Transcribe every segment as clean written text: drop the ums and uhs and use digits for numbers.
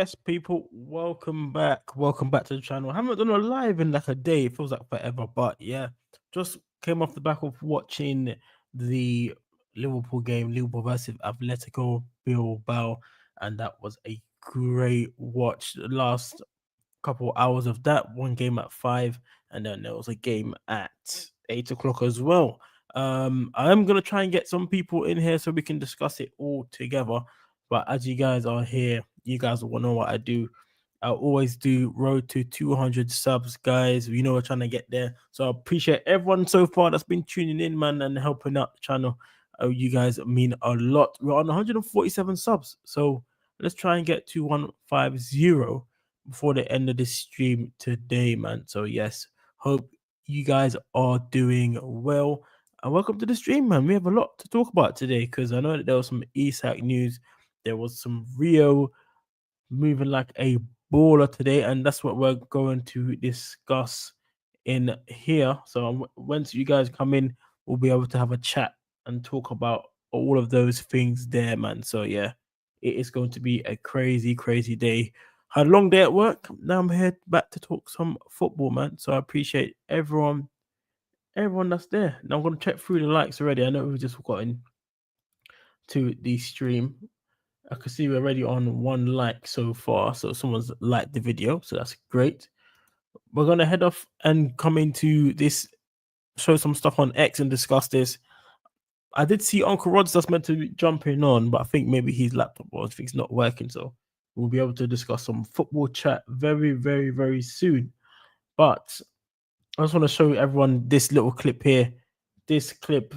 yes, people, welcome back. Welcome back to the channel. I haven't done a live in like a day. It feels like forever, but yeah, just came off the back of watching the Liverpool game, Liverpool versus Atletico Bilbao, and that was a great watch. The last couple hours of that, one game at 5, and then there was a game at 8 o'clock as well. I'm gonna try and get some people in here so we can discuss it all together. But as you guys are here, you guys will know what I do. I always do road to 200 subs, guys. We know we're trying to get there. So I appreciate everyone so far that's been tuning in, man, and helping out the channel. You guys mean a lot. We're on 147 subs. So let's try and get to 150 before the end of this stream today, man. So yes, hope you guys are doing well. And welcome to the stream, man. We have a lot to talk about today because I know that there was some Isak news. There was some Rio moving like a baller today, and that's what we're going to discuss in here. So once you guys come in, we'll be able to have a chat and talk about all of those things there, man. So yeah, it is going to be a crazy, crazy day. Had a long day at work. Now I'm here back to talk some football, man. So I appreciate everyone that's there. Now I'm gonna check through the likes already. I know we've just gotten to the stream. I can see we're already on 1 like so far. So someone's liked the video, so that's great. We're gonna head off and come into this, show some stuff on X and discuss this. I did see Uncle Rod's that's meant to be jumping on, but I think maybe his laptop or things not working, so we'll be able to discuss some football chat very, very, very soon. But I just want to show everyone this little clip here. This clip,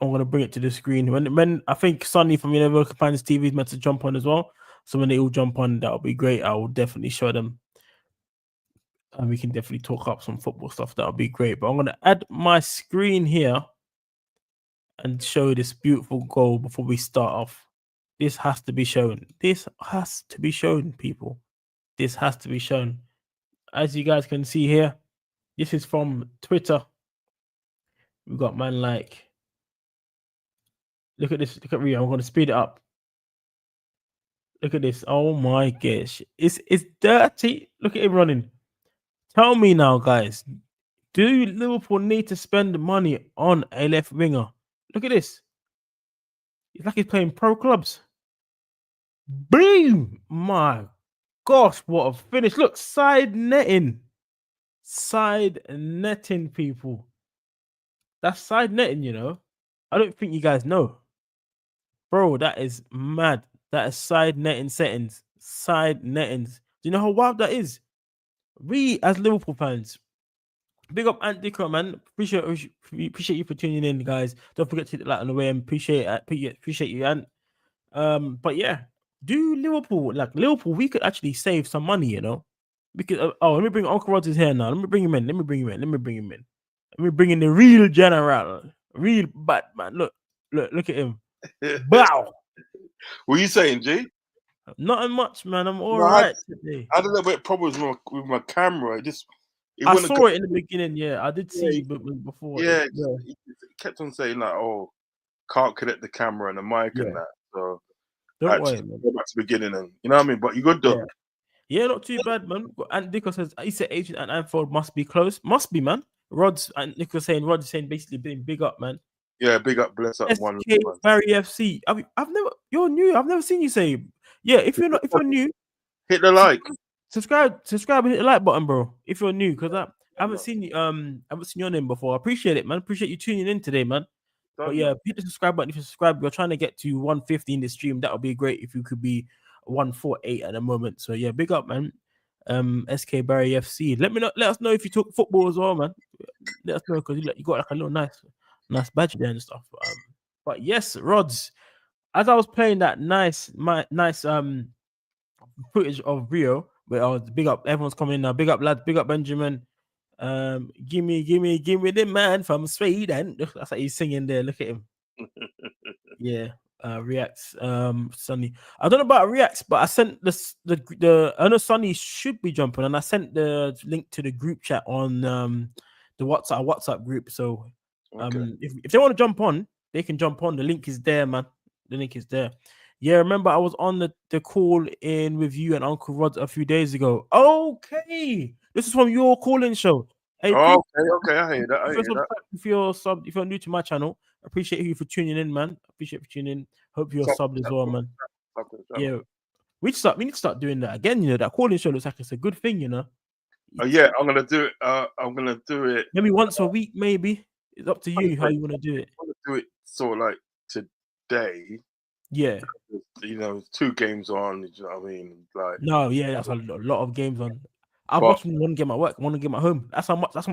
I'm gonna bring it to the screen. When I think Sonny from Universal Fans TV is meant to jump on as well. So when they all jump on, that'll be great. I will definitely show them. And we can definitely talk up some football stuff. That'll be great. But I'm gonna add my screen here and show this beautiful goal before we start off. This has to be shown. This has to be shown, people. This has to be shown. As you guys can see here, this is from Twitter. We've got man like, look at this, look at Rio. I'm gonna speed it up. Look at this. Oh my gosh. It's dirty. Look at him running. Tell me now, guys. Do Liverpool need to spend money on a left winger? Look at this. It's like he's playing pro clubs. Boom! My gosh, what a finish. Look, side netting. Side netting, people. That's side netting, you know. I don't think you guys know. Bro, that is mad. That is side netting settings. Side nettings. Do you know how wild that is? We, as Liverpool fans, big up Ant Dicker, man. Appreciate you for tuning in, guys. Don't forget to hit the like on the way and appreciate you, Ant. But yeah, do Liverpool, we could actually save some money, you know. Because let me bring Uncle Rod's here now. Let me bring him in. Let me bring in the real general, real Batman. Look at him. Wow. What are you saying, G? Nothing much, man. I'm all right today. I had a little bit of problems with my camera. I saw it in the beginning. Yeah, I did see before. Yeah, it kept on saying like, "Oh, can't connect the camera and the mic and that." So don't worry, man. Go back to the beginning, and you know what I mean. But you good though? Yeah, not too bad, man. And Nico says, "I said Agent and Anfield must be close. Must be, man." Rod's saying basically being big up, man. Yeah, big up, bless up one. Barry FC. You're new. I've never seen you say. Yeah, if you're new, hit the like, subscribe, and hit the like button, bro. If you're new, because I haven't seen you. I haven't seen your name before. I appreciate it, man. Appreciate you tuning in today, man. But yeah, hit the subscribe button if you subscribe. We're trying to get to 150 in the stream. That would be great if you could be 148 at the moment. So yeah, big up, man. SK Barry FC. Let us know if you talk football as well, man. Let us know because you got like a little nice badge there and stuff. But yes, Rods. As I was playing that nice footage of Rio, where I was big up, everyone's coming in now. Big up, lads. Big up, Benjamin. Give me the man from Sweden. That's like he's singing there. Look at him. Yeah. Reacts. Sonny. I don't know about Reacts, but I sent the I know Sonny should be jumping, and I sent the link to the group chat on the WhatsApp group. So if they want to jump on, they can jump on. The link is there, man. The link is there. Yeah, remember I was on the call in with you and Uncle Rod a few days ago. Okay, this is from your call-in show. Hey, Oh, okay, I hear that. I hear that. if you're new to my channel, appreciate you for tuning in, man. Appreciate you for tuning in. Hope you're subbed as well, man. Yeah, we need to start doing that again. You know, that call-in show looks like it's a good thing. You know. Yeah, I'm gonna do it. I'm gonna do it. Maybe once a week, maybe. It's up to you how you want to do it. I'm gonna do it sort of like today. Yeah. You know, 2 games on. You know what I mean? Like, No, yeah, that's a lot of games on. I've watched one game at work, one game at home. That's how much. That's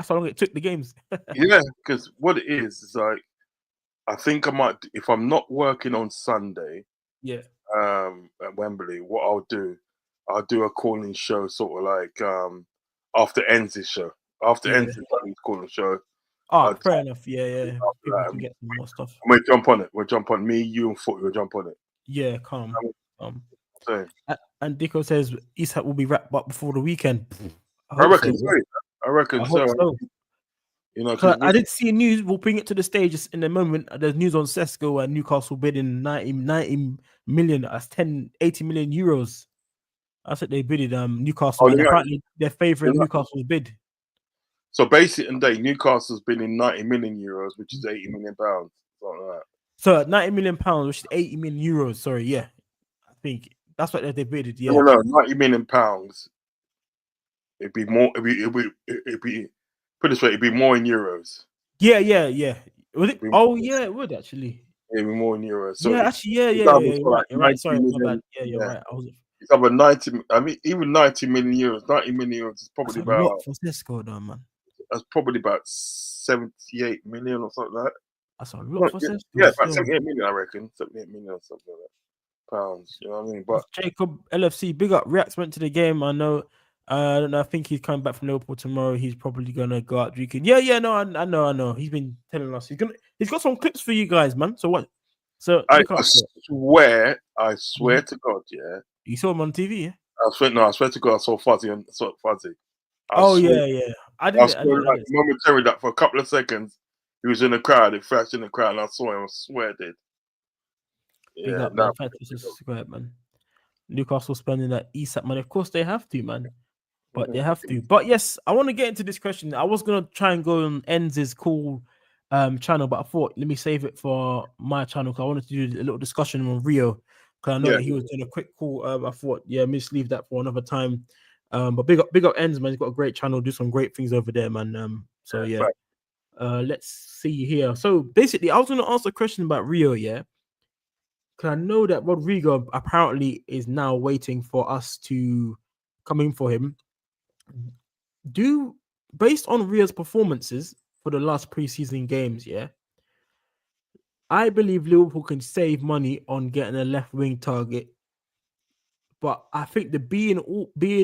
how long it took the games. yeah, because what it is like, I think I might, if I'm not working on Sunday, Yeah. at Wembley, what I'll do a calling show, sort of like after Enz's show. After Yeah. Enz's calling show. Oh, fair enough. Yeah. People That, can get some more stuff. we'll jump on it. We'll jump on me, you, and Foot. We'll jump on it. Yeah, calm. So, And Dico says Isak will be wrapped up before the weekend. I reckon so. I reckon so. You know, I did see news. We'll bring it to the stage in a moment. There's news on Sesko and Newcastle bidding 90 million. That's 80 million euros. That's what they bidded. Newcastle. And apparently they're favouring Newcastle's bid. So basically, Newcastle's been in 90 million euros, which is 80 million pounds. Something like that. So 90 million pounds, which is 80 million euros. Sorry, yeah. I think that's what they bidded. Yeah. No, 90 million pounds. It'd be more. It'd be put this way. It'd be more in euros. Yeah. Was it? Oh yeah, it would actually. It'd be more in euros. So yeah, actually, yeah. You're right. Sorry, my bad. Yeah, you're right. It's about 90. I mean, even 90 million euros. 90 million euros is probably about. A lot for Sesko, though, man. That's probably about 78 million or something like that. That's a lot for Sesko. Yeah, about 78 million, I reckon. 78 million or something like that. Pounds. You know what I mean? But Jacob LFC, big up. Reacts went to the game. I know. I don't know. I think he's coming back from Liverpool tomorrow. He's probably gonna go out drinking. Yeah. No, I know. He's been telling us he's got some clips for you guys, man. So what? So I swear to God, yeah. You saw him on TV, yeah? I swear to God, I saw Fuzzy. Yeah. I didn't. Like, momentarily, that for a couple of seconds, he was in the crowd. It flashed in the crowd, and I saw him. I swear, I did. Yeah, man. Newcastle spending that Isak money. Of course, they have to, man. But they have to. But yes, I want to get into this question. I was gonna try and go on Enz's cool channel, but I thought let me save it for my channel because I wanted to do a little discussion on Rio. Because I know that he was doing a quick call. I thought, let's leave that for another time. But big up Enz, man. He's got a great channel, do some great things over there, man. Let's see here. So basically, I was gonna ask a question about Rio, yeah. Because I know that Rodrigo apparently is now waiting for us to come in for him. Based on Rio's performances for the last preseason games, I believe Liverpool can save money on getting a left wing target. But I think the being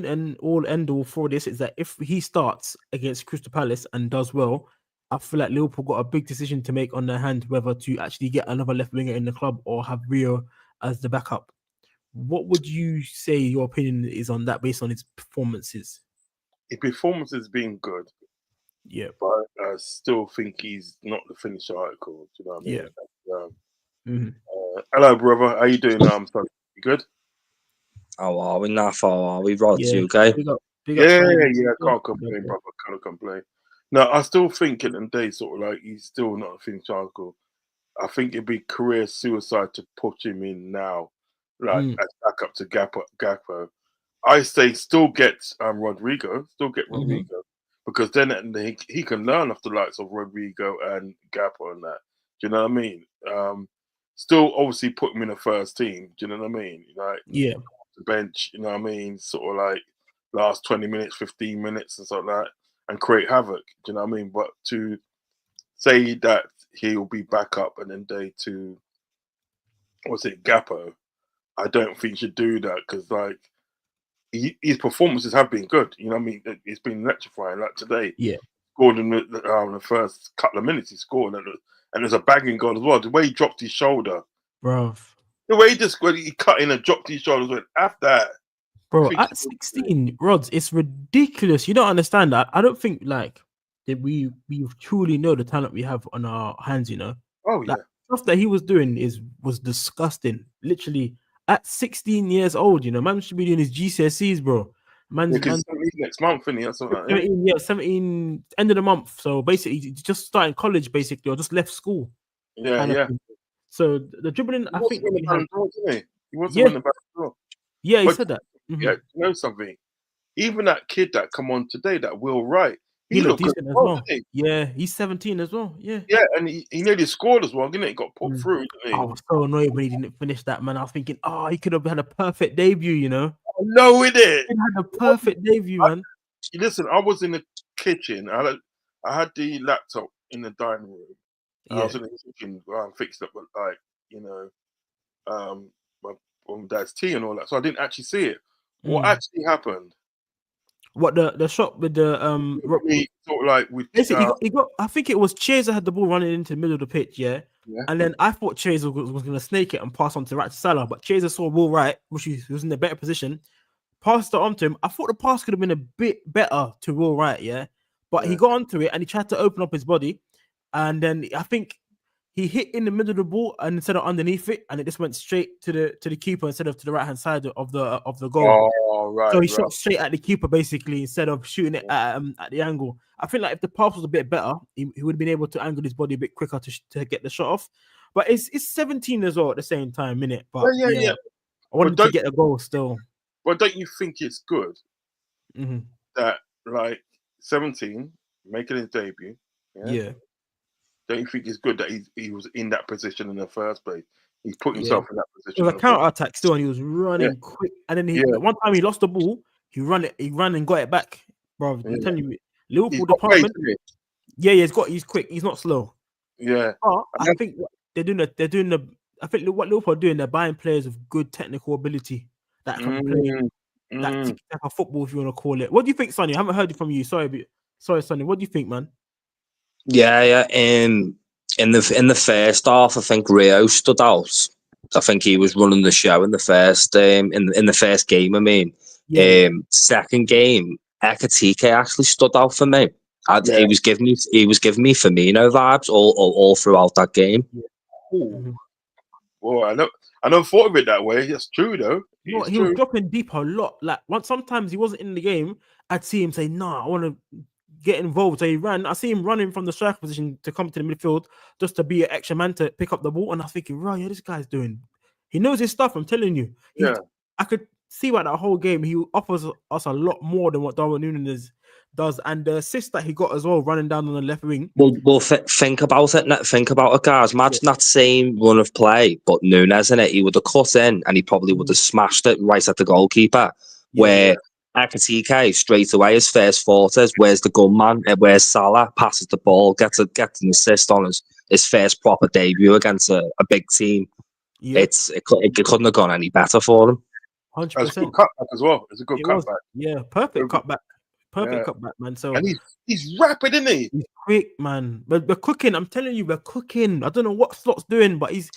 an all end all for this is that if he starts against Crystal Palace and does well, I feel like Liverpool got a big decision to make on their hand whether to actually get another left winger in the club or have Rio as the backup. What would you say your opinion is on that based on his performances? His performance has been good. Yeah. But I still think he's not the finished article. Do you know what I mean? Hello, brother. How you doing? Sorry. You good? How are we? Not far are we? Rod, you okay? Big up, can't complain, brother. Can't complain. No, I still think at the day, sort of like he's still not a finished article. I think it'd be career suicide to put him in now, like as backup to Gakpo. I say still get Rodrigo, because then he can learn off the likes of Rodrigo and Gakpo and that. Do you know what I mean? Still obviously put him in the first team. Do you know what I mean? Like the bench. You know what I mean? Sort of like last 20 minutes, 15 minutes, and something like that, and create havoc. Do you know what I mean? But to say that he'll be back up and then day to Gakpo, I don't think you should do that because like his performances have been good. You know what I mean? It's been electrifying. Like today, scored in the first couple of minutes. He scored and there's a bagging goal as well. The way he dropped his shoulder, bro. The way he cut in and dropped his shoulders went after that. Bro, at 16, Rods, it's ridiculous. You don't understand that. I don't think like that we truly know the talent we have on our hands, you know. Oh yeah. Stuff that he was doing was disgusting. literally at 16 years old. You know, man should be doing his GCSEs, bro. Man's Because next month, isn't he? Or something like that. 17, yeah, 17 end of the month. So basically, he's just starting college, basically, or just left school. Yeah, yeah. So the dribbling, I think, he wants to yeah, win the Ballon d'Or. Yeah, he said that. Yeah, you know something? Even that kid that come on today, that Will Wright, he looked good decent as well. Yeah, he's 17 as well. Yeah. Yeah, and he nearly scored as well, didn't he? He got put through, didn't he? I was so annoyed when he didn't finish that, man. I was thinking, oh, he could have had a perfect debut, you know? No, he did. He had a perfect debut, man. Listen, I was in the kitchen. I had the laptop in the dining room. Yeah. I was in the kitchen, fixed up with, like, you know, my dad's tea and all that. So I didn't actually see it. What actually happened? What the shot with the sort of like with he got I think it was Chaser had the ball running into the middle of the pitch, yeah. And then I thought Chaser was gonna snake it and pass on to right to Salah, but Chaser saw Will Wright, which he was in a better position, passed it on to him. I thought the pass could have been a bit better to Will Wright, yeah. But he got onto it and he tried to open up his body, and then I think he hit in the middle of the ball and instead of underneath it, and it just went straight to the keeper instead of to the right hand side of the goal. Oh, right. So he shot straight at the keeper basically instead of shooting it at the angle. I feel like if the pass was a bit better, he would have been able to angle his body a bit quicker to get the shot off. But it's 17 as well at the same time, innit? But yeah. I wanted to get a goal still. But don't you think it's good that like 17 making his debut? Yeah. Don't you think it's good that he was in that position in the first place? He put himself in that position. It was a counter attack still, and he was running quick. And then one time he lost the ball, he ran and got it back, bro. I'm telling you, Liverpool department. He's quick. He's not slow. Yeah, but I think they're doing I think what Liverpool are doing, they're buying players of good technical ability that can play that type of football, if you want to call it. What do you think, Sonny? I haven't heard it from you. Sorry, Sonny. What do you think, man? Yeah. In the first half, I think Rio stood out. I think he was running the show in the first in the first game. I mean, second game, Ekatike actually stood out for me. He was giving me Firmino vibes all throughout that game. Well, I don't thought of it that way. That's true though. He was dropping deep a lot. Like sometimes he wasn't in the game, I'd see him say, "Nah, I want to get involved." So he ran. I see him running from the striker position to come to the midfield just to be an extra man to pick up the ball. And I was thinking, right, this guy's doing. He knows his stuff. I'm telling you. I could see about that whole game. He offers us a lot more than what Darwin Núñez does, and the assist that he got as well, running down on the left wing. Well, think about it. Think about it, guys. Imagine that same run of play, but Núñez in it, he would have cut in, and he probably would have smashed it right at the goalkeeper. Where Ekatike straight away, his first thought is, "Where's the gunman? Where's Salah?" Passes the ball, gets an assist on his first proper debut against a big team. It couldn't have gone any better for him. 100%. It's a good cutback as well. It's a good cutback. Yeah, perfect cutback. Perfect cutback, man. So and he's rapid, isn't he? He's quick, man. But we're cooking. I'm telling you, we're cooking. I don't know what Slot's doing, but he's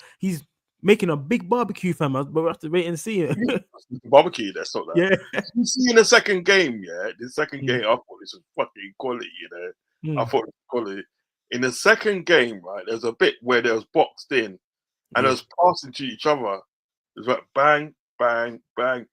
making a big barbecue, fam. But we'll have to wait and see it. Barbecue, that's not that. Yeah. You see in the second game, the second game, I thought this was fucking quality, you know. I thought it was quality. In the second game, right, there's a bit where there was boxed in and it was passing to each other. It was like bang, bang, bang.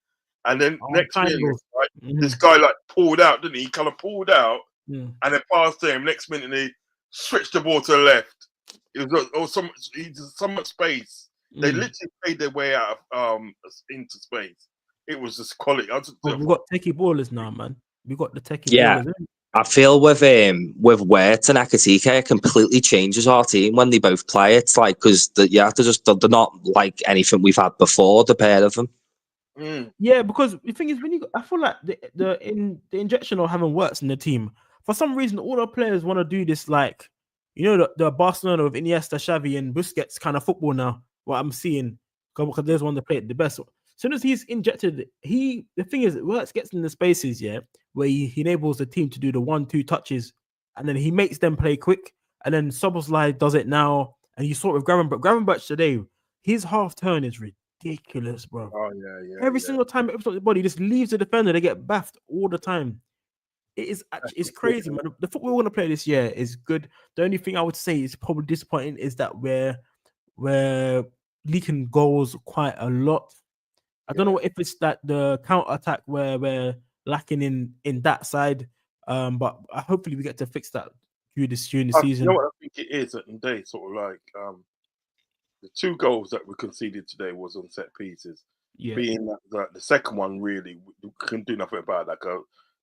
And then next minute, right, this guy like pulled out, didn't he? He kind of pulled out and then passed to him. Next minute, he switched the ball to the left. It was so much space. They literally played their way out of into space. It was just quality. We've got techie ballers now, man. We got the techie ballers. I feel with Wirtz and Ekatike, it completely changes our team when they both play. It's like because they're not like anything we've had before. The pair of them. Yeah, because the thing is, I feel like the injection of having Wirtz in the team, for some reason, all the players want to do this, like, you know, the Barcelona of Iniesta, Xavi, and Busquets kind of football now. What I'm seeing, because there's one that played the best. As soon as he's injected, the thing is, Wirtz gets in the spaces, where he enables the team to do the 1-2 touches, and then he makes them play quick. And then Szoboszlai does it now, and you saw it with Gravenberch today. His half turn is ridiculous, bro. Oh yeah. Every single time it opens up the body, just leaves the defender. They get baffed all the time. It's crazy, man. The football we're gonna play this year is good. The only thing I would say is probably disappointing is that we're leaking goals quite a lot. I don't know if it's that the counter attack where we're lacking in that side. But hopefully we get to fix that during the season. You know what I think it is at the day, sort of like the 2 goals that we conceded today was on set pieces. Yeah. Being that the second one really we couldn't do nothing about that.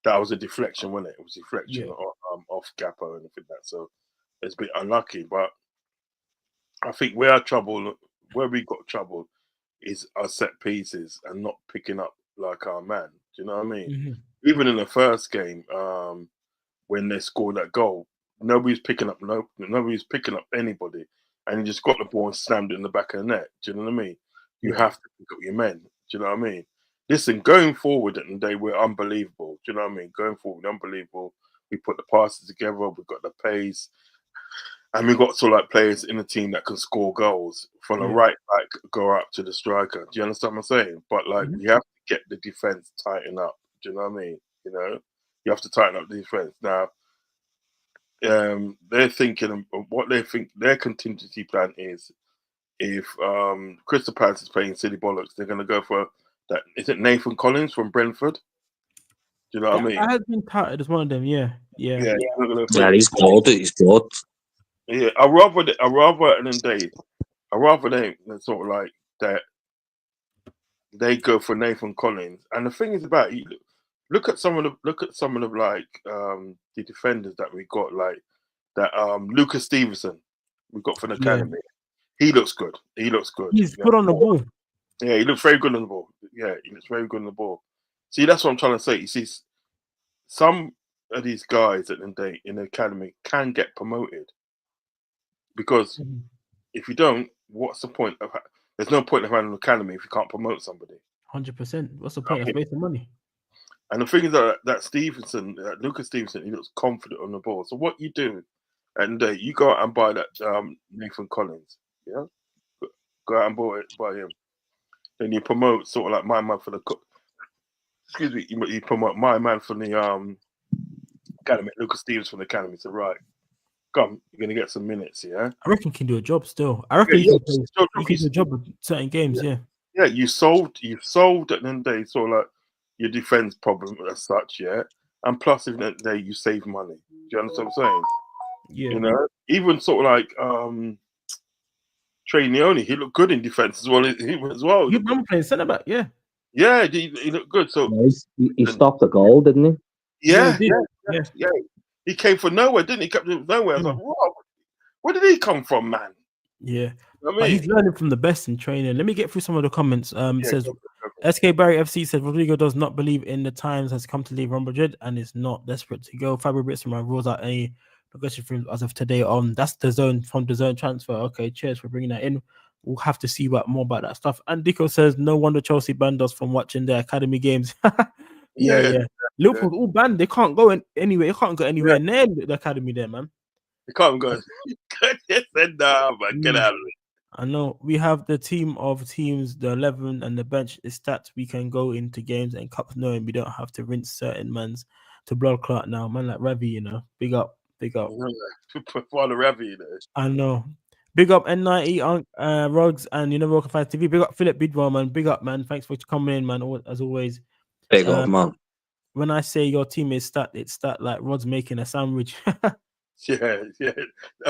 That was a deflection, wasn't it? It was a deflection off Gappo and everything that. So it's a bit unlucky, but I think where we got trouble is our set pieces and not picking up like our man. Do you know what I mean? Mm-hmm. Even in the first game, when they scored that goal, nobody's picking up anybody, and you just got the ball and slammed it in the back of the net. Do you know what I mean? You have to pick up your men. Do you know what I mean? Listen, going forward at the day, we're unbelievable. Do you know what I mean? Going forward, unbelievable. We put the passes together. We've got the pace. And we've got sort of like players in the team that can score goals from the right back, go up to the striker. Do you understand what I'm saying? But like, we have to get the defense tighten up. Do you know what I mean? You know, you have to tighten up the defense. Now, they're thinking of what they think their contingency plan is. If Crystal Palace is playing silly bollocks, they're going to go for that. Is it Nathan Collins from Brentford? Do you know what I mean? I have been touted as one of them. Yeah. Yeah, he's good. He's good. Yeah, I rather they sort of like that. They go for Nathan Collins, and the thing is about you. Look at some of the like the defenders that we got, like that Lucas Stevenson we got from the academy. He looks good. He's good on the ball. Yeah, he looks very good on the ball. Yeah, he looks very good on the ball. See, that's what I'm trying to say. You see, some of these guys in the academy can get promoted because if you don't, what's the point of? There's no point of having an academy if you can't promote somebody. 100%. What's the point of wasting money? And the thing is that Stevenson, Lucas Stevenson, he looks confident on the ball. So what you do, and you go out and buy that Nathan Collins, yeah, go out and buy him. Then you promote sort of like my man for the. Excuse me, you promote my man from the academy, Lucas Stevens from the academy. So right, come, you're gonna get some minutes, yeah. I reckon he can do a job still. I reckon he can do a job with certain games, Yeah, you solved at the end of the day, sort of like your defense problem as such, yeah. And plus, in that day, you save money. Do you understand what I'm saying? Yeah. You know, even sort of like Trey Neone, he looked good in defense as well. I'm playing centre back, yeah. Yeah, he looked good. So he stopped the goal, didn't he? Yeah. He came from nowhere, didn't he? He kept from nowhere. I was like, wow, where did he come from, man? Yeah. I mean, but he's learning from the best in training. Let me get through some of the comments. It says SK Barry FC said Rodrigo does not believe in the times has come to leave Real Madrid and is not desperate to go. Fabio Britzman rules out any progression from as of today on. That's the zone from the zone transfer. Okay, cheers for bringing that in. We'll have to see more about that stuff. And Dico says no wonder Chelsea banned us from watching their academy games. Yeah. Liverpool all banned. They can't go anywhere. They can't go anywhere near the academy there, man. They can't go. Yes, nah, man, get out of it. I know we have the team of teams, the 11 and the bench is stats. We can go into games and cups knowing we don't have to rinse certain mans to blood clot now. Man like Ravi, you know, big up. Father Ravi, you know. I know. Big up N90 Rugs and Welcome Fans TV. Big up Philip Bidwell, man. Big up, man. Thanks for coming in, man. As always. Big up, man. When I say your team is stat, it's stat like Rod's making a sandwich. Yeah.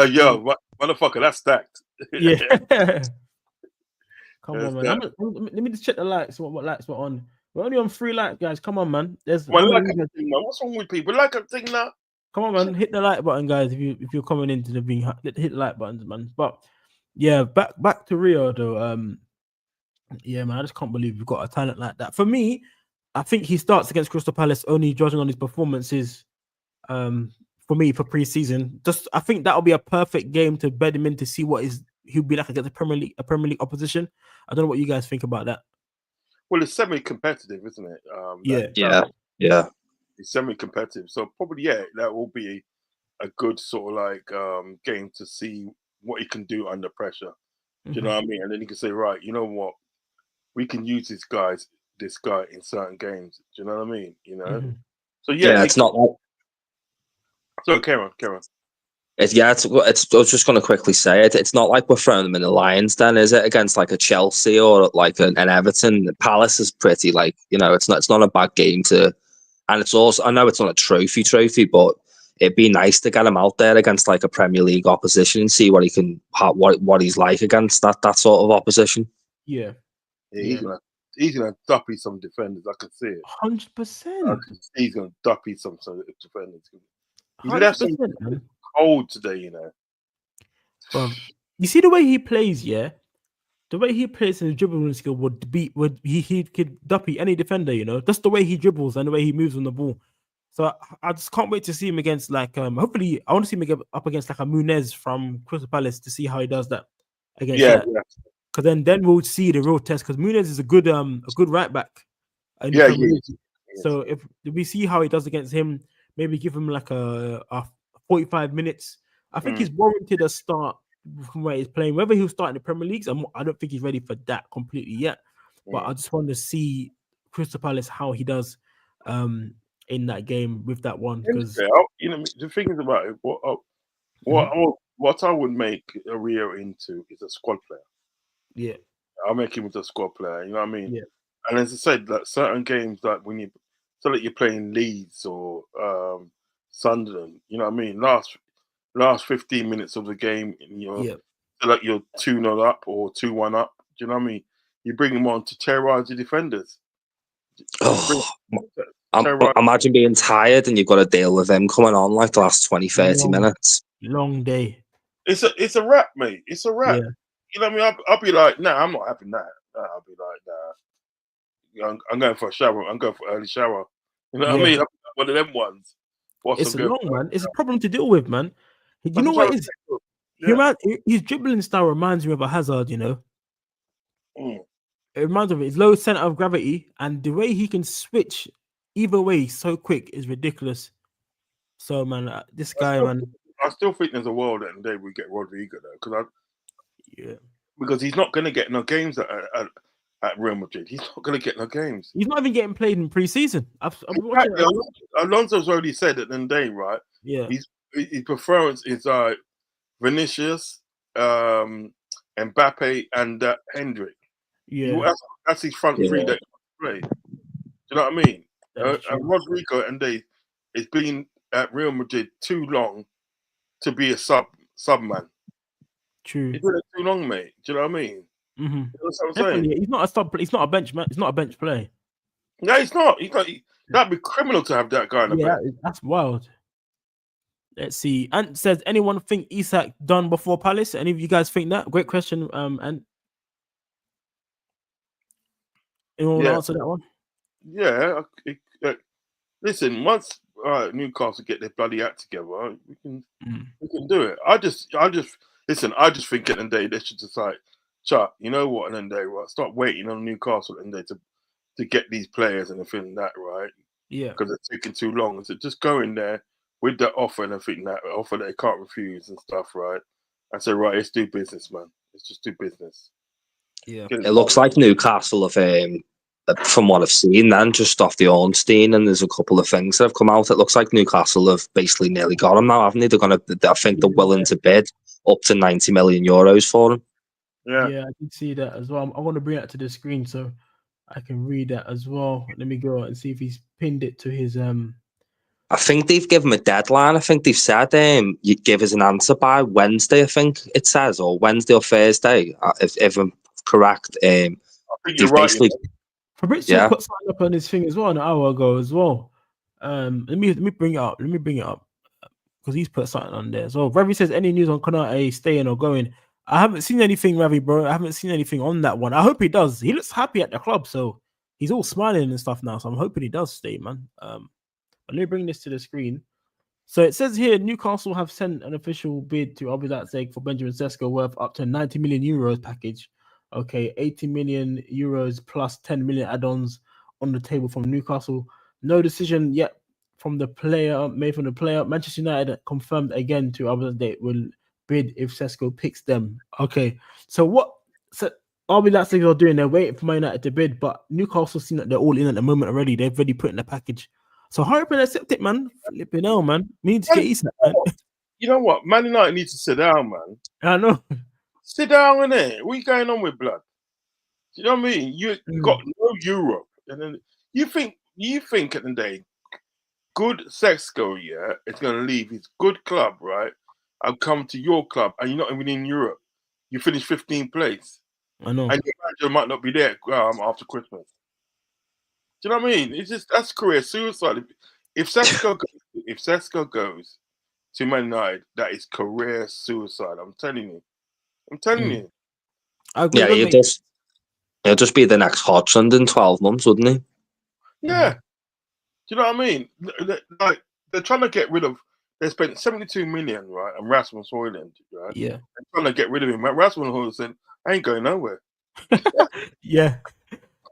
Yo, motherfucker, that's stacked. Yeah. Come on, man. Let me just check the likes. What likes we're on? We're only on 3 likes, guys. Come on, man. There's what's wrong with people? Like a thing now. Come on, man. Hit the like button, guys. If you're coming into the being, hit the like buttons, man. But yeah, back to Rio though. Yeah, man. I just can't believe we've got a talent like that. For me, I think he starts against Crystal Palace only judging on his performances. For me, for pre-season, I think that'll be a perfect game to bed him in to see he'll be like against a Premier League opposition. I don't know what you guys think about that. Well, it's semi-competitive, isn't it? Yeah. It's semi-competitive, so probably that will be a good sort of like game to see what he can do under pressure. Do you know what I mean? And then he can say, right, you know what, we can use this guy in certain games. Do you know what I mean? You know. So it's not like. So carry on. It's. I was just going to quickly say it. It's not like we're throwing them in the Lions, then, is it? Against like a Chelsea or like an Everton. Palace is pretty like It's not a bad game to, and it's also. I know it's not a trophy, but it'd be nice to get him out there against like a Premier League opposition and see what he can, what he's like against that sort of opposition. Yeah, he's gonna duppy some defenders. I can see it. 100%. He's gonna duppy some defenders. He 100%, left some man. cold today, You see the way he plays, yeah. The way he plays his dribbling skill he could duppy any defender, That's the way he dribbles and the way he moves on the ball. So I just can't wait to see him against hopefully I want to see him up against like a Munez from Crystal Palace to see how he does that against that. Because then we'll see the real test. Because Munez is a good right back. So if we see how he does against him, maybe give him like a 45 minutes. I think he's warranted a start from where he's playing. Whether he'll start in the Premier League, I don't think he's ready for that completely yet. But I just want to see Crystal Palace how he does in that game with that one. Because the thing is about it, what I would make Rio into is a squad player. Yeah, I'll make him into a squad player. You know what I mean? Yeah. And as I said, like certain games, like when you're playing Leeds or Sunderland, you know what I mean? Last 15 minutes of the game, you're 2-0 up or 2-1 up. Do you know what I mean? You bring them on to terrorize the defenders. Imagine being tired and you've got to deal with them coming on like the last 20, 30 minutes. Long day. It's a wrap, mate. It's a wrap. Yeah. You know what I mean? I'll be like, nah, I'm not having that. I'll be like, nah. I'm going for a shower. I'm going for early shower. You know what I mean? I'm one of them ones. It's long, man. It's a problem to deal with, man. You know what it is? His dribbling style reminds me of a Hazard, It reminds me of his low center of gravity, and the way he can switch either way so quick is ridiculous. So, man, this guy, man. I still think there's a world that day we get Rodrigo though, because he's not going to get no games at Real Madrid. He's not going to get no games. He's not even getting played in pre-season. Alonso's already said at the day, right? Yeah. His preference is Vinicius, Mbappe, and Hendrick. Yeah, that's his front three that play. Do you know what I mean? Rodrigo and it's been at Real Madrid too long to be a sub man. True. He's been there too long, mate. Do you know what I mean? Mm-hmm. That's what I'm saying. He's not a sub. He's not a bench man. He's not a bench play. No, he's not. That'd be criminal to have that guy in the bench. That's wild. Let's see. Ant says, anyone think Isak done before Palace? Any of you guys think that? Great question. And anyone want to answer that one? Yeah. Listen, once Newcastle get their bloody act together, we can do it. I just think at the end of the day they should decide, Chuck, you know what, at the end of the day, right? Stop waiting on Newcastle at the end of the day to get these players and everything that, right? Yeah. Because it's taking too long. So just go in there with the offer and everything that offer they can't refuse and stuff, right? And say, right, let's do business, man. Let's just do business. Yeah. It looks like Newcastle have from what I've seen, then just off the Ornstein, and there's a couple of things that have come out. It looks like Newcastle have basically nearly got him now, haven't they? I think they're willing to bid up to 90 million euros for him. Yeah, I can see that as well. I want to bring that to the screen so I can read that as well. Let me go and see if he's pinned it to his. I think they've given him a deadline. I think they've said you give us an answer by Wednesday. I think it says, or Wednesday or Thursday, if I'm correct. I think you're right. Fabrizio put something up on his thing as well an hour ago as well. Let me bring it up. Because he's put something on there. So Ravi says, any news on Konate staying or going? I haven't seen anything, Ravi, bro. I haven't seen anything on that one. I hope he does. He looks happy at the club, so he's all smiling and stuff now. So I'm hoping he does stay, man. But let me bring this to the screen. So it says here, Newcastle have sent an official bid to RB Leipzig for Benjamin Sesko worth up to 90 million euros package. Okay, 80 million euros plus 10 million add-ons on the table from Newcastle. No decision yet from the player. Manchester United confirmed again to others they will bid if Sesko picks them. Okay, so what RB Leipzig are doing? They're waiting for Man United to bid, but Newcastle seen that they're all in at the moment already. They've already put in the package. So hurry up and accept it, man. Flipping hell, man. We need to get Isak, man. you know what? Man United needs to sit down, man. I know. Sit down, innit? What are you going on with, blood? Do you know what I mean? You got no Europe, and then you think at the end of the day, good Sexco, yeah, is going to leave his good club, right, and come to your club, and you're not even in Europe. You finish 15th place, I know. and your manager might not be there after Christmas. Do you know what I mean? It's just that's career suicide. If Sesco goes to Man United, that is career suicide. I'm telling you. I agree. Yeah, he'll just be the next Hodgson in 12 months, wouldn't he? Yeah. Do you know what I mean? Like they're trying to get rid of. They spent 72 million, right, on Rasmus Højlund, right? Yeah. They're trying to get rid of him. Rasmus Højlund said, "I ain't going nowhere." Yeah.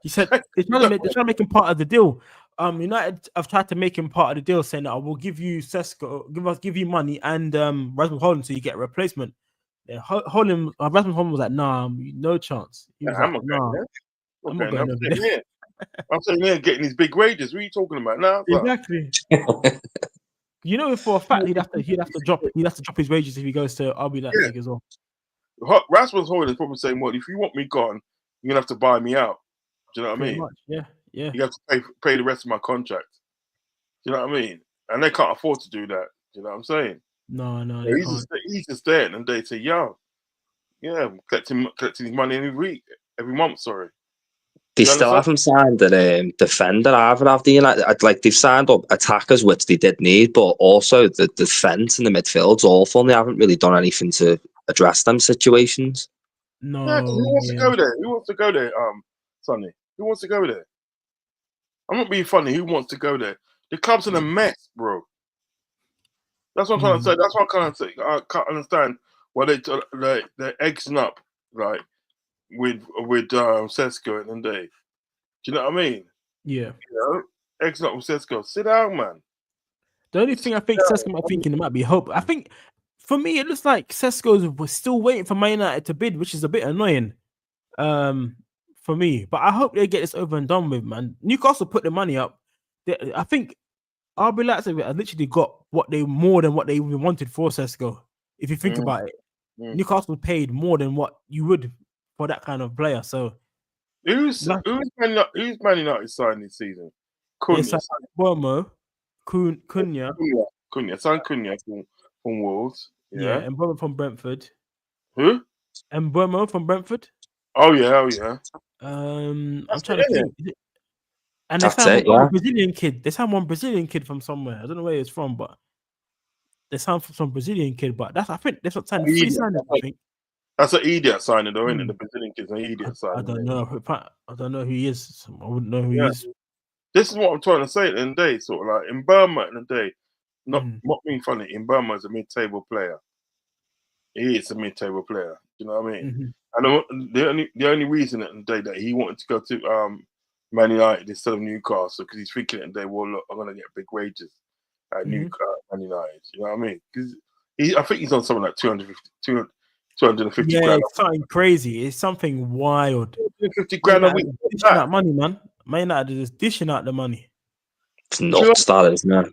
He said they're trying to make him part of the deal. United have tried to make him part of the deal, saying that I will give you Sesco, give you money and Rasmus Højlund so you get a replacement. Yeah, Rasmus Højlund was like, nah, no chance. He was I'm like, not going over there. here. I'm saying here getting these big wages. What are you talking about now? Exactly. You know, for a fact, he'd have to drop his wages if he goes to RB Leipzig as well. Rasmus Højlund is probably saying, "Well, if you want me gone, you're gonna have to buy me out." Do you know what I mean? Much. Yeah. You have to pay the rest of my contract. Do you know what I mean? And they can't afford to do that. Do you know what I'm saying? No, he's just there, and they say, "Yo, yeah, collecting his money every month." Sorry. They still haven't signed a defender either, have they? Like they've signed up attackers, which they did need, but also the defence in the midfield's awful, and they haven't really done anything to address them situations. No. Yeah, who wants to go there? Who wants to go there, Sonny? Who wants to go there? I'm not being funny. Who wants to go there? The club's in a mess, bro. That's what I'm trying to say. That's what I'm trying to say. I can't understand why they're egging up, right, with Sesco and they. Do you know what I mean? Yeah. You know, egging up with Sesco. Sit down, man. The only thing I think Sesco might thinking there might be hope. I think for me it looks like Sesco was still waiting for Man United to bid, which is a bit annoying. For me, but I hope they get this over and done with, man. Newcastle put the money up. I think RB Leipzig literally got more than what they even wanted for Sesco. If you think about it, Newcastle paid more than what you would for that kind of player. So who's Man United signed this season? Cunha. Signed Cunha from Wolves. Yeah, and Mbeumo from Brentford. Who? And Mbeumo from Brentford. Oh yeah. I'm trying to think. And they signed one Brazilian kid. They signed one Brazilian kid from somewhere. I don't know where he's from, but they signed some Brazilian kid. But I think that's what signed free signings. I think that's an idiot signing, though, isn't it? The Brazilian kid's an idiot signing. I don't know. I don't know who he is. I wouldn't know who he is. This is what I'm trying to say at the end of the day. Sort of like in Burma at the end of the day, not being funny. In Burma, is a mid-table player. He is a mid-table player. You know what I mean? And the only reason at the day that he wanted to go to Man United instead of Newcastle, because he's thinking at the day, well, look, I'm going to get big wages at Man United. You know what I mean? Because I think he's on something like 250 grand. It's something crazy. It's something wild. 250 grand a week. Dishing out money, man. Man United is dishing out the money. It's nuts, that is, man.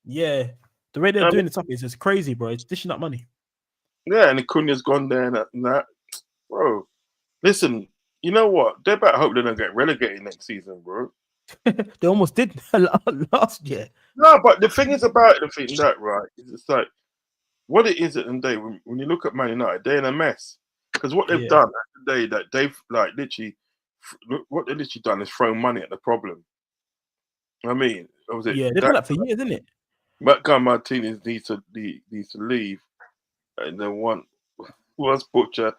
Yeah. The way they're doing it up is just crazy, bro. It's dishing out money. Yeah, and the Cunha's gone there and that. Bro, listen, you know what? They better hope they don't get relegated next season, bro. They almost did last year. No, but the thing is about that, right, is it's like, what it is at the end of the day, when you look at Man United, they're in a mess. Because what they've done at the day, that they've what they've literally done is thrown money at the problem. I mean, they've done that for years, isn't it? Guy Martinez needs to leave. And then was Butcher.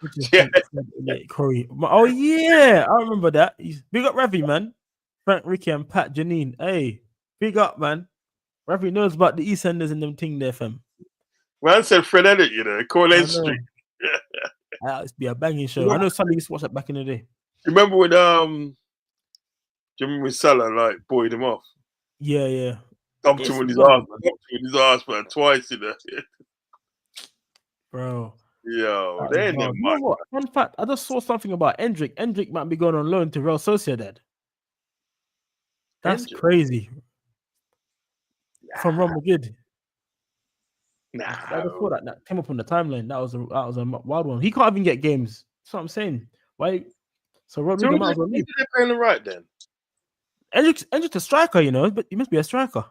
Corey. Oh yeah, I remember that. Big up Ravi, man. Frank, Ricky, and Pat Janine. Hey, big up, man. Ravi knows about the EastEnders and them thing there, fam. Man said Fred Elliott, you know, Cornell Street. That used to be a banging show. I know somebody used to watch that back in the day. Remember when do you remember when Salah like buoyed him off? Yeah. Dumped him with his arse, man, twice, you know. Bro. Yo, they ain't that much. You know what? Fun fact, I just saw something about Endrick. Endrick might be going on loan to Real Sociedad. That's crazy. From Real Madrid. I just saw that came up on the timeline. That was a wild one. He can't even get games. That's what I'm saying. Why? So Rodrigo might as well leave. Who did they play on the right then? Endrick's a striker, you know, but he must be a striker.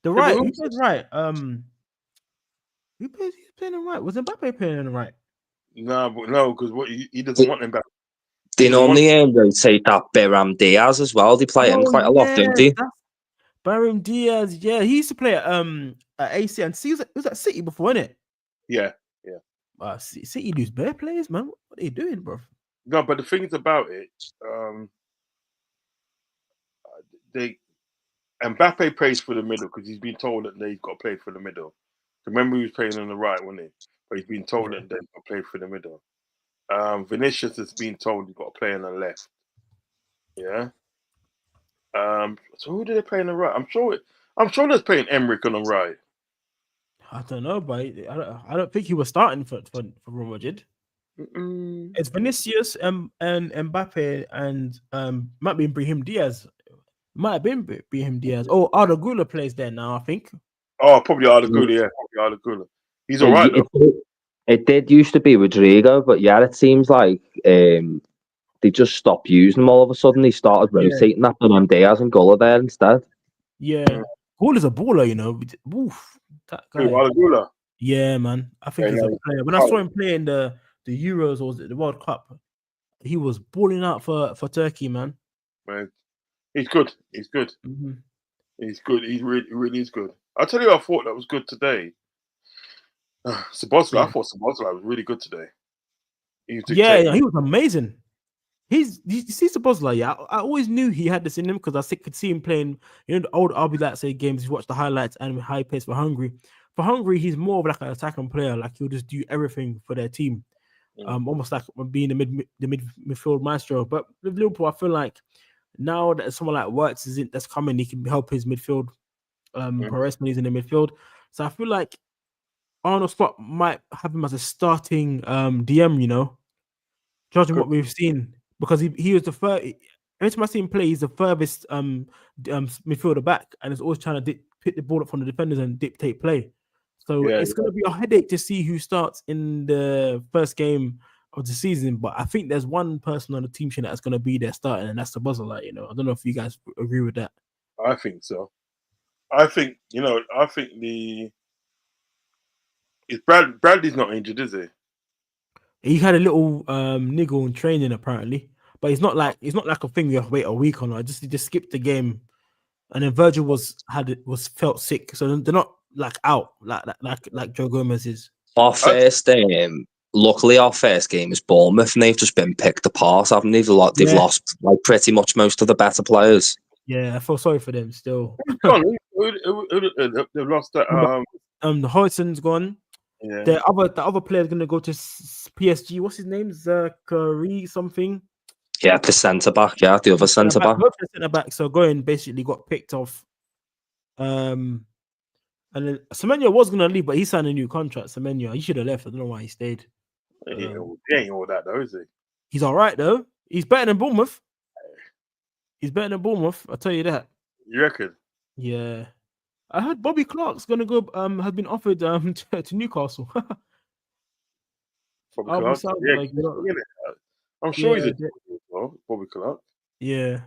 The right, who plays right? Who's playing on the right? Was Mbappe playing on the right? No, because what he doesn't want Mbappe. They normally rotate that Beram Diaz as well. They play him quite a lot, don't they? Beram Diaz, yeah, he used to play at AC and he was at City before, innit? Yeah. City lose bare players, man. What are they doing, bro? No, but the thing is about it, Mbappe plays for the middle because he's been told that he's got to play for the middle. Remember, he was playing on the right, wasn't he? But he's been told that he's got to play for the middle. Vinicius has been told he's got to play on the left. Yeah. So who did they play on the right? I'm sure they're playing Emmerich on the right. I don't know, but I don't think he was starting for Real Madrid. It's Vinicius and Mbappe and might be Brahim Diaz. Might have been Brahim Diaz. Oh, Arda Güler plays there now, I think. Oh, probably Arda Güler, yeah. Probably Arda Güler. He's all right, though. It did used to be Rodrigo, but yeah, it seems like they just stopped using him all of a sudden. They started rotating that on Diaz and Güler there instead. Yeah. Güler's a baller, you know. Oof, that guy. Arda Güler? Yeah, man. I think he's a player. When I saw him play in the Euros or was it the World Cup, he was balling out for Turkey, man. Man, he's good. He's good. Mm-hmm. He's good. He really is good. I'll tell you, I thought that was good today. Szoboszlai, I thought Szoboszlai was really good today. He was amazing. You see Szoboszlai, yeah. I always knew he had this in him because I could see him playing, you know, the old RB Leipzig games. You watch the highlights and high pace for Hungary. For Hungary, he's more of like an attacking player. Like he'll just do everything for their team, almost like being the midfield maestro. But with Liverpool, I feel like now that someone like Wirtz that's coming, he can help his midfield. Perez when he's in the midfield. So I feel like Arnold Slot might have him as a starting DM, you know, judging what we've seen, because he was the first. Every time I see him play, he's the furthest midfielder back, and is always trying to pick the ball up from the defenders and dictate play. So it's going to be a headache to see who starts in the first game of the season. But I think there's one person on the team sheet that's going to be there starting, and that's the Szoboszlai. You know, I don't know if you guys agree with that. I think so. I think Bradley's not injured, is he? He had a little niggle in training apparently, but it's not like a thing you have to wait a week on. He just skipped the game, and then Virgil was felt sick, so they're not like out like Joe Gomez is. Luckily our first game is Bournemouth, and they've just been picked apart, haven't they? They've lost like pretty much most of the better players. Yeah, I feel sorry for them still. They've lost that. The Hodgson's gone. Yeah. The other player's gonna go to PSG. What's his name? Zachary something. Yeah, the centre back. Yeah, the other centre back. Centre back. So going basically got picked off. And then Semenyo was gonna leave, but he signed a new contract. Semenyo, he should have left. I don't know why he stayed. He ain't all that though, is he? He's all right though. He's better than Bournemouth. I'll tell you that. You reckon? Yeah. I heard Bobby Clark's gonna go. Has been offered to Newcastle. Bobby Clark. I'm sure he's a well, Bobby Clark. Yeah.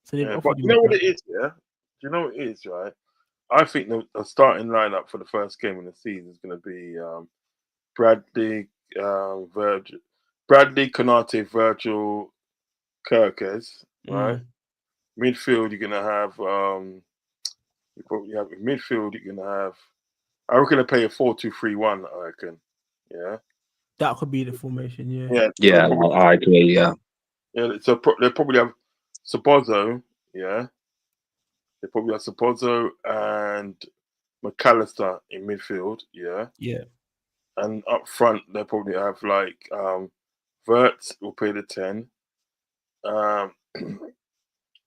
So but you know what it is, yeah? Do you know what it is, right? I think the starting lineup for the first game of the season is going to be Bradley, Konate, Virgil, Kirkes, right? Midfield, you're gonna have I reckon they play a 4-2-3-1, I reckon. Yeah. That could be the formation, Yeah, I agree, yeah. So they probably have Szoboszlai, yeah. They probably have Szoboszlai and McAllister in midfield, yeah. Yeah. And up front they probably have like Wirtz will play the 10.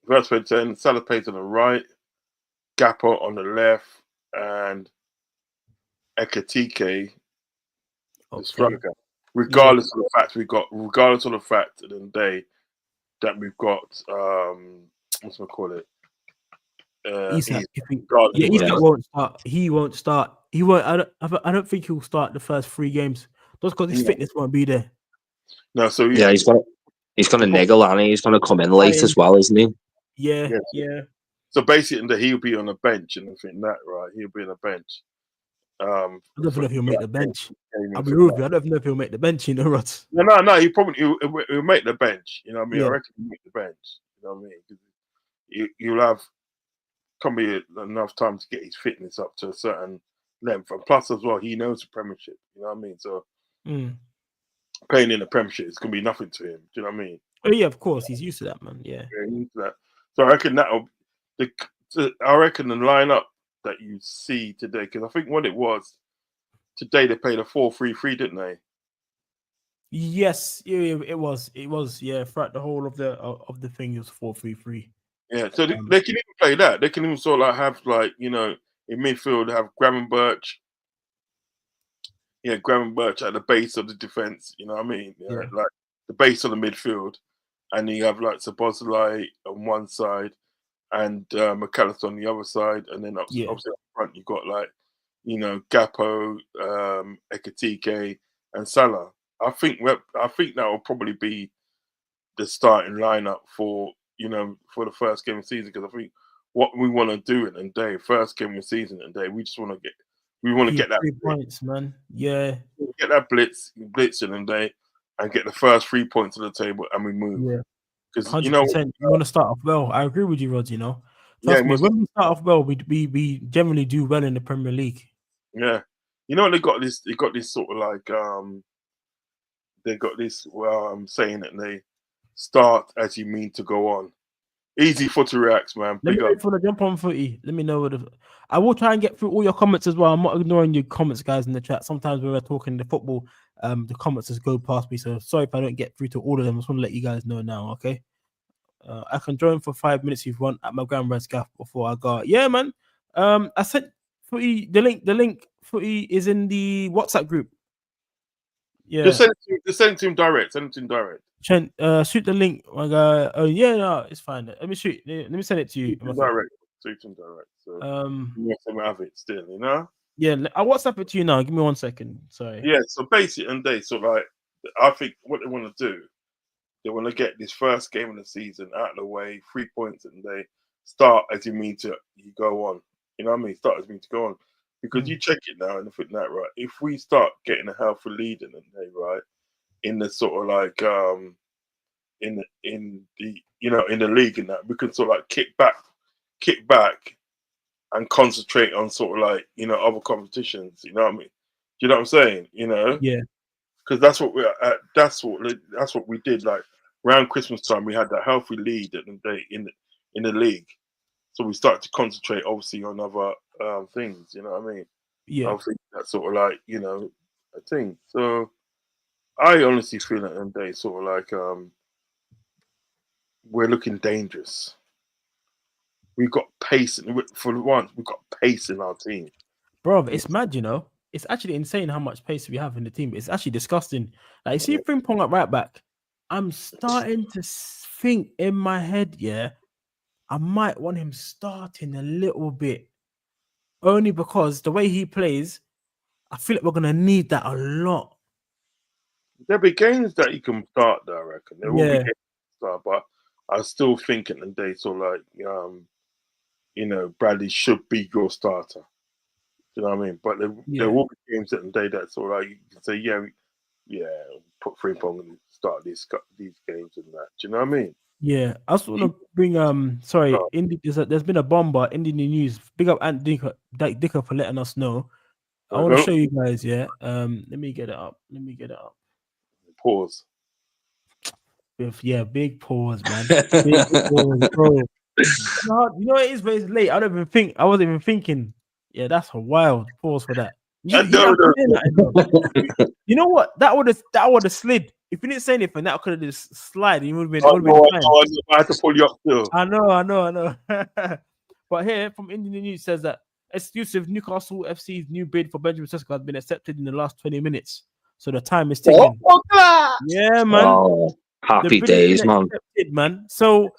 Wirtz play 10, Salah plays on the right, Gappo on the left, and Ekitike the striker. Regardless of the fact of the day that we've got what's we call it? Isak, regardless. Isak won't start. He won't start. He won't. I don't think he'll start the first 3 games just because his fitness won't be there. No, so yeah, he's gonna niggle, and he's gonna come in late as well, isn't he? Yeah. So basically, he'll be on the bench, and I think that right, he'll be on the bench. I don't know if he'll make the bench. I'll be real with you. I don't know if he'll make the bench, you know, Rod. No. He'll make the bench. You know what I mean? I reckon he'll make the bench. You know what I mean? You'll have probably enough time to get his fitness up to a certain length, and plus as well, he knows the Premiership. You know what I mean? So playing in the Premiership is gonna be nothing to him. Do you know what I mean? Oh yeah, of course, he's used to that, man. Yeah, he's used to that. So I reckon I reckon the lineup that you see today, because I think what it was today, they played a 4-3-3, didn't they? Yes, it was. Yeah, throughout the whole of the thing, it was 4-3-3. Yeah, so they can even play that. They can even sort of have in midfield have Gravenberch. Yeah, Gravenberch at the base of the defense. You know what I mean? Yeah. Like the base of the midfield, and you have like Szoboszlai on one side, and McAllister on the other side, and then obviously up front you got like Gakpo, Ekitike, and Salah. I think that will probably be the starting lineup for the first game of the season, because I think what we want to do in the day, first game of the season and day, we just want to get that 3 points, man. Yeah, get that blitz in the day, and get the first 3 points on the table, and we move. Yeah, because 100%. You want to start off well. I agree with you, Rod. Trust me, when we start off well, we generally do well in the Premier League. Yeah, they got this. They got this sort of like they got this. Well, I'm saying it. They start as you mean to go on. Easy Footy Reacts, man. Let me wait for the jump on footy. Let me know I will try and get through all your comments as well. I'm not ignoring your comments, guys, in the chat. Sometimes when we're talking the football, the comments just go past me. So sorry if I don't get through to all of them. I just want to let you guys know now, okay? I can join for 5 minutes if you want at my grandma's gaff before I go. Yeah, man. I sent footy the link footy is in the WhatsApp group. Yeah. Just send it to him direct. Send it to him direct. Shoot the link, my guy. Oh yeah, no, it's fine. Let me send it to you. Direct. Shoot him direct. So you have it still, Yeah, I'll WhatsApp it to you now. Give me 1 second. Sorry. Yeah, so basically, and I think what they want to do, they want to get this first game of the season out of the way, 3 points, and they start as you mean to go on. You know what I mean? Start as you mean to go on. Because you check it now and I think that, right, if we start getting a healthy lead in the day, right, in the sort of like in the league and that, we can sort of like kick back and concentrate on sort of like other competitions. You know what I mean? Do you know what I'm saying? Yeah. Because that's what we're at. That's what we did. Like around Christmas time, we had that healthy lead at the day in the league, so we started to concentrate obviously on other things. You know what I mean? Yeah. I think that's sort of like a thing. So I honestly feel at the end of the day, sort of like we're looking dangerous. We've got pace, for once. We've got pace in our team, bro. It's mad, It's actually insane how much pace we have in the team. It's actually disgusting. Like, you see Frimpong at right back. I'm starting to think in my head, I might want him starting a little bit, only because the way he plays, I feel like we're gonna need that a lot. There'll be games that you can start there, I reckon. There will be games to start, but I still think in the day, so like Bradley should be your starter. You know what I mean? But there will be games at the day that sort of like you can say, put Frimpong and start these games and that. Do you know what I mean? Yeah, I just want to bring there's been a bomber in the news. Big up Ant Dicker for letting us know. I want to show you guys, let me get it up. Pause. Big pause, man. Big pause, bro. It is, but it's late. I wasn't even thinking. Yeah, that's a wild pause for that. You know what? That would have slid. If you didn't say anything, that could have just slid. You would have been. I had to pull you up still. I know. But here from Indian News says that exclusive Newcastle FC's new bid for Benjamin Sesko has been accepted in the last 20 minutes. So the time is ticking. Yeah, man. Oh, happy days, man. Man. So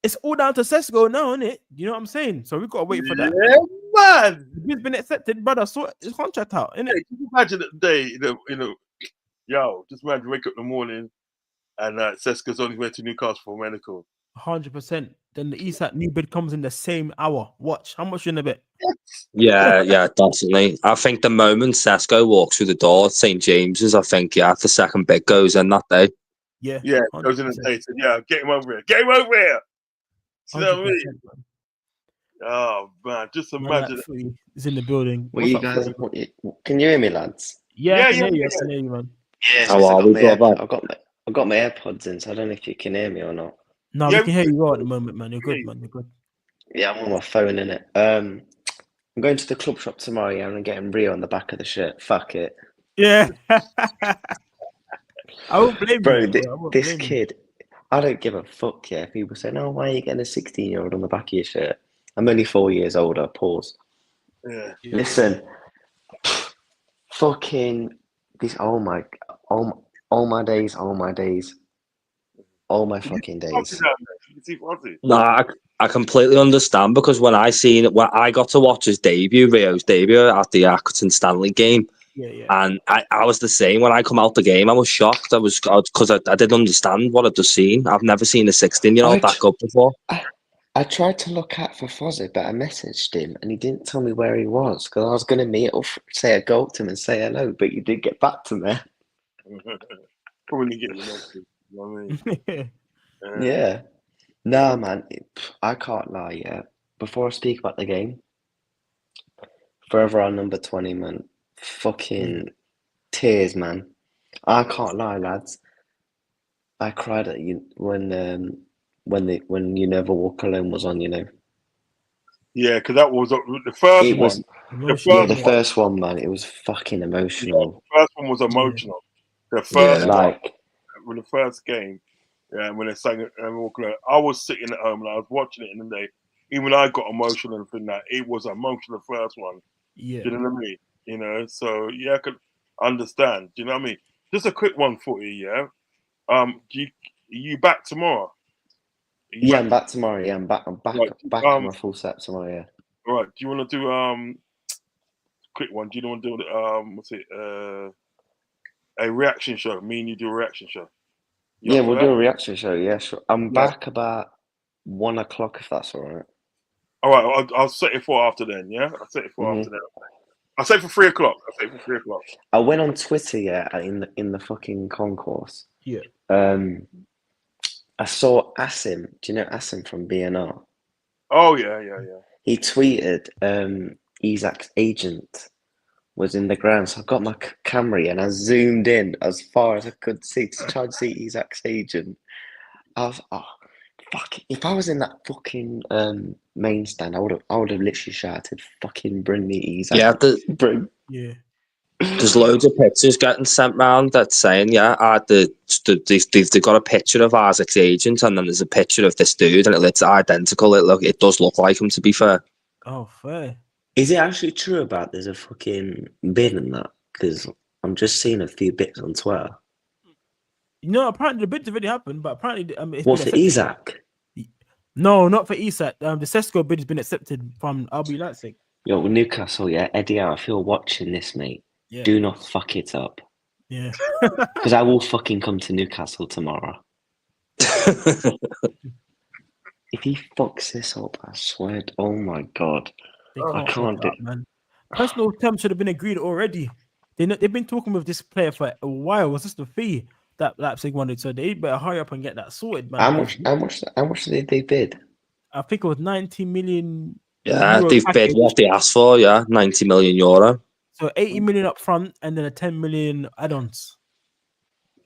it's all down to Sesko now, isn't it? You know what I'm saying? So we've got to wait for that. Yeah, man. He's been accepted, brother. Sort his contract out, innit? Hey, can you imagine that day, yo, just imagine wake up in the morning and Seska's on his way to Newcastle for medical. 100%. Then the Isak new bid comes in the same hour. Watch. How much you in a bit? Yeah, definitely. I think the moment Sesko walks through the door at St. James's, I think, the second bid goes in that day. Yeah. Yeah, goes in and says, yeah, get him over here. Get him over here. You know what I mean? Man. Oh, man, just imagine it. He's in the building. Well, you guys, can you hear me, lads? Yeah, I can hear you, man. Yeah, How are we, brother? I've got my AirPods in, so I don't know if you can hear me or not. No, we can hear you all at the moment, man. You're good, man. You're good. Yeah, I'm on my phone, innit? I'm going to the club shop tomorrow, yeah, and I'm getting Rio on the back of the shirt. Fuck it. Yeah. I won't blame you. Bro, this kid, I don't give a fuck, yeah. People say, no, why are you getting a 16-year-old on the back of your shirt? I'm only 4 years older, pause. Yeah. Listen, fucking this, all my days, all my fucking days. No, I completely understand, because when I got to watch his debut, Rio's debut at the Accrington Stanley game, and I was the same. When I come out the game, I was shocked. Because I didn't understand what I'd just seen. I've never seen a 16-year-old that good before. I tried to look out for Fozzie, but I messaged him and he didn't tell me where he was, because I was going to meet or say a go to him and say hello, but you did get back to me. Probably getting you know what I mean? Yeah. Nah, man, I can't lie, yeah. Before I speak about the game, forever our number 20, man. Fucking tears, man. I can't lie, lads. I cried at you when You Never Walk Alone was on, you know. Yeah, because that was the first one. The first one, man. It was fucking emotional. Yeah, the first one was emotional. The first one, with the first game, when they sang it and Walk Alone, I was sitting at home and I was watching it, and then even I got emotional and think that it was emotional. The first one. Yeah. Do you know what I mean? You know, so yeah, I could understand. Do you know what I mean? Just a quick one for you, yeah. Are you back tomorrow? Yeah, I'm back tomorrow. Yeah, I'm back on my full set tomorrow. Yeah. All right. Do you want to do quick one? Do you want to do a reaction show? Me and you do a reaction show. Yeah, we'll do a reaction show. Yeah, sure. I'm back about 1 o'clock, if that's all right. All right. I'll set it for after then. Yeah, I'll set it for after then. I'll say for 3 o'clock. I went on Twitter, yeah, in the fucking concourse. Yeah. I saw Asim. Do you know Asim from BNR? Oh yeah. He tweeted Isak's agent was in the ground, so I got my camera and I zoomed in as far as I could see to try and see Isak's agent. I was, fuck! If I was in that fucking main stand, I would have literally shouted, "Fucking bring me Isak!" Yeah. There's loads of pictures getting sent round that's saying, they've got a picture of Isaac's agent, and then there's a picture of this dude, and it's identical. It does look like him, to be fair. Oh, fair. Is it actually true about there's a fucking bid in that? Because I'm just seeing a few bits on Twitter. No, apparently the bid's already happened, but apparently what's for Isak? No, not for Isak. The Sesko bid has been accepted from RB Leipzig. Yo, Newcastle, yeah, Eddie, if you're watching this, mate, do not fuck it up. Yeah. Because I will fucking come to Newcastle tomorrow. If he fucks this up, I swear, oh my God. I can't do it, man. Personal terms should have been agreed already. They've been talking with this player for a while. Was this the fee that Leipzig wanted? So they better hurry up and get that sorted, man. How much did they bid? I think it was 90 million. Yeah, they've bid what they asked for. Yeah, 90 million euro. So 80 million up front and then a 10 million add-ons.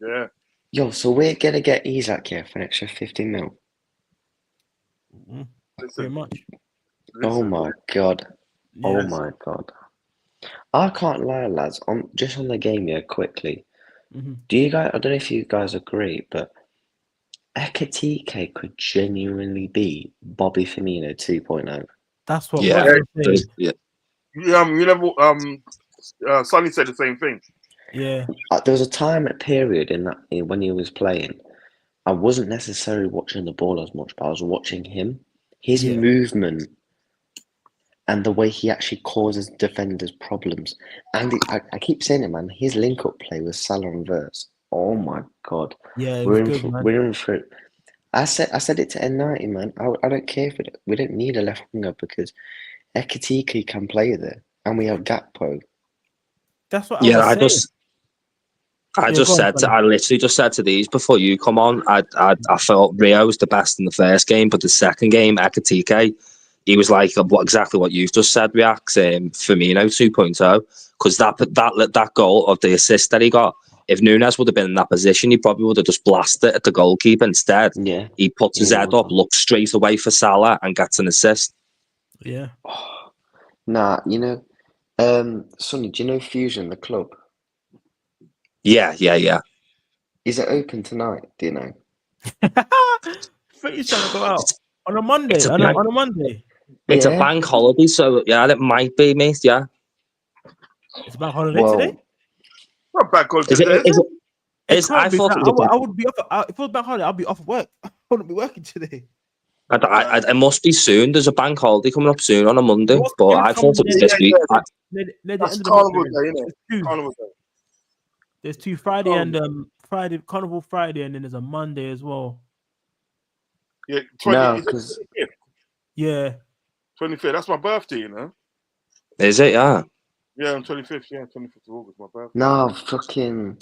Yeah. Yo, so we're gonna get Isak here for an extra 50 mil. Pretty much. Oh my God. Yes. Oh my God. I can't lie, lads. Just on the game here, quickly. Do you guys? I don't know if you guys agree, but Ekatike could genuinely be Bobby Firmino 2.0. That's what. Yeah. Sonny said the same thing. Yeah. There was a period when he was playing. I wasn't necessarily watching the ball as much, but I was watching him, his Yeah. movement, and the way he actually causes defenders problems. And I keep saying it, man. His link-up play with Salah and Verts. Oh my God, Yeah, it was good, man. we're in for it. I said it to N90, man. I don't care if we don't need a left winger because Ekitike can play there, and we have Gakpo. That's what I was saying. I Yeah, go on, I literally just said to these before you come on. I felt Rio was the best in the first game, but the second game, Ekitike, he was like exactly what you've just said. Reacts Firmino 2.0, because that goal of the assist that he got. If Nunes would have been in that position, he probably would have just blasted it at the goalkeeper. Instead, Yeah, he puts his head up, looks straight away for Salah, and gets an assist. Yeah. Nah, Sonny, do you know Fusion, the club? Yeah. Is it open tonight? Do you know? He's trying to go out on a Monday. It's a On a Monday. It's a Yeah. bank holiday, so yeah, it might be, mate. Yeah. It's a bank holiday today. Not bank holiday Is it? today. Is it? It Is, can't I be. thought it was a bank. I would be off. If it was bank holiday, I'll be off work. I wouldn't be working today. It must be soon. There's a bank holiday coming up soon on a Monday, but I thought it was this week. That's Carnival Day, isn't it? Carnival Day. There's 2 Friday and Friday Carnival Friday, and then there's a Monday as well. Yeah, 'cause yeah, 25th. That's my birthday, you know. Is it? Yeah. Yeah, on 25th. Yeah, 25th of August, my birthday. no, fucking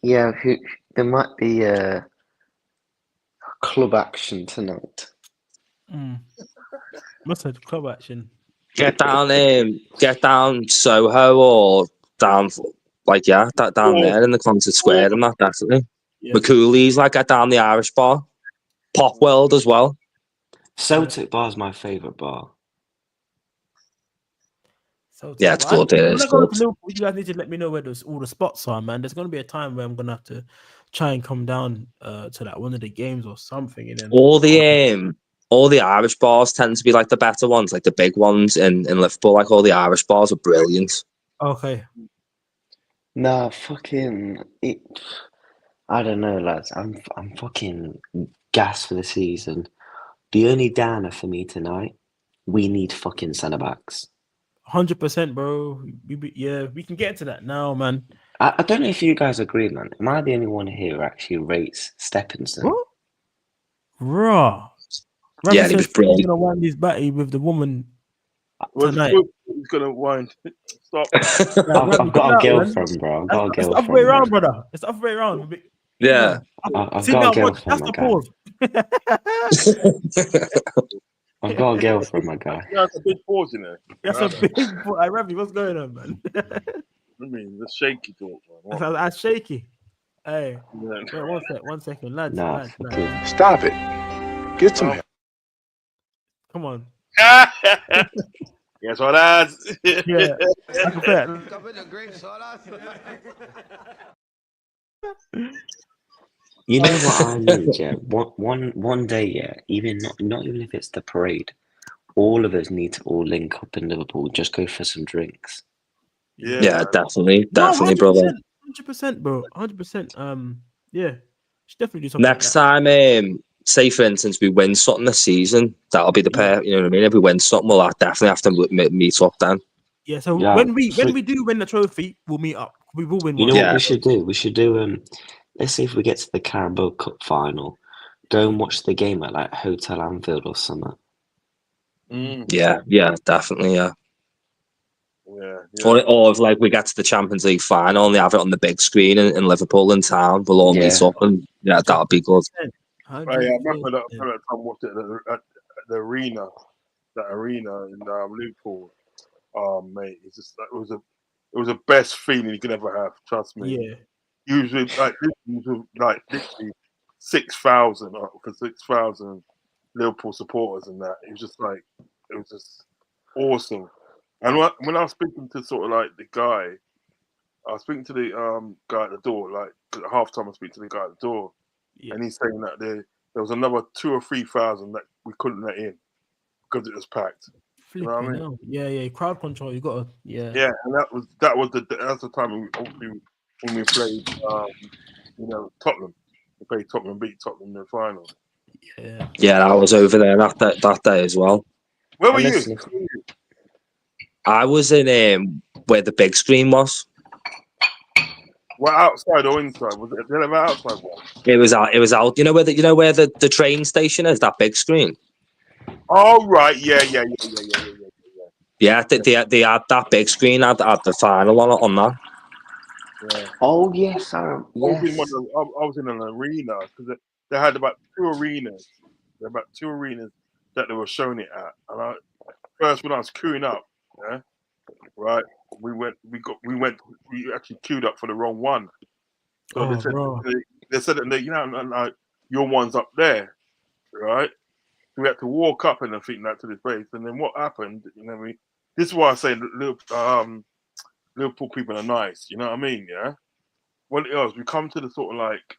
yeah. There might be a club action tonight. Must have club action. Get down Soho or down down there in the concert square and that definitely. Yeah. McCooley's get down the Irish bar, Pop World as well. Celtic Bar is my favourite bar. Yeah, it's good. It's good. You guys need to let me know where all the spots are, man. There's going to be a time where I'm going to have to try and come down to one of the games or something. And then all the Irish bars tend to be the better ones, the big ones in Liverpool. All the Irish bars are brilliant. Okay. Nah, fucking it. I don't know, lads. I'm fucking gassed for the season. The only downer for me tonight, we need fucking centre backs. 100%, bro. We can get into that now, man. I don't know if you guys agree, man. Am I the only one here who actually rates Stephenson? What? Raw. Yeah, he was brilliant. He's gonna wind his batty with the woman tonight. He's gonna wind. Stop. I've got a girlfriend, bro. I've got a girlfriend. It's the other way around, brother. It's the other way around. Yeah. I've got a girlfriend, my guy. I've got a girlfriend, my guy. Yeah, that's a big pause in there. That's a big pause. Hey, Ravi, what's going on, man? I mean, the shaky talk, man. That's shaky. Hey, Yeah. wait, one second, lads. Nah, lads. Stop it. Get some help. Come on. Yes, all that. Yeah. You know what I need, yeah? One day, yeah, even not even if it's the parade, all of us need to all link up in Liverpool, just go for some drinks. Yeah, definitely, brother. 100%, bro. 100%. Yeah, should definitely do something. Next time, say for instance, we win something this season, that'll be the pair. You know what I mean? If we win something, we'll definitely have to meet up then. Yeah. So when we do win the trophy, we'll meet up. We will win. You know what we should do? We should do let's see if we get to the Carabao Cup final. Go and watch the game at Hotel Anfield or something. Yeah, definitely, yeah. Yeah. Or if we get to the Champions League final and they have it on the big screen in Liverpool in town, we'll all meet up and that'll be good. I remember that time I watched it at the arena, in Liverpool. Oh mate, it's just it was the best feeling you could ever have. Trust me. Yeah. Usually, literally 6,000 for 6,000 Liverpool supporters, and that it was just awesome. And when I was speaking to the guy, I was speaking to the guy at the door. At halftime, I was speaking to the guy at the door, and he's saying that there was another 2,000 or 3,000 that we couldn't let in because it was packed. You know what I mean? Yeah. Crowd control. You got to. Yeah, and that's the time when we played, Tottenham. They played Tottenham, beat Tottenham in the final. Yeah, I was over there that day as well. Where were Listen, you? I was in where the big screen was. Well, outside or inside? Was it the outside one? It was out. It was out. You know where the train station is? That big screen. Oh right, yeah. Yeah, they had that big screen at the final on that. Yeah. oh yes, I was in an arena because they had about two arenas. There were about two arenas that they were showing it at. And first when I was queuing up, yeah, right, we actually queued up for the wrong one. So Oh, bro. they said that like your one's up there, right? So we had to walk up and everything that to this place. And then what happened? This is why I say Liverpool people are nice. You know what I mean? Yeah. What it was, we come to the sort of like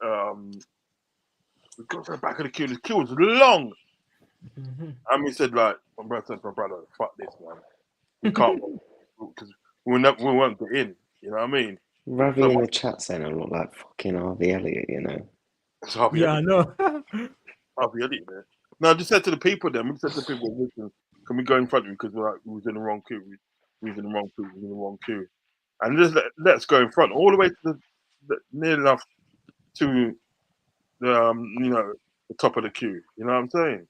we got to the back of the queue. The queue was long. And we said like, my brother, fuck this, man. We can't because we won't get in. You know what I mean? Ravi So in the chat saying I look like fucking Harvey Elliott, you know. it's Harvey Yeah, I Elliott. know. Harvey Elliott there. No, I just said to the people then. We said to the people, listen, can we go in front of you because we was in the wrong queue. We was in the wrong queue. We was in the wrong queue. And just let's go in front all the way to the near enough to the the top of the queue. You know what I'm saying?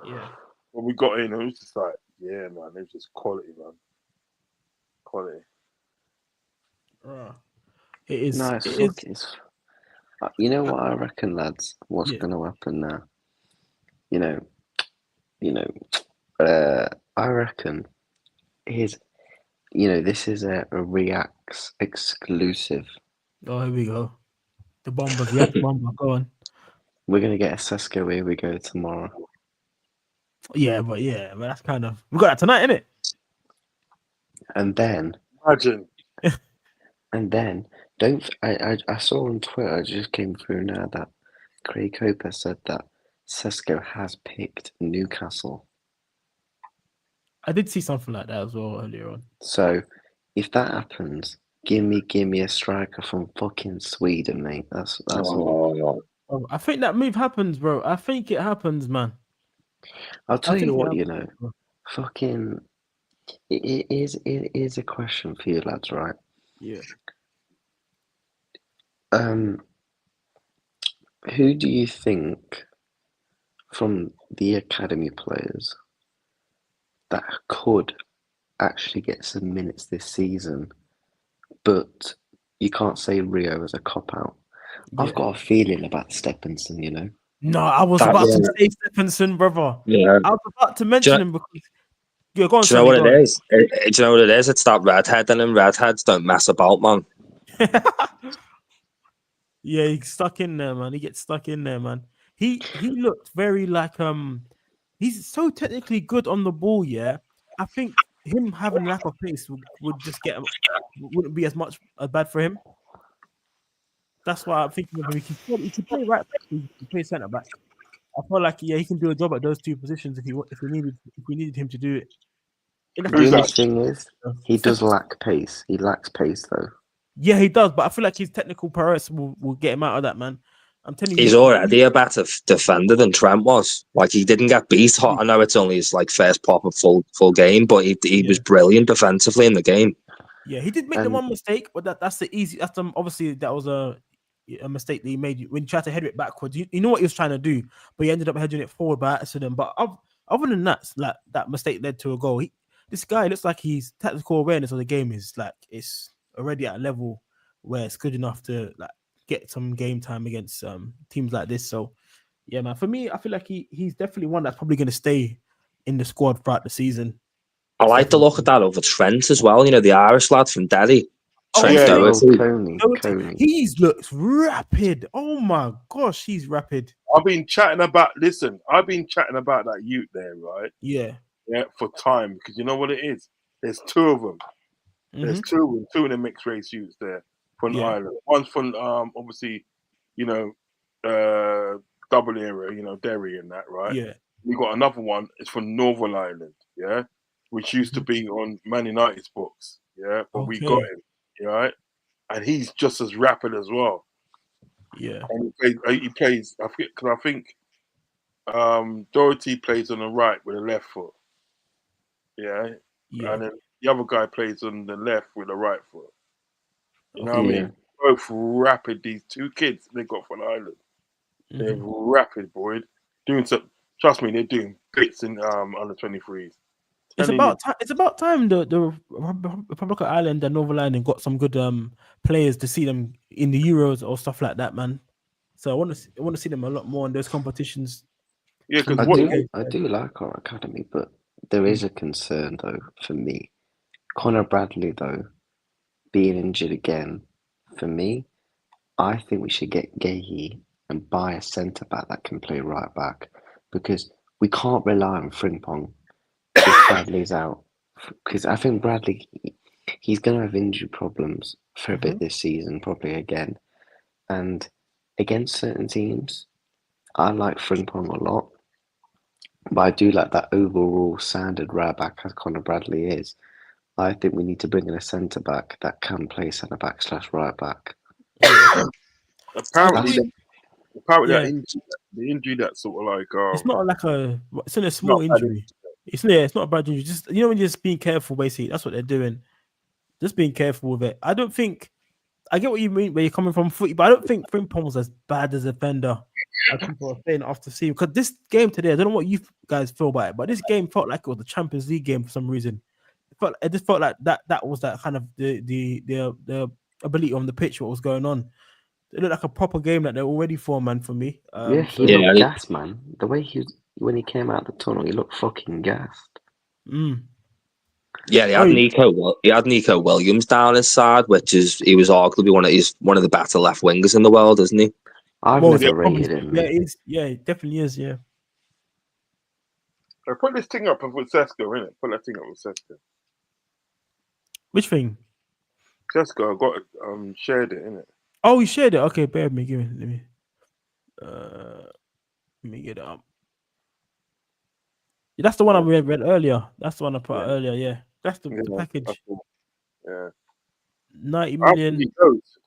Yeah. When we got in, it was just like, yeah, man, it was just quality, man. Quality. It is. No, you know what I reckon, lads? What's Yeah. going to happen now? I reckon this is a Reacts exclusive. Oh, here we go. The bomber, React bomber. Go on. We're going to get a Sesko Here We Go tomorrow. Yeah, but that's kind of we got that tonight, innit? And then Imagine. I saw on Twitter, it just came through now that Craig Cooper said that Sesko has picked Newcastle. I did see something like that as well earlier on. So if that happens, give me a striker from fucking Sweden, mate. That's all. Oh, I think that move happens, bro. I think it happens, man. I'll tell you what, bro. fucking it is a question for you lads, right? Yeah. Who do you think from the academy players that could actually get some minutes this season, but you can't say Rio as a cop-out? Yeah. I've got a feeling about Stephenson, you know? No, I was about to say Stephenson, brother. Yeah. I was about to mention him because go on. Do you know what it is? Do you know what it is? It's that redhead, and redheads don't mess about, man. Yeah, he's stuck in there, man. He gets stuck in there, man. He looked very like he's so technically good on the ball, yeah. I think him having lack of pace would just wouldn't be as bad for him. That's why I'm thinking of him. He can play right back, he can play centre back. I feel like he can do a job at those two positions if we needed him to do it. The only thing is he does lack pace. He lacks pace though. Yeah, he does, but I feel like his technical prowess will get him out of that, man. I'm telling you, he's already a better defender than Trent was. Like, he didn't get beat hot. I know it's only his first proper full game, but he was brilliant defensively in the game. Yeah, he did make the one mistake, but that's the easy. That's obviously that was a mistake that he made when he tried to head it backwards. You know what he was trying to do, but he ended up heading it forward by accident. But other than that, like that mistake led to a goal. This guy looks like his tactical awareness of the game is it's already at a level where it's good enough to get some game time against teams like this. So yeah, man, for me, I feel like he's definitely one that's probably going to stay in the squad throughout the season. I like to look at that over Trent as well. You know, the Irish lad from Derry. Coney. He looks rapid. Oh my gosh, he's rapid. I've been chatting about that youth there, right? Yeah, for time, because you know what it is. There's two of them. There's two of the mixed race youths there from Ireland. One's from obviously, double era, Derry and that, right? Yeah. We got another one. It's from Northern Ireland, yeah, which used to be on Man United's books, yeah. But we got him, right? And he's just as rapid as well. Yeah. And he plays. I forget because I think Doherty plays on the right with the left foot. Yeah, Yeah. and then the other guy plays on the left with the right foot. You know Okay. what I Yeah. mean? Both rapid. These two kids they got from Ireland. They're rapid, boy. Doing some. Trust me, they're doing bits in under 23s. It's about time. It's about time the Republic of Ireland and Northern Ireland got some good players to see them in the Euros or stuff like that, man. So I want to see them a lot more in those competitions. Yeah, because I what? do like our academy, but there is a concern though for me. Conor Bradley though, being injured again, for me, I think we should get Gahey and buy a centre back that can play right back because we can't rely on Frimpong if Bradley's out. Because I think Bradley, he's going to have injury problems for a bit this season, probably again. And against certain teams, I like Frimpong a lot. But I do like that overall standard right back as Conor Bradley is. I think we need to bring in a centre back that can play centre back / right back. Apparently, Yeah. the injury that sort of like It's not like it's only a not small bad injury. It's not a bad injury. Just when you're just being careful, basically. That's what they're doing. Just being careful with it. I don't think I get what you mean where you're coming from footy, but I don't think Frimpong was as bad as a defender as people are saying after seeing. Because this game today, I don't know what you guys feel about it, but this game felt like it was the Champions League game for some reason. It just felt like that was that kind of the ability on the pitch, what was going on. It looked like a proper game that they're all ready for, man. For me, He looked gassed, man. The way when he came out of the tunnel, he looked fucking gassed. Yeah, he had Nico Williams down his side, he was arguably one of the better left wingers in the world, isn't he? I've never rated him. Yeah, it definitely is. Yeah. I put this thing up with Sesko, innit? Put that thing up with Sesko. Which thing? Sesko, I got shared it, innit? Oh, you shared it. Okay, bear with me. Let me get it up. Yeah, that's the one I read earlier. That's the one I put out earlier. Yeah, that's the package. Yeah, 90 million.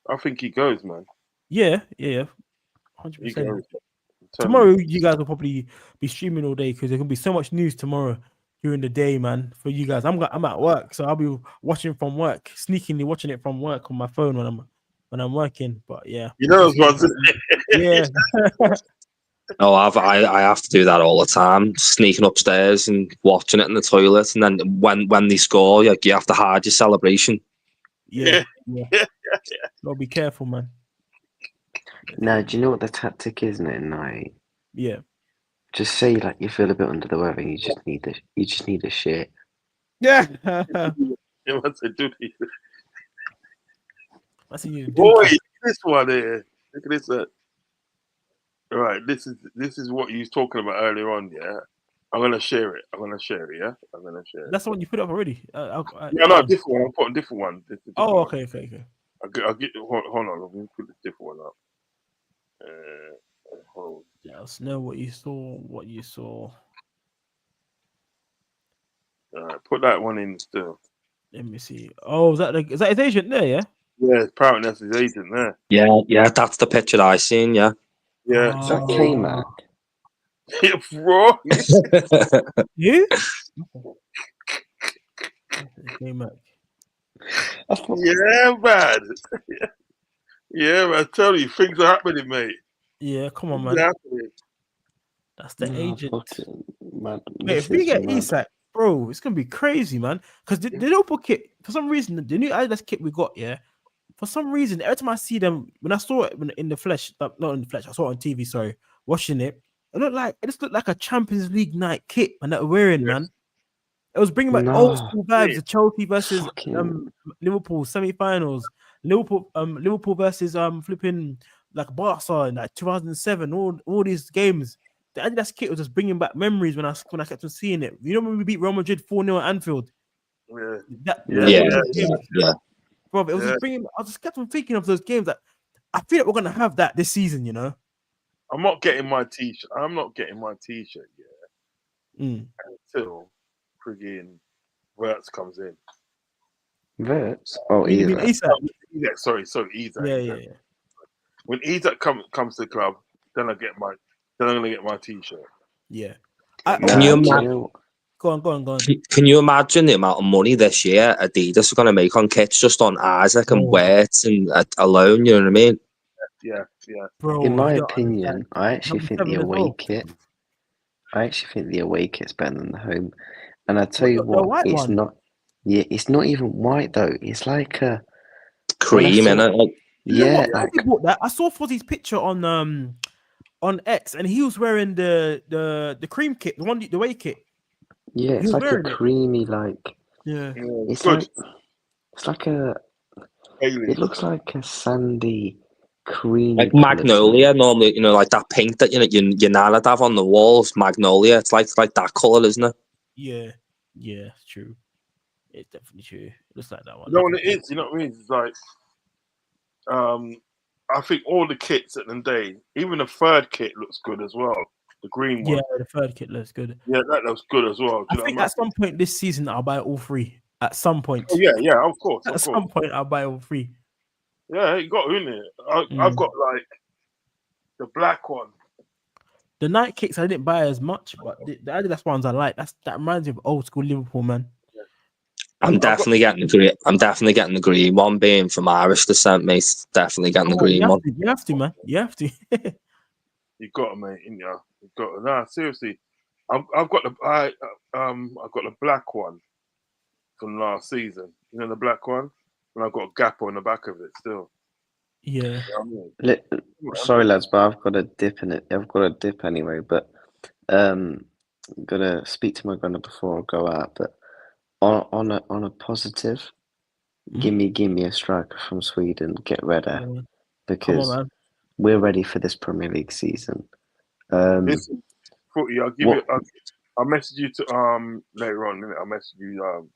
I think he goes, man. Yeah, 100%. Tomorrow, you guys will probably be streaming all day because there's gonna be so much news tomorrow during the day, man. For you guys, I'm at work, so I'll be watching from work, sneakingly watching it from work on my phone when I'm working. But yeah, you know those ones. Yeah. Oh, I have to do that all the time, sneaking upstairs and watching it in the toilet, and then when they score, you have to hide your celebration. Yeah. Gotta be careful, man. Now, do you know what the tactic is in night? Yeah. Just say like you feel a bit under the weather and you just need a shit. Yeah. What's it do to you? I see you. Boy, this one here. Look at this. Right, this is what you was talking about earlier on. Yeah, I'm gonna share it. Yeah, I'm gonna share it. That's the one you put up already. No, different one. I'm putting a different one. Okay. I'll get. Hold on. Let me put the different one up. Hold. Let us know what you saw. Put that one in still. Let me see. Oh, is that his agent there? Yeah. Yeah, apparently that's his agent there. Yeah, that's the picture I seen. Yeah. Yeah. Is that K-Mac? Yeah, bro. You? K-Mac. Yeah, man. Yeah, man. I tell you, things are happening, mate. Yeah, come on, man. That's the agent. Mate, if we get Isak, bro, it's gonna be crazy, man. Because the Liverpool kit, for some reason, the new Adidas kit we got, for some reason, every time I see them, when I saw it in the flesh, not in the flesh, I saw it on TV. Sorry, watching it, it just looked like a Champions League night kit, man. That we're wearing, man. It was bringing back old school vibes. The Chelsea versus Liverpool semi-finals, Liverpool versus flipping like Barca in like 2007. All these games. The Adidas kit was just bringing back memories when I kept on seeing it. You know when we beat Real Madrid 4-0 at Anfield. Yeah. Bro, it was just bringing. I just kept on thinking of those games that I feel like we're gonna have that this season. You know. I'm not getting my T-shirt. I'm not getting my T-shirt yet until friggin' Wirtz comes in. Wirtz? Oh, you mean Isak? Sorry, Isak. Yeah. when Isak comes to the club, then I'm gonna get my T-shirt. Yeah. Can you imagine? Go on. Can you imagine the amount of money this year Adidas are going to make on kits just on Isaac and Wirtz and alone? You know what I mean? Yeah. Bro, In my you don't opinion, understand. I actually Number think 7 the as away well. kit. I actually think the away kit's better than the home. And I tell What, you the what, white it's one? not. Yeah, it's not even white though. It's like a Cream, saw- innit? Like, You know yeah, what? like Fozzie bought that. I saw Fozzie's picture on X, and he was wearing the cream kit, the away kit. yeah, He it's was like a wearing it. creamy like. Yeah. It's Good. like a. It looks like a sandy, creamy. like coloured magnolia, normally, you know, like that pink that your nana have on the walls. Magnolia, it's like that color, isn't it? Yeah, it's true. It's definitely true. It looks like that one. You know what it is? You know what I mean? It's like, I think all the kits at the day, even the third kit looks good as well. The green one. Yeah, the third kit looks good. Yeah, that looks good as well. I think at some point this season I'll buy all 3. At some point. Oh, yeah, of course. At some point I'll buy all 3. Yeah, you got in it. I've got like the black one. The night kicks I didn't buy as much, but the Adidas ones I like. That reminds me of old school Liverpool, man. I'm definitely getting the green. I'm definitely getting the green one, being from Irish descent, mate. Definitely getting the green one. You have to, man. You have to. You got it, mate. In you got it. Nah, seriously, I've got the black one from last season. You know the black one, and I've got a gap on the back of it still. Yeah. You know what I mean? Sorry, lads, but I've got a dip in it. I've got a dip anyway, but I'm gonna speak to my gunner before I go out. But on a positive, give me a striker from Sweden. Get ready, because we're ready for this Premier League season. Listen, Footy, I'll give you. I'll message you to later on. I'll message you.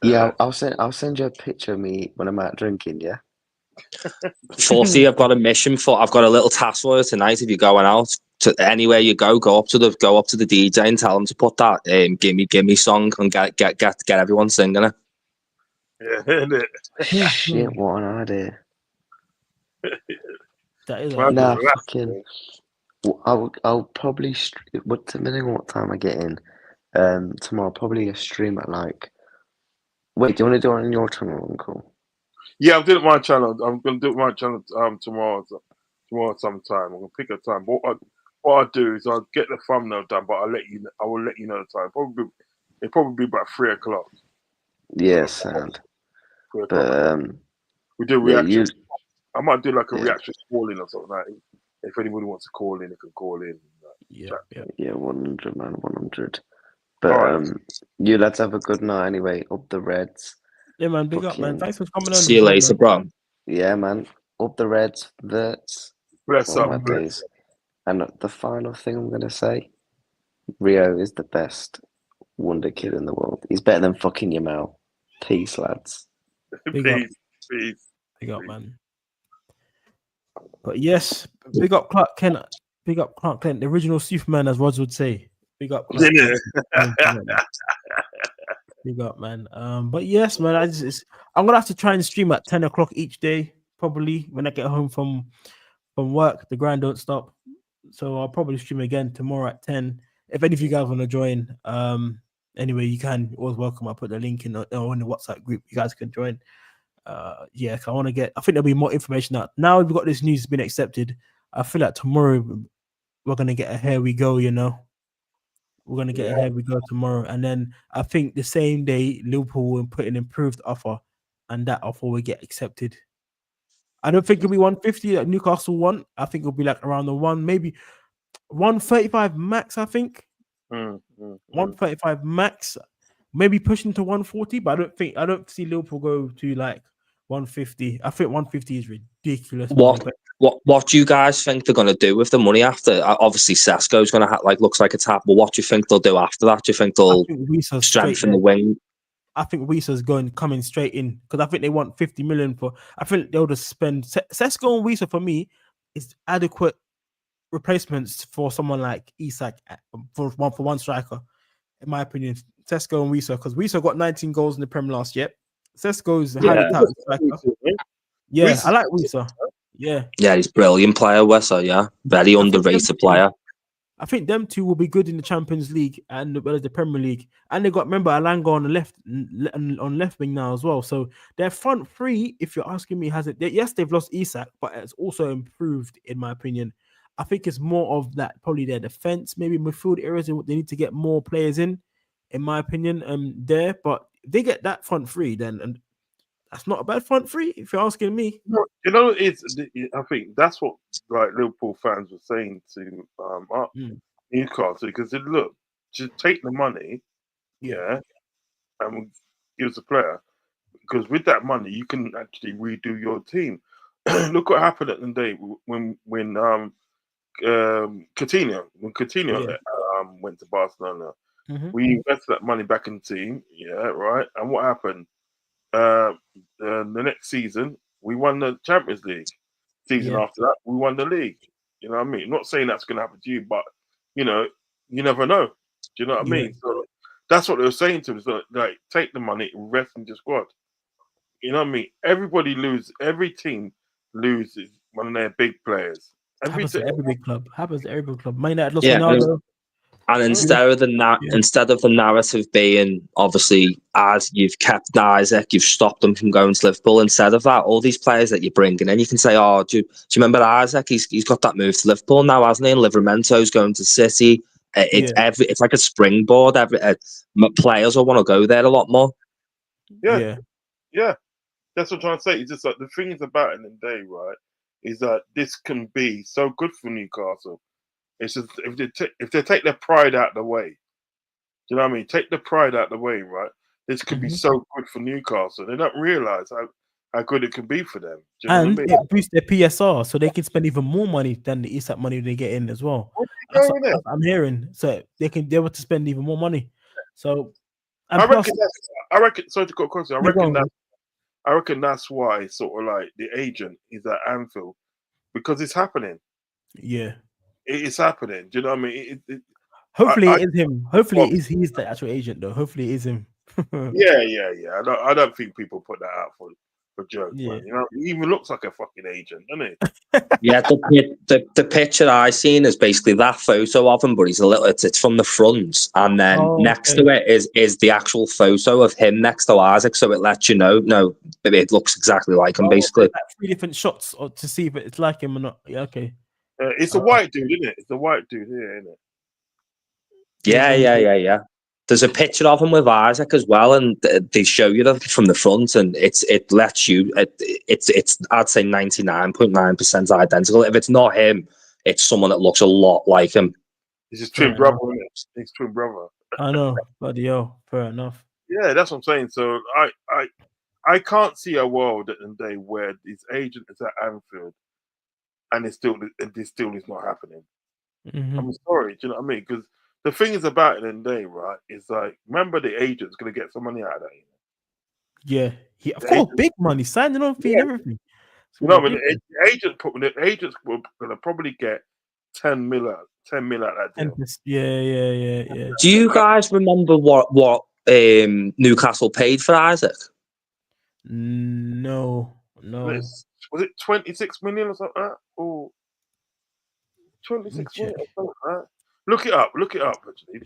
Yeah, I'll send you a picture of me when I'm out drinking. Yeah. 40, I've got a mission I've got a little task for you tonight. If you're going out to anywhere you go up to the DJ and tell them to put that gimme song and get everyone singing it. Yeah, Shit, what an idea. That is nah, fucking. I'll probably depending on what time I get in. Tomorrow probably a stream at like. Wait, do you want to do it on your channel, Uncle? Yeah, I'm doing my channel. I'm gonna do my channel tomorrow sometime. I'm gonna pick a time. But what I'll do is I'll get the thumbnail done, but I will let you know the time. It'll probably be about 3 o'clock. Yeah, sound. But we do reactions. I might do like a yeah. reaction call-in or something like that. If anybody wants to call in, they can call in. Yeah, 100, man, 100. But you lads have a good night anyway. Up the Reds. Yeah, man. Big up, man. Thanks for coming on. See you later, bro. Yeah, man. Up the Reds. Verts. Bless up, my days. And the final thing I'm gonna say, Rio is the best wonder kid in the world. He's better than fucking Yamal. Peace, lads. Peace. Big up, man. But yes, big up Clark Kent. Big up Clark Kent, the original Superman, as Rods would say. Big up Clark Kent. Big up, man. But yes, man, I'm gonna have to try and stream at 10 o'clock each day, probably when I get home from work. The grind don't stop, so I'll probably stream again tomorrow at 10. If any of you guys want to join, anyway, you can. You're always welcome. I'll put the link in the WhatsApp group. You guys can join. I think there'll be more information out. Now we've got this news has been accepted. I feel like tomorrow we're gonna get a here we go, you know. We're gonna get a here we go tomorrow. And then I think the same day Liverpool will put an improved offer, and that offer will get accepted. I don't think it'll be 150 like Newcastle want. I think it'll be like around the maybe 135 max, I think. 135 max, maybe pushing to 140, but I don't see Liverpool go to like 150. I think 150 is ridiculous. What do you guys think they're going to do with the money after? Obviously, Sesko's going to looks like it's happened. But what do you think they'll do after that? Do you think they'll strengthen the wing? I think Wisa's coming straight in because I think they want 50 million for. I think they'll just spend Sesko and Wisa for me is adequate replacements for someone like Isak for one striker, in my opinion. Sesko and Wisa, because Wisa got 19 goals in the Prem last year. Sesko's highly touted striker. Yeah, I like Wisa. Yeah, he's a brilliant player, Wessa. Yeah, very underrated player. I think them two will be good in the Champions League and as well as the Premier League. And they got, remember, Alanga on the left wing now as well. So their front three, if you're asking me, has it? Yes, they've lost Isak, but it's also improved in my opinion. I think it's more of that, probably their defense, maybe midfield areas. They need to get more players in my opinion. There, but if they get that front three, then and that's not a bad front three if you're asking me. You know, I think that's what like Liverpool fans were saying to Newcastle, because look, just take the money, and give us a player, because with that money you can actually redo your team. Look what happened at the day when Coutinho went to Barcelona. We invested that money back in the team, right? And what happened? The next season we won the Champions League. Season after that, we won the league. You know what I mean? I'm not saying that's going to happen to you, but you know, you never know. Do you know what I mean? So that's what they were saying to us. Like, take the money, rest in your squad. You know what I mean? Every team loses one of their big players. Happens to every big club. Man United lost Yeah, Ronaldo. and instead of the narrative being, obviously, as you've kept Isak, you've stopped them from going to Liverpool. Instead of that, all these players that you're bringing in, you can say, "Oh, do you remember Isak? He's got that move to Liverpool now, hasn't he? And Livermento's going to City. It's like a springboard. Players will want to go there a lot more." Yeah. That's what I'm trying to say. It's just like the things about it in the day, right? Is that this can be so good for Newcastle. It's just if they take their pride out of the way, do you know what I mean? Take the pride out of the way, right? This could be so good for Newcastle. They don't realise how good it can be for them. Do you know what I mean? It boosts their PSR, so they can spend even more money than the Isak money they get in as well. That's what I'm hearing. So they're able to spend even more money. So I reckon. Sorry to cut across. I reckon that's why sort of like the agent is at Anfield, because it's happening. Yeah. It's happening. Do you know what I mean? Hopefully it is him. Hopefully he's the actual agent though. Hopefully it is him. Yeah. I don't think people put that out for jokes, man. You know, he even looks like a fucking agent, doesn't he? Yeah, the picture I seen is basically that photo of him, but he's it's from the front, and then next to it is the actual photo of him next to Isak, so it lets you know, it looks exactly like him, basically. Like 3 different shots to see if it's like him or not. Yeah, okay. It's a white dude, isn't it? It's a white dude here, isn't it? Yeah. There's a picture of him with Isak as well, and they show you that from the front, and it lets you. It's I'd say 99.9% identical. If it's not him, it's someone that looks a lot like him. It's his twin brother, isn't it? His twin brother. I know, bloody hell, fair enough. Yeah, that's what I'm saying. So I can't see a world at the day where his agent is at Anfield, and this still is not happening. I'm sorry, do you know what I mean? Because the thing is about it in the day, right, is like, remember the agent's going to get some money out of that. Yeah, of course, big money, signing on fee and everything. You know, but the agents will going to probably get 10 mil out of that deal. Yeah. Do you guys remember what Newcastle paid for Isak? No. Was it 26 million or something like that? Or 26 million or something like that? Look it up. Actually.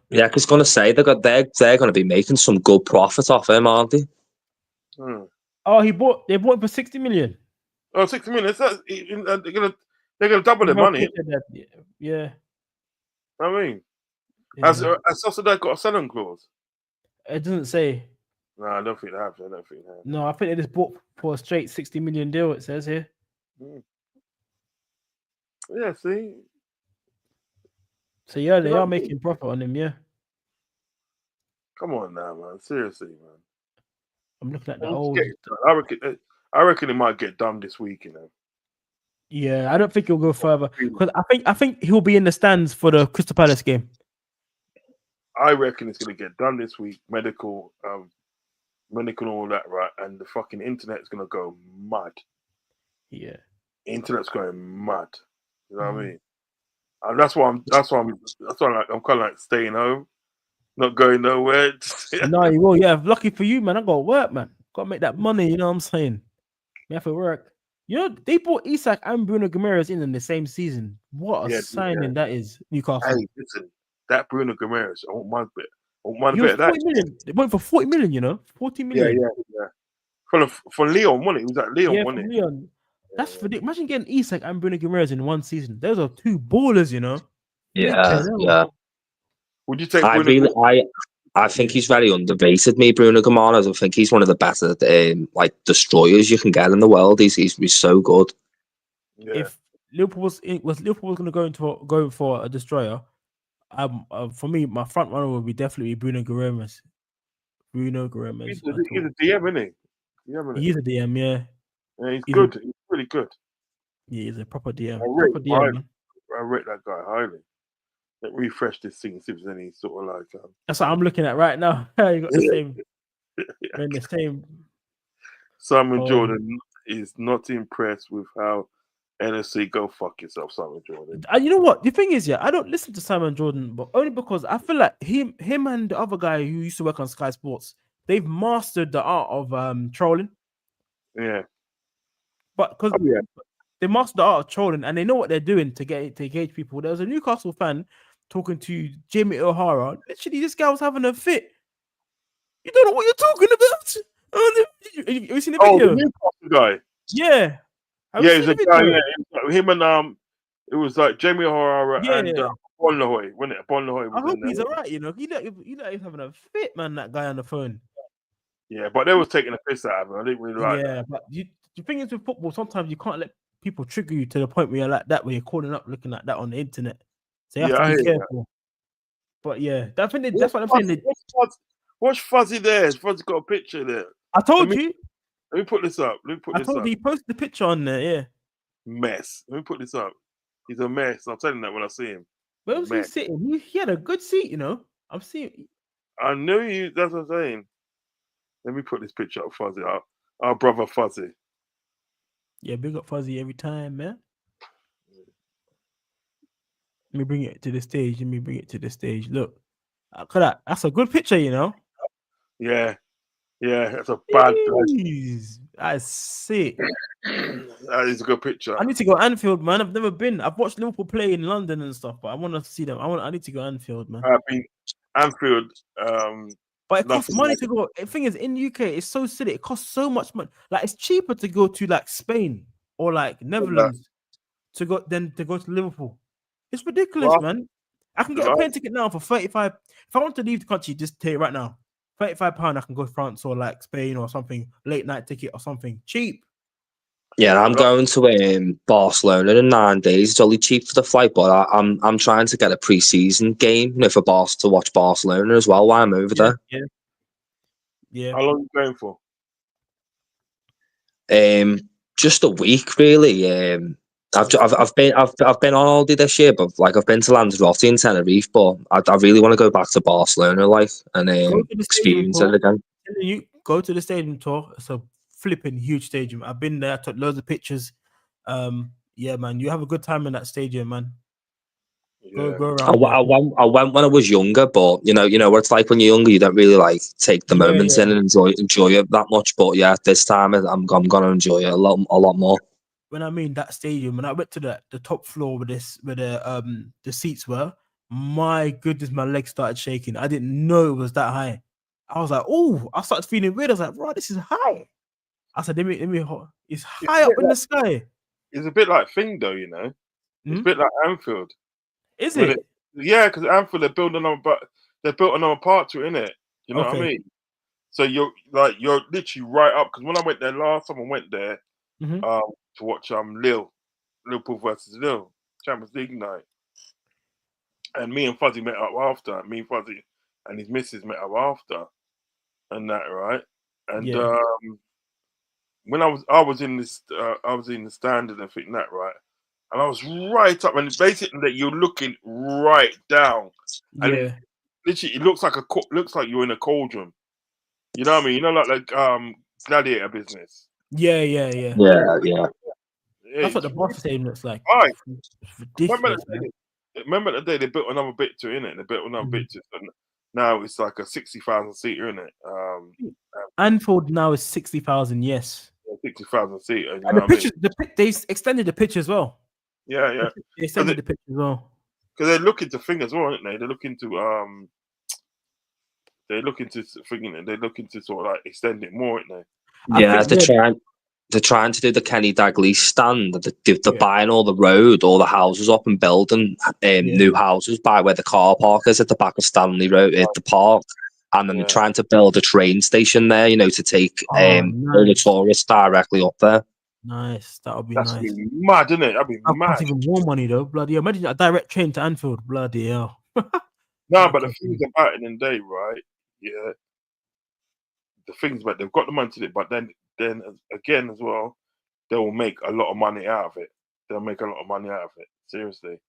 Yeah, because going to say they're going to be making some good profit off him, aren't they? Oh, they bought him for 60 million. Oh, 60 million. They're gonna double their money. Yeah. I mean, has Sociedad got a selling clause? It doesn't say. No, I don't think they have. No, I think they just bought for a straight 60 million deal. It says here. Yeah. See. So yeah, they are making profit on him. Yeah. Come on now, man. Seriously, man. I'm looking at the old. I reckon it might get done this week. You know. Yeah, I don't think he'll go further because I think he'll be in the stands for the Crystal Palace game. I reckon it's going to get done this week. Medical, and all that, right? And the fucking internet's going to go mad. Yeah. Internet's going mad. You know what I mean? And that's why I'm kind of like staying home, not going nowhere. No, you will. Yeah, lucky for you, man. I got to work, man. Got to make that money. You know what I'm saying? You have to work. You know, they bought Isak and Bruno Guimaraes in the same season. What a Yeah, signing that is, Newcastle. Hey, listen, that Bruno Guimaraes, I want my bit. I want my He was bit of that. 40 million. They went for 40 million, you know? 40 million. Yeah. For Leon, wasn't it? It was at Leon, Yeah, wasn't from it? Leon. That's ridiculous. Imagine getting Isak and Bruno Guimaraes in one season. Those are two ballers, you know? Yeah. Would you take I Bruno really, Guimaraes? I think he's very underrated. Me, Bruno Guimaraes. I think he's one of the better like destroyers you can get in the world. He's so good. Yeah. If Liverpool was going to go for a destroyer, for me, my front runner would be definitely Bruno Guimaraes. Bruno Guimaraes. He's a DM, isn't he? He's a DM, yeah. Yeah, he's good. He's really good. Yeah, he's a proper DM. I rate that guy highly. Let me refresh this thing, see if there's any sort of like. That's what I'm looking at right now. You got the same. We're in the same. Simon Jordan is not impressed with how NFC go fuck yourself, Simon Jordan. You know what? The thing is, I don't listen to Simon Jordan, but only because I feel like him and the other guy who used to work on Sky Sports, they've mastered the art of trolling. Yeah. But because they mastered the art of trolling and they know what they're doing to engage people. There was a Newcastle fan talking to Jamie O'Hara. Literally, this guy was having a fit. You don't know what you're talking about. Have you seen the video? The Newcastle guy. Yeah. He's a guy. Yeah, him and it was like Jamie O'Hara and Bonlahoy, wasn't it? Bonlahoy was I hope in there. he's alright. You know, he's having a fit, man. That guy on the phone. Yeah, but they was taking a piss out of him. I didn't really like that. Yeah, but the thing is with football, sometimes you can't let people trigger you to the point where you're like that, where you're calling up looking like that on the internet. So you have to be careful. But yeah, that's what I'm saying. Watch Fuzzy there. Fuzzy got a picture there. I told you. Let me put this up. I told you he posted the picture on there. Yeah. Mess. Let me put this up. He's a mess. I'm telling you that when I see him. Where was he sitting? He had a good seat, you know. I'm seeing. I knew you. That's what I'm saying. Let me put this picture up, Fuzzy. Our brother Fuzzy. Yeah, big up Fuzzy every time, man. Let me bring it to the stage. Look, look at that. That's a good picture, you know. Yeah, that's a bad. That's sick. That is a good picture. I need to go Anfield, man. I've never been. I've watched Liverpool play in London and stuff, but I want to see them. I need to go Anfield, man. I've been Anfield. But it costs money to go. The thing is, in UK, it's so silly. It costs so much money. Like, it's cheaper to go to like Spain or like Netherlands than to go to Liverpool. It's ridiculous, man. I can get a plane ticket now for 35. If I want to leave the country, just take it right now. £35, I can go to France or like Spain or something. Late night ticket or something cheap. Yeah, I'm going to Barcelona in 9 days. It's only cheap for the flight, but I'm trying to get a pre-season game, for to watch Barcelona as well while I'm over there. Yeah. How long are you going for? Just a week, really. I've been on holiday this year, but like I've been to Lanzarote and Tenerife, but I really want to go back to Barcelona, and experience it again. You go to the stadium tour. It's a flipping huge stadium. I've been there, took loads of pictures. Yeah, man, you have a good time in that stadium, man. Yeah. Go around. I went when I was younger, but you know what it's like when you're younger. You don't really like take the moments in and enjoy it that much. But yeah, this time I'm gonna enjoy it a lot more. When I mean that stadium, when I went to the top floor where the seats were, my goodness, my legs started shaking. I didn't know it was that high. I was like, oh, I started feeling weird. I was like, bro, this is high. I said, let me. It's high up in the sky. It's a bit like thing, though, you know. It's a bit like Anfield. Is it? Yeah, because Anfield they're built another part to it, innit? You know what I mean? So you're literally right up. Because when I went there last time, I went there to watch Liverpool versus Lille, Champions League night, and me and Fuzzy met up after. Me and Fuzzy and his missus met up after, and that right. And when I was in the stand and everything that right, and I was right up, and basically that you're looking right down, and it literally it looks like you're in a cauldron. You know what I mean? You know, like gladiator business. Yeah. That's what the boss stadium looks like. Right. It's ridiculous. Remember the day they built another bit to it, innit? They built another bit to it. And now it's like a 60,000 seater, innit? Anfield now is 60,000, yes. 60,000 seater. You know And what the I mean? pitches, they extended the pitch as well. Yeah. They extended the pitch as well. Because they're looking to thing as well, aren't they? They're looking to they're looking to sort of like extend it more, aren't they? Yeah, they're trying to do the Kenny Dalglish stand. They're buying all the road, all the houses up and building new houses by where the car park is at the back of Stanley Road at the park. And then they're trying to build a train station there, you know, to take all the tourists directly up there. Nice. That would be That's nice. be mad, isn't it? That'd be mad. That's even more money though. Bloody hell. Imagine a direct train to Anfield. Bloody hell. No, but the things about it in the day, right? Yeah. The things about they've got the money to do it, but then again as well, they will make a lot of money out of it. They'll make a lot of money out of it. Seriously.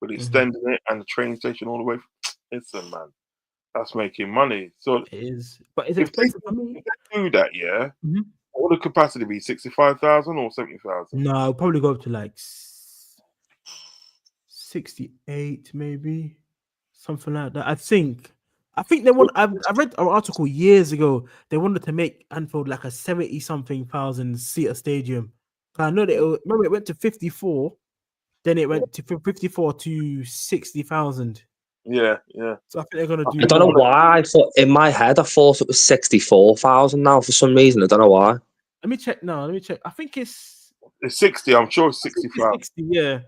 With extending it and the train station all the way, listen, man. That's making money. So it is. But it's if expensive for me. If they do that, what would the capacity be? 65,000 or 70,000? No, I'll probably go up to like 68, maybe. Something like that. I think they want. I read an article years ago. They wanted to make Anfield like a 70-something thousand seater stadium. I know that. Remember, it went to 54. Then it went to 54 to 60,000. Yeah. So I think they're gonna do. I don't know why. I thought in my head I thought it was 64,000 now for some reason. I don't know why. Let me check now. I think it's 60. I'm sure it's 65. 60. Yeah.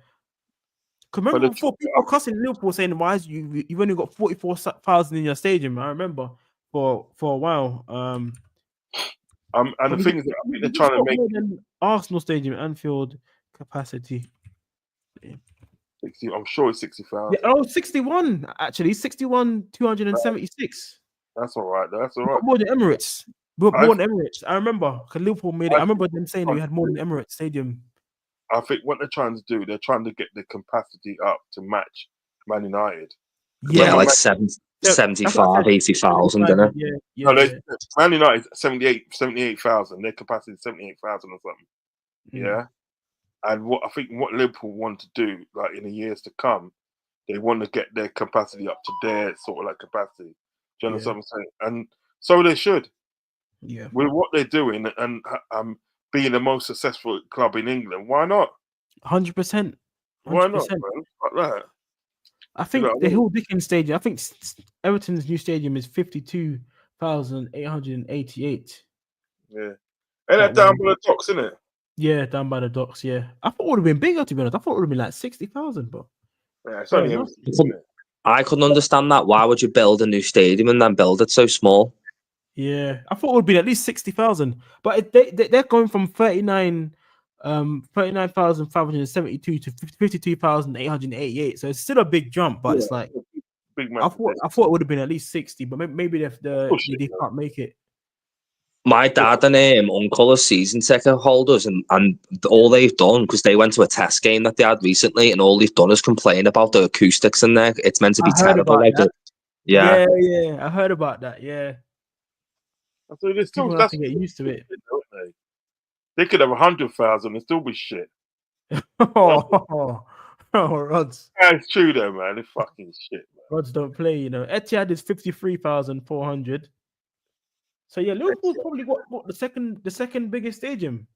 Remember before people cussing Liverpool saying, "Why is you've only got 44,000 in your stadium?" I remember for a while. And the thing is, I think they're trying to make Arsenal Stadium, Anfield capacity. 60. I'm sure it's 65. Yeah, 61 actually, 61,276. That's all right. That's all right. More than Emirates. More than Emirates. I remember because Liverpool made it. I remember them saying that we had more than Emirates Stadium. I think what they're trying to do, they're trying to get the capacity up to match Man United. Yeah, like 75, 80,000, isn't it? Yeah. No, Man United 78,000. Their capacity is 78,000 or something. Yeah. And what Liverpool want to do, like in the years to come, they want to get their capacity up to their sort of like capacity. Do you understand what I'm saying? And so they should. Yeah. With what they're doing and being the most successful club in England, why not? 100%. Why not, man? Like that. I think the Hill Dickens Stadium. I think Everton's new stadium is 52,888. Yeah. And that down by the docks, isn't it? Yeah, down by the docks. Yeah, I thought it would have been bigger. To be honest, I thought it would have been like 60,000. But yeah, it's only I couldn't understand that. Why would you build a new stadium and then build it so small? Yeah, I thought it would be at least 60,000. But they're going from 39,572 to 52,888. So it's still a big jump, but it's like big. I thought it would have been at least 60, but maybe they can't make it. My dad and uncle are season ticket holders, and all they've done, because they went to a test game that they had recently, and all they've done is complain about the acoustics in there. It's meant to be terrible. Like yeah, I heard about that. Yeah, so people have to get used to it. They could have 100,000 and still be shit. Rods. That's true though, man. It's fucking shit, man. Rods don't play, you know. Etihad is 53,400. So yeah, Liverpool's probably got what the second biggest stadium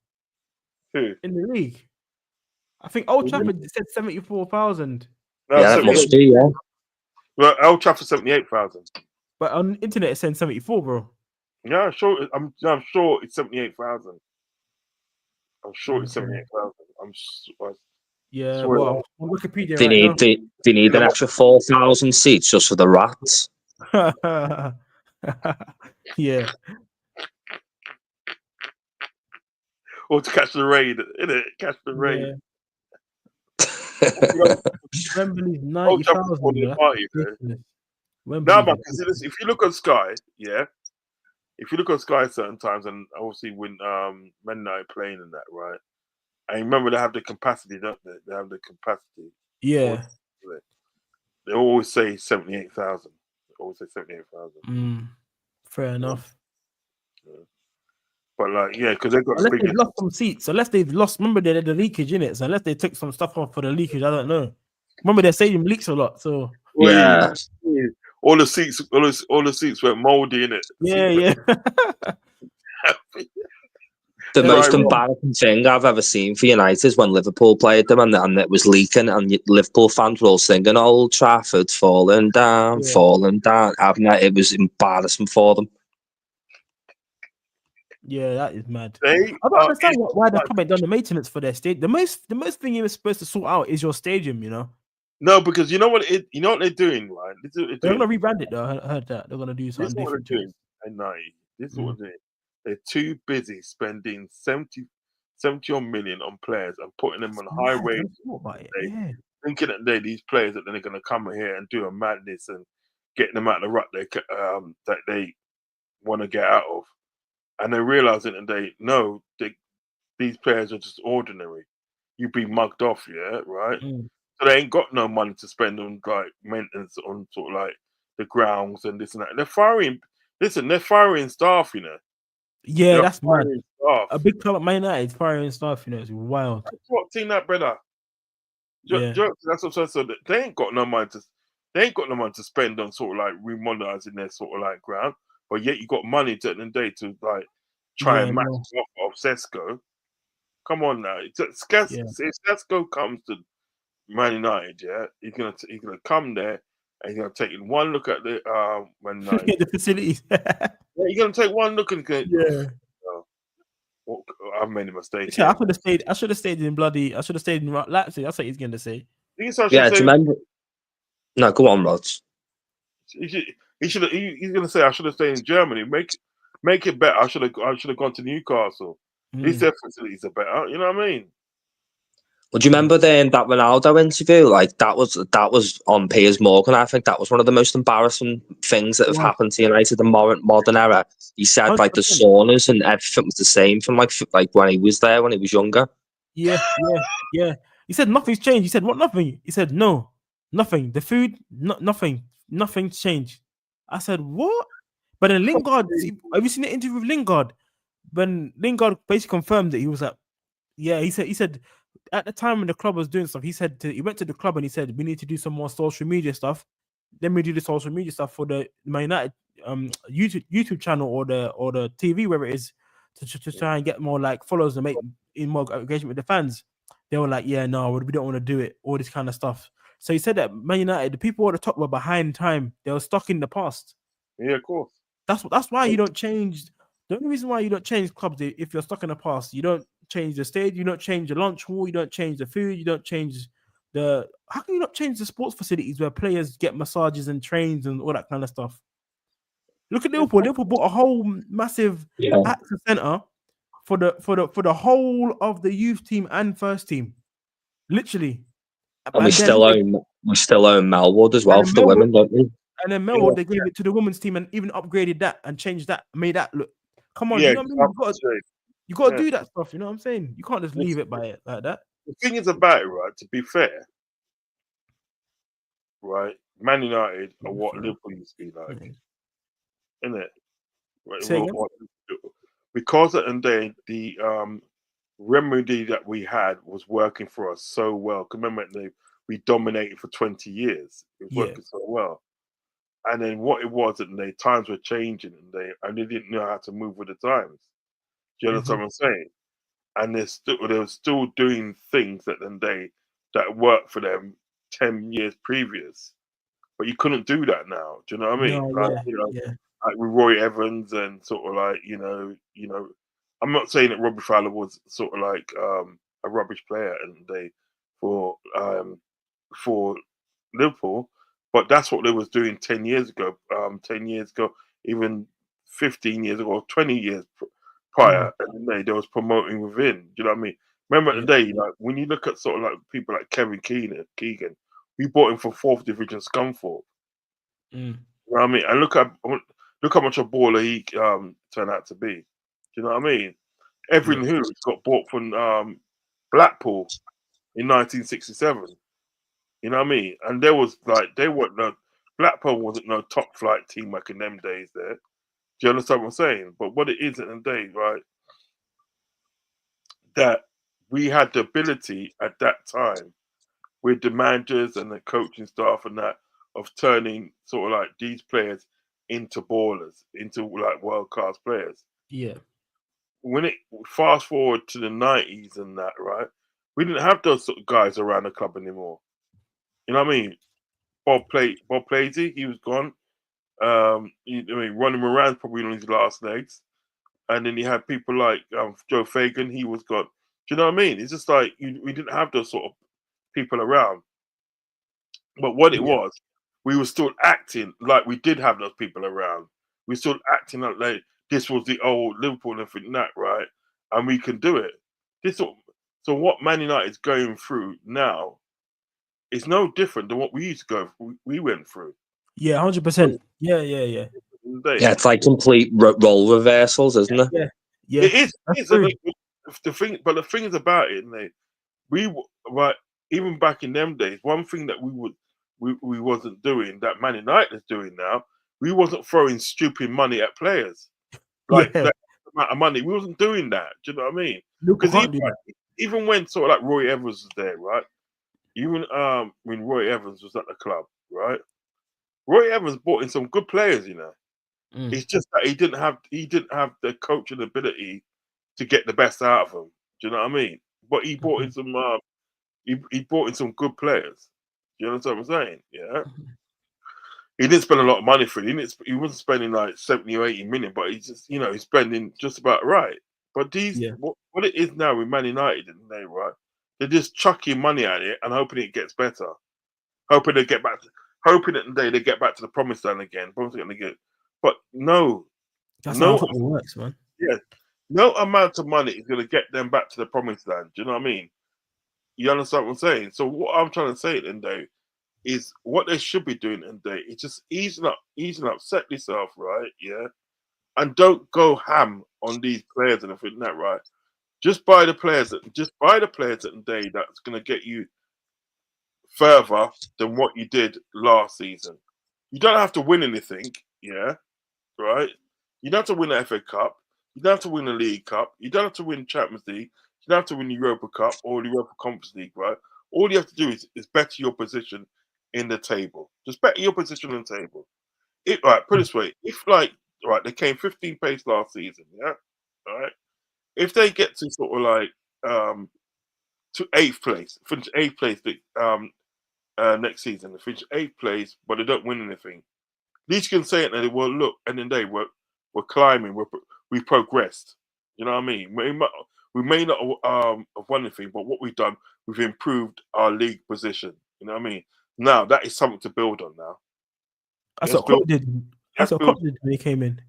in the league. I think Old Trafford said 74,000. No, yeah, that must be, yeah. Well, Old Trafford 78,000. But on internet it's saying 74, bro. Yeah, I'm sure it's 78,000. I'm sure it's 78,000. Yeah, well, on Wikipedia they need an extra 4,000 seats just for the rats. Yeah. Or to catch the rain, innit? Catch the rain. Wembley's 90,000. No, man, because if you look on Sky, if you look on Sky certain times, and obviously when Men United playing in that, right? And remember they have the capacity, don't they? They have the capacity. Yeah. They always say 78,000. They always say 78,000. Fair enough. Yeah. But like, yeah, because they've got they've lost some seats. Unless they've lost, remember they had the leakage in it. So unless they took some stuff off for the leakage, I don't know. Remember their stadium leaks a lot. So yeah. All the seats were moldy in it. Yeah. The Yeah, most right. embarrassing thing I've ever seen for United is when Liverpool played them and it was leaking and Liverpool fans were all singing Old Trafford falling down, Yeah. falling down. It was embarrassing for them. Yeah, that is mad. They I don't are understand why the like- club ain't done the maintenance for their stadium. The most thing you're supposed to sort out is your stadium. You know, no, because you know what you know what they're doing, right? This is what they're they're gonna doing. rebrand it though. I heard that they're gonna do This something is what they're different to it. doing. N90. This is what they're doing. They're too busy spending 70 odd million on players and putting them on high Mad, I wages. never thought about it. Yeah, Thinking that these players that they're going to come here and do a madness and getting them out of the rut that they want to get out of, and they're realizing that these players are just ordinary. You've been mugged off, yeah, right? Mm. So they ain't got no money to spend on like maintenance on sort of like the grounds and this and that. And they're firing. Listen, they're firing staff, you know. yeah, They're that's mad. firing staff. A big club at Man United firing stuff. You know, it's wild. That's what team that brother. Yeah, That's what I'm saying. So they ain't got no money to. They ain't got no money to spend on sort of like remodelizing their sort of like ground, but yet you got money at the end of the day to like try yeah, and match no. off Sesko. Come on now, if Yeah. Sesko comes to Man United, yeah, he's gonna come there and he's gonna take one look at the Man United. The facilities. Yeah, you're gonna take one look and go, Yeah. oh, I've made a mistake. Yeah, Here. I should have stayed in Leipzig. That's what he's gonna say. He's actually Yeah, do you saying remember? No, go on, Rods. he's gonna say I should have stayed in Germany. Make it better. I should have gone to Newcastle. At least their facilities are better. You know what I mean? Well, do you remember that Ronaldo interview? Like that was on Piers Morgan. I think that was one of the most embarrassing things that have happened to United in the modern era. He said like the 100%. saunas and everything was the same from like when he was there when he was younger. Yeah. He said nothing's changed. He said what? Nothing. He said no, nothing. The food, nothing's changed. I said what? But then Lingard, have you seen the interview with Lingard? When Lingard basically confirmed that he was like, yeah, he said at the time when the club was doing stuff, he went to the club and he said we need to do some more social media stuff. Then we do the social media stuff for the Man United YouTube channel or the TV, wherever it is, to try and get more like followers and make more engagement with the fans. They were like, yeah, no, we don't want to do it, all this kind of stuff. So he said that Man United, the people at the top were behind time. They were stuck in the past. Yeah, of course. That's why you don't change. The only reason why you don't change clubs if you're stuck in the past, you don't change the stage, you don't change the lunch hall, you don't change the food, you don't change the. How can you not change the sports facilities where players get massages and trains and all that kind of stuff? Look at Liverpool. Liverpool bought a whole massive access center for the whole of the youth team and first team, literally. And we still own Melwood as well for the women, don't we? And then Melwood, they gave it to the women's team and even upgraded that and changed that, made that look. Come on, Yeah, you know what I mean? You got to do that stuff. You know what I'm saying? You can't just leave it by it like that. The thing is about it, right? To be fair, right? Man United are what Liverpool used to be like, isn't it? Right? Say again? Because at the end of the day, the remedy that we had was working for us so well. Remember, we dominated for 20 years. It was working so well. And then what it was at the day, times were changing, and they didn't know how to move with the times. Do you understand what I'm saying? And they were still doing things that worked for them 10 years previous. But you couldn't do that now. Do you know what I mean? Like with Roy Evans and sort of like, you know, I'm not saying that Robbie Fowler was sort of like a rubbish player and for Liverpool, but that's what they was doing 10 years ago, even 15 years ago, or 20 years prior, and they was promoting within. Do you know what I mean? Remember at the day, like when you look at sort of like people like Kevin Keegan, we bought him for 4th Division Scunthorpe. You know what I mean? And look how much a baller he turned out to be. Do you know what I mean? Evan Hughes got bought from Blackpool in 1967. You know what I mean? And there was like Blackpool wasn't no top flight team like in them days there. Do you understand what I'm saying? But what it is at the day, right? That we had the ability at that time with the managers and the coaching staff and that of turning sort of like these players into ballers, into like world class players. Yeah. when it fast forward to the 90s and that, right? We didn't have those sort of guys around the club anymore. You know what I mean? Bob Plazy, he was gone. Ronnie Moran's probably on his last legs. And then you had people like Joe Fagan, he was gone. Do you know what I mean? It's just like we didn't have those sort of people around. But what it was, we were still acting like we did have those people around. We were still acting like this was the old Liverpool and think that, right? And we can do it. So what Man United is going through now is no different than what we used to we went through. Yeah, 100%. Yeah. Yeah, it's like complete role reversals, isn't it? Yeah. It is. The thing is about it, mate. Even back in them days, one thing that we wasn't doing that Man United is doing now, we wasn't throwing stupid money at players. Like that amount of money, we wasn't doing that. Do you know what I mean? Because even when sort of like Roy Evans was there, right? Even when Roy Evans was at the club, right? Roy Evans brought in some good players, you know. It's just that he didn't have the coaching ability to get the best out of them. Do you know what I mean? But he brought in some he brought in some good players. Do you know what I'm saying? Yeah. He didn't spend a lot of money for it. He wasn't spending like 70 or 80 million, but he's just he's spending just about right. But what it is now with Man United, right? They're just chucking money at it and hoping it gets better. Hoping that they get back to the promised land again. But no. That's not how football works, man. Yeah. No amount of money is going to get them back to the promised land. Do you know what I mean? You understand what I'm saying? So what I'm trying to say at the end of the day is what they should be doing at the end of the day is just easing up, set yourself, right? Yeah. And don't go ham on these players and everything that, right? Just buy the players at the day that's going to get you further than what you did last season. You don't have to win anything, yeah, right? You don't have to win the FA Cup. You don't have to win the League Cup. You don't have to win Champions League. You don't have to win the Europa Cup or the Europa Conference League, right? All you have to do is better your position in the table. Just better your position in the table. Put it this way. If they came 15th place last season, yeah? All right. If they get to sort of like to 8th place, finish 8th place next season, they finish 8th place, but they don't win anything. At least you can say it and they will look, and then we're climbing, we progressed. You know what I mean? We may not have won anything, but what we've done, we've improved our league position. You know what I mean? Now that is something to build on now. That's what Klopp did. That's what Klopp did when he came in.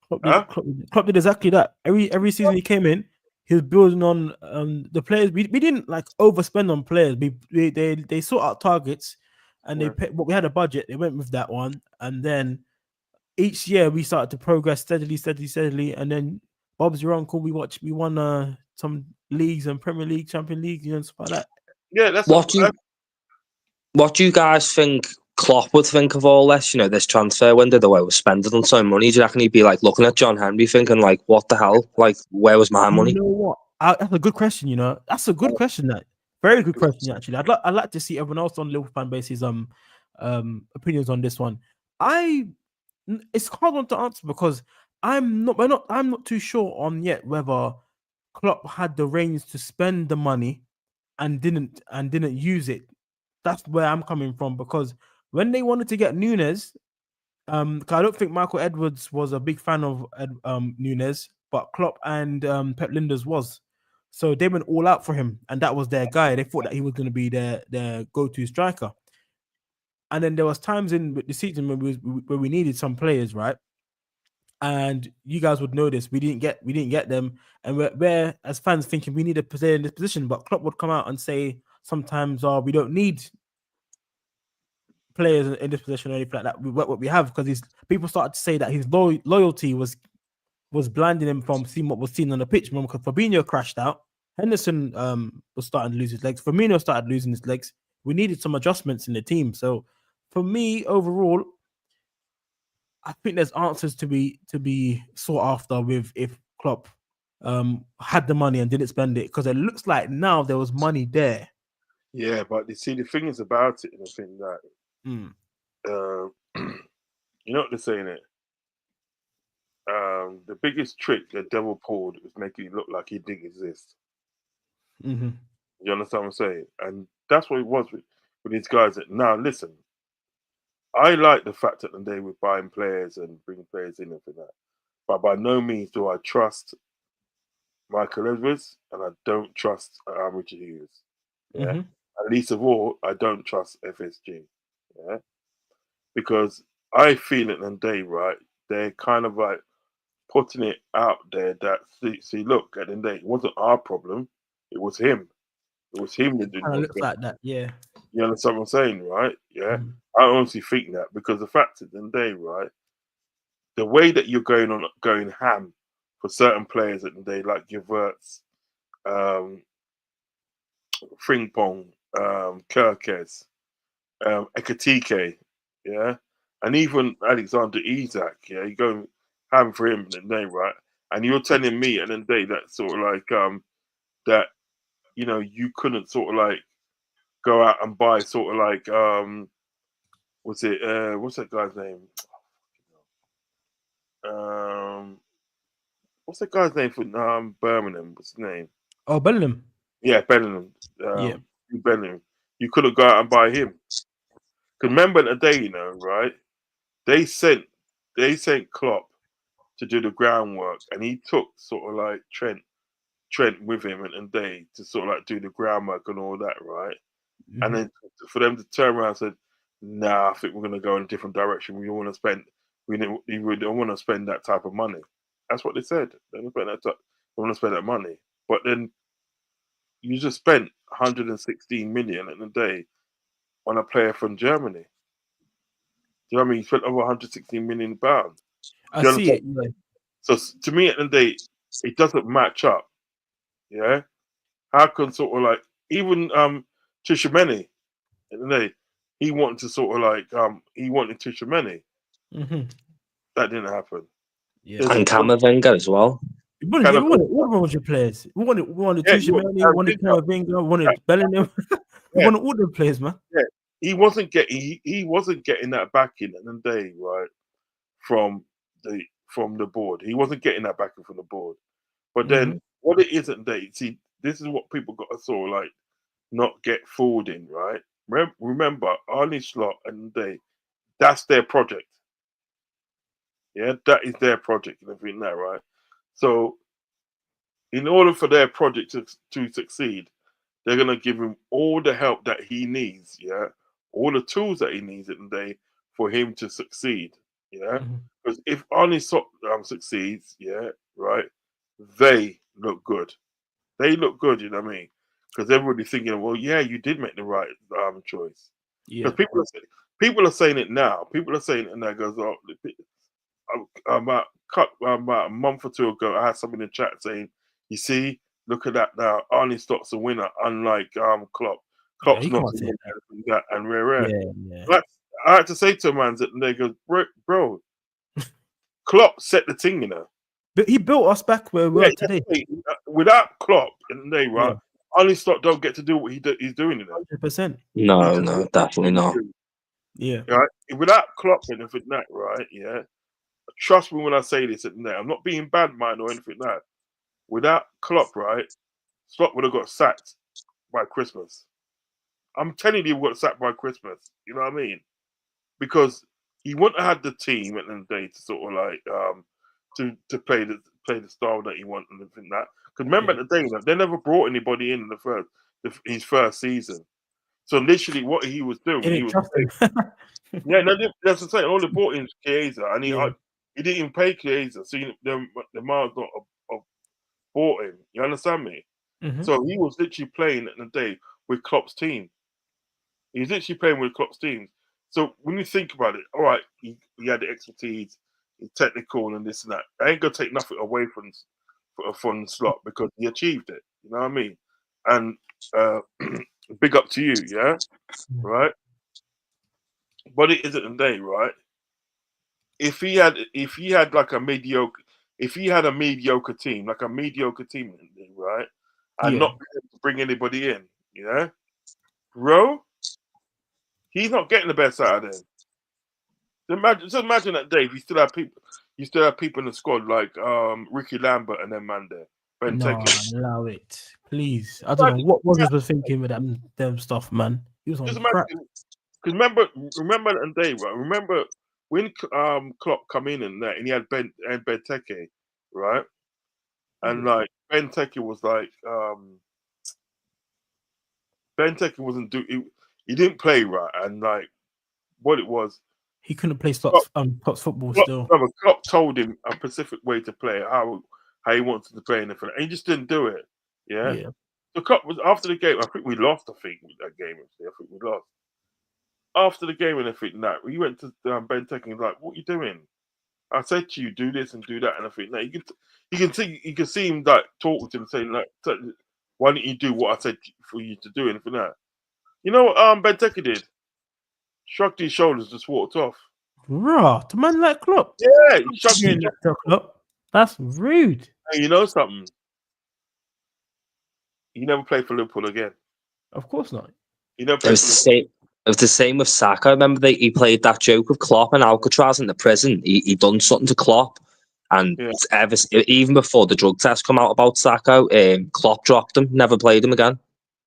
Klopp did exactly that. Every season he came in, he was building on the players. We didn't like overspend on players. They sort out targets, and but we had a budget. They went with that one, and then each year we started to progress steadily, and then Bob's your uncle. We won some leagues and Premier League, Champions League, and stuff like that. Yeah, that's what do you guys think Klopp would think of all this? You know, this transfer window, the way we're spending on so money. Do you reckon he'd be like looking at John Henry, thinking like, "What the hell? Like, where was my money?" You know what? That's a good question. You know, that's a good question. That very good question. Actually, I'd like to see everyone else on Liverpool fan base's opinions on this one. It's hard one to answer because I'm not too sure on yet whether Klopp had the reins to spend the money and didn't use it. That's where I'm coming from, because when they wanted to get Nunes, I don't think Michael Edwards was a big fan of Nunes, but Klopp and Pep Linders was. So they went all out for him, and that was their guy. They thought that he was going to be their go-to striker. And then there was times in the season where we needed some players, right? And you guys would know this. We didn't get them, and we're as fans thinking we need a player in this position. But Klopp would come out and say sometimes, we don't need players in this position or anything like that. We work what we have, because people started to say that his loyalty was blinding him from seeing what was seen on the pitch. Remember, because Fabinho crashed out, Henderson was starting to lose his legs, Firmino started losing his legs. We needed some adjustments in the team. So for me, overall, I think there's answers to be sought after with if Klopp had the money and didn't spend it, because it looks like now there was money there. Yeah, but you see, the thing is about it, and I think that you know what they're saying it. the biggest trick the devil pulled was making it look like he didn't exist. Mm-hmm. You understand what I'm saying? And that's what it was with these guys. Now, listen, I like the fact that they were buying players and bringing players in and for that. But by no means do I trust Michael Edwards, and I don't trust Richard Hughes. Yeah. Mm-hmm. And least of all, I don't trust FSG. Yeah. Because I feel it and they, right, they're kind of like putting it out there that, see look, at the end of the day, it wasn't our problem. It was him. It was him that didn't Kind of want looks to. like that, yeah. You understand what I'm saying, right? Yeah. Mhm. I honestly think that because the fact is, in the day, right, the way that you're going ham for certain players at the day, like your Verts, Frimpong, Kirkes, Ekatike, yeah, and even Alexander Isak, yeah, you go ham for him in the day, right? And you're telling me at the end of the day that sort of like that you couldn't sort of like go out and buy sort of like what's that guy's name? Um, what's that guy's name for Birmingham? What's his name? Oh, Bellingham. Yeah, Bellingham. Yeah. Bellingham. You could have gone out and buy him. Because remember the day, right? They sent Klopp to do the groundwork, and he took sort of like Trent with him and they to sort of like do the groundwork and all that, right? And then for them to turn around and said, "Nah, I think we're going to go in a different direction. We don't want to spend. We don't want to spend that type of money." That's what they said. They don't spend that. They want to spend that money, but then you just spent 116 million in a day on a player from Germany. Do you know what I mean? You spent over 116 million pounds. I Do you see understand? it. Yeah. So to me, at the end of the day, it doesn't match up. Yeah, how can sort of like even Tchouaméni at the end of the day, he wanted to sort of like he wanted Tchouaméni. Mm-hmm. That didn't happen. Yeah. There's And a point, Camavinga as well. We wanted, kind yeah, of, we wanted your players. We wanted yeah, Tchouaméni, we wanted Camavinga, we wanted Bellingham. We yeah, wanted all the players, man. yeah. He wasn't getting that backing at the end of the day, right? From the board. He wasn't getting that backing from the board. But then Mm-hmm. what it isn't they see, this is what people got to sort of like not get fooled in, right? Remember, Arnie Slot and that's their project. Yeah, that is their project and everything that, right? So in order for their project to succeed, they're gonna give him all the help that he needs, yeah, all the tools that he needs in the day for him to succeed, yeah. Mm-hmm. Because if Arnie succeeds, yeah, right, they look good. They look good, you know what I mean? Because everybody's thinking, well, yeah, you did make the right choice. Yeah. Because people are saying it now. People are saying it now. Goes, oh, about a month or two ago, I had something in the chat saying, "You see, look at that now. Arnie Stott's a winner, unlike Klopp. Yeah, Klopp's you not can't a say winner, that. and that and rare." Yeah, yeah. I had to say to a man that they go, bro, Klopp set the thing, you know. But he built us back where we Yeah, are today. without Klopp in the day, Yeah, right? Arnie Stott don't get to do what he's doing, you know. 100%. No, definitely not. Yeah. Right? Without Klopp and everything that, right? Yeah. Trust me when I say this, and I'm not being bad mind or anything like that. Without Klopp, right, Slot would have got sacked by Christmas. I'm telling you, he got sacked by Christmas. You know what I mean? Because he wouldn't have had the team at the end of the day to sort of like to play the style that he wanted and everything like that. Because remember Yeah. at the day, they never brought anybody in his first season. So literally, what he was doing, They he didn't was trust him. yeah, no, that's the thing. All they brought in is Chiesa, and Yeah. he didn't even pay Chiesa, so the miles not have bought him. You understand me? Mm-hmm. So he was literally playing at the day with Klopp's team. He was literally playing with Klopp's team. So when you think about it, all right, he had the expertise, he's technical and this and that. I ain't gonna take nothing away from Slot because he achieved it. You know what I mean? And big up to you, yeah, right. But it isn't a day, right? If he had like a mediocre, if he had a mediocre team, like a mediocre team, right, and Yeah. not be able to bring anybody in, you know, bro, he's not getting the best out of them. Just imagine that, Dave. You still have people. You still have people in the squad like Ricky Lambert and then man there. Ben No, Teke. allow it, please. I don't know what Moses was thinking with them stuff, man. He was on Just crap. imagine, because remember that day, right? Remember when Klopp come in and that, and he had Ben Teke, right? And like Ben Teke was like, Ben Teke wasn't he didn't play right, and like what it was, He couldn't play Klopp's football still. Klopp told him a specific way to play, how he wanted to play, and he just didn't do it. Yeah. Yeah. The Klopp was after the game. I think we lost. I think that game. I think we lost. After the game and everything, that we went to Ben Teke and like, "What are you doing?" I said to you, "Do this and do that," and I think that you can see him like talking to him, saying like, "Why didn't you do what I said for you to do?" And for that, you know what Ben Teke did? Shrugged his shoulders, just walked off. Raw, to man like Klopp. Yeah, he shrugged his shoulders. Klopp. That's rude. Hey, you know something? He never played for Liverpool again. Of course not. He never It played was for the same. It was the same with Saka. Remember he played that joke with Klopp and Alcatraz in the prison. He done something to Klopp, and even before the drug test come out about Saka, Klopp dropped him. Never played him again.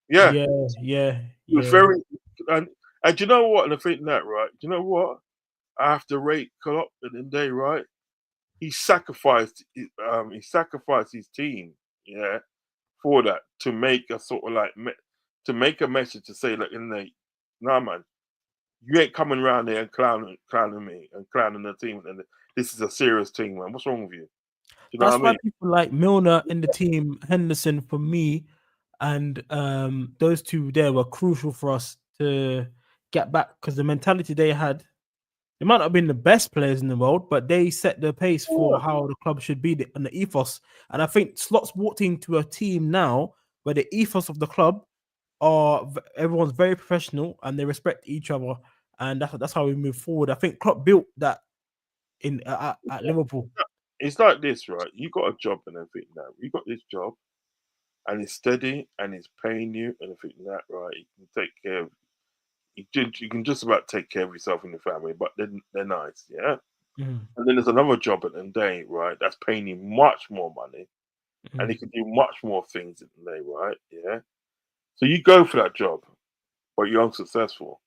Yeah. He was very, and do you know what? And I think that right. Do you know what? I have to rate Klopp at the end of the day, right? He sacrificed his team, for that, to make a sort of like to make a message to say like, nah, man, you ain't coming around there and clowning me and clowning the team, and this is a serious team, man. What's wrong with you? Do you know That's what I why mean? people like Milner in the team, Henderson for me, and those two there were crucial for us to get back, because the mentality they had, they might not have been the best players in the world, but they set the pace for how the club should be and the ethos. And I think Slot's walked into a team now where the ethos of the club everyone's very professional and they respect each other, and that's how we move forward. I think Klopp built that in at Liverpool. It's like this, right? You got a job and everything now. You got this job, and it's steady and it's paying you and everything that, right? You can take care of. You can just about take care of yourself and your family, but they're nice, yeah. And then there's another job at the end of the day, right? That's paying you much more money, and you can do much more things at the day, right? Yeah. So you go for that job, but you're unsuccessful.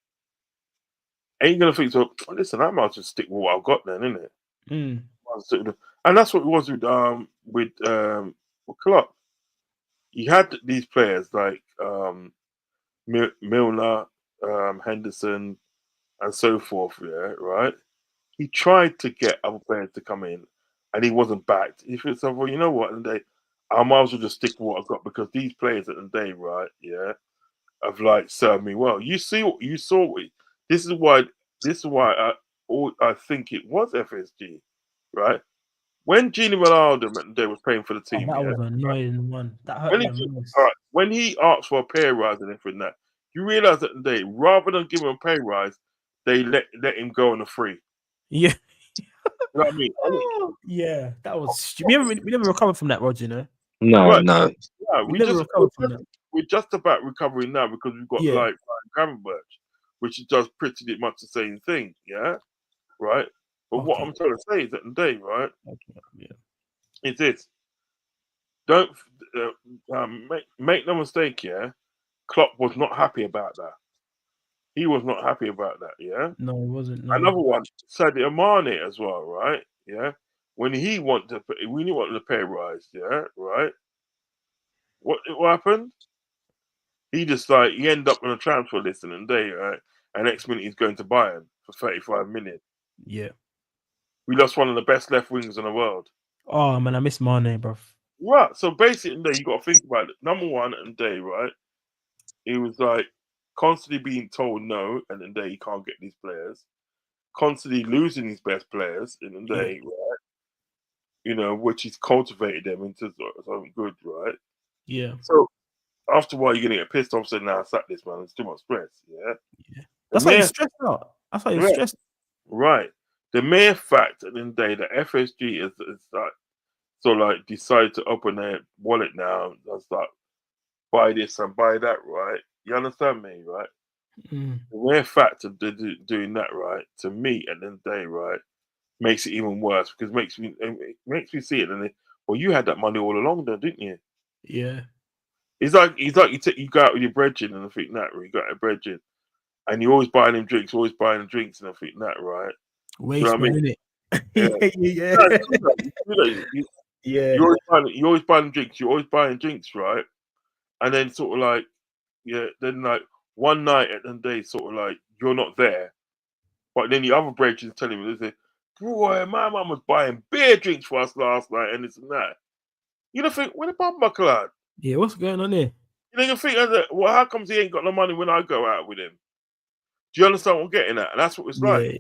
Ain't gonna think so. Listen, I might just stick with what I've got then, innit? And that's what it was with Klopp. You had these players like Milner, Henderson, and so forth. Yeah, right. He tried to get other players to come in, and he wasn't backed. He said, "Well, you know what? And I might as well just stick with what I've got, because these players at the day, right? Yeah, have like served me well. You see what you saw. This is why I think it was FSG, right? When Gini Ronaldo at the day was playing for the team, That was annoying one. That hurt most. All right, when he asked for a pay rise and everything that, you realise that the day, rather than give him a pay rise, they let him go on a free. Yeah. You know what I mean? Yeah, that was stupid. We never recovered from that, Roger, you know? No. Yeah, we're just about recovering now, because we've got like Ryan Gravenberch, which does pretty much the same thing, yeah? Right? But what I'm trying to say is that the day, right? It's this. Don't make no mistake, yeah? Klopp was not happy about that. He was not happy about that, yeah? No, he wasn't. No. Another one, Sadio Mane as well, right? Yeah? When he wanted the pay rise, yeah, right? What happened? He just he ended up on a transfer list in a day, right? And next minute he's going to Bayern for 35 million. Yeah. We lost one of the best left wingers in the world. Oh man, I miss Mane, bro. Right. So basically, you got to think about it. Number one, at the day, right? He was like constantly being told no, and then day he can't get these players. Constantly losing his best players in the day, right? You know, which he's cultivated them into something good, right? Yeah. So after a while, you're gonna get pissed off, saying, "Nah, sack this man. It's too much stress." Yeah. That's why he's stressed out. That's why he's stressed. Right. The mere fact at the end of the day that FSG is like, so like decide to open their wallet now, that's like buy this and buy that, right? You understand me, right? The mere fact of doing that, right, to me at the end of the day, right, makes it even worse because it makes me see it. And well, you had that money all along, though, didn't you? Yeah. It's like you go out with your brethren and I think that you got a brethren, and you're always buying them drinks, and I think that right. Waste, You know what I mean? innit? Yeah. Yeah. Yeah. You're always buying drinks. You're always buying drinks, right? And then sort of like, then like one night at the end of the day, sort of like you're not there, but then the other brethren telling me, they say, "Boy, my mum was buying beer drinks for us last night, and this and that." You don't think, where the bum buckle at? Yeah, what's going on here? You don't think, well, how comes he ain't got no money when I go out with him? Do you understand what I'm getting at? And that's what it's like. Yeah.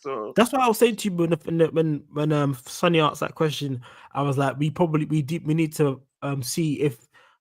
So That's what I was saying to you when Sonny asked that question. I was like, we need to see if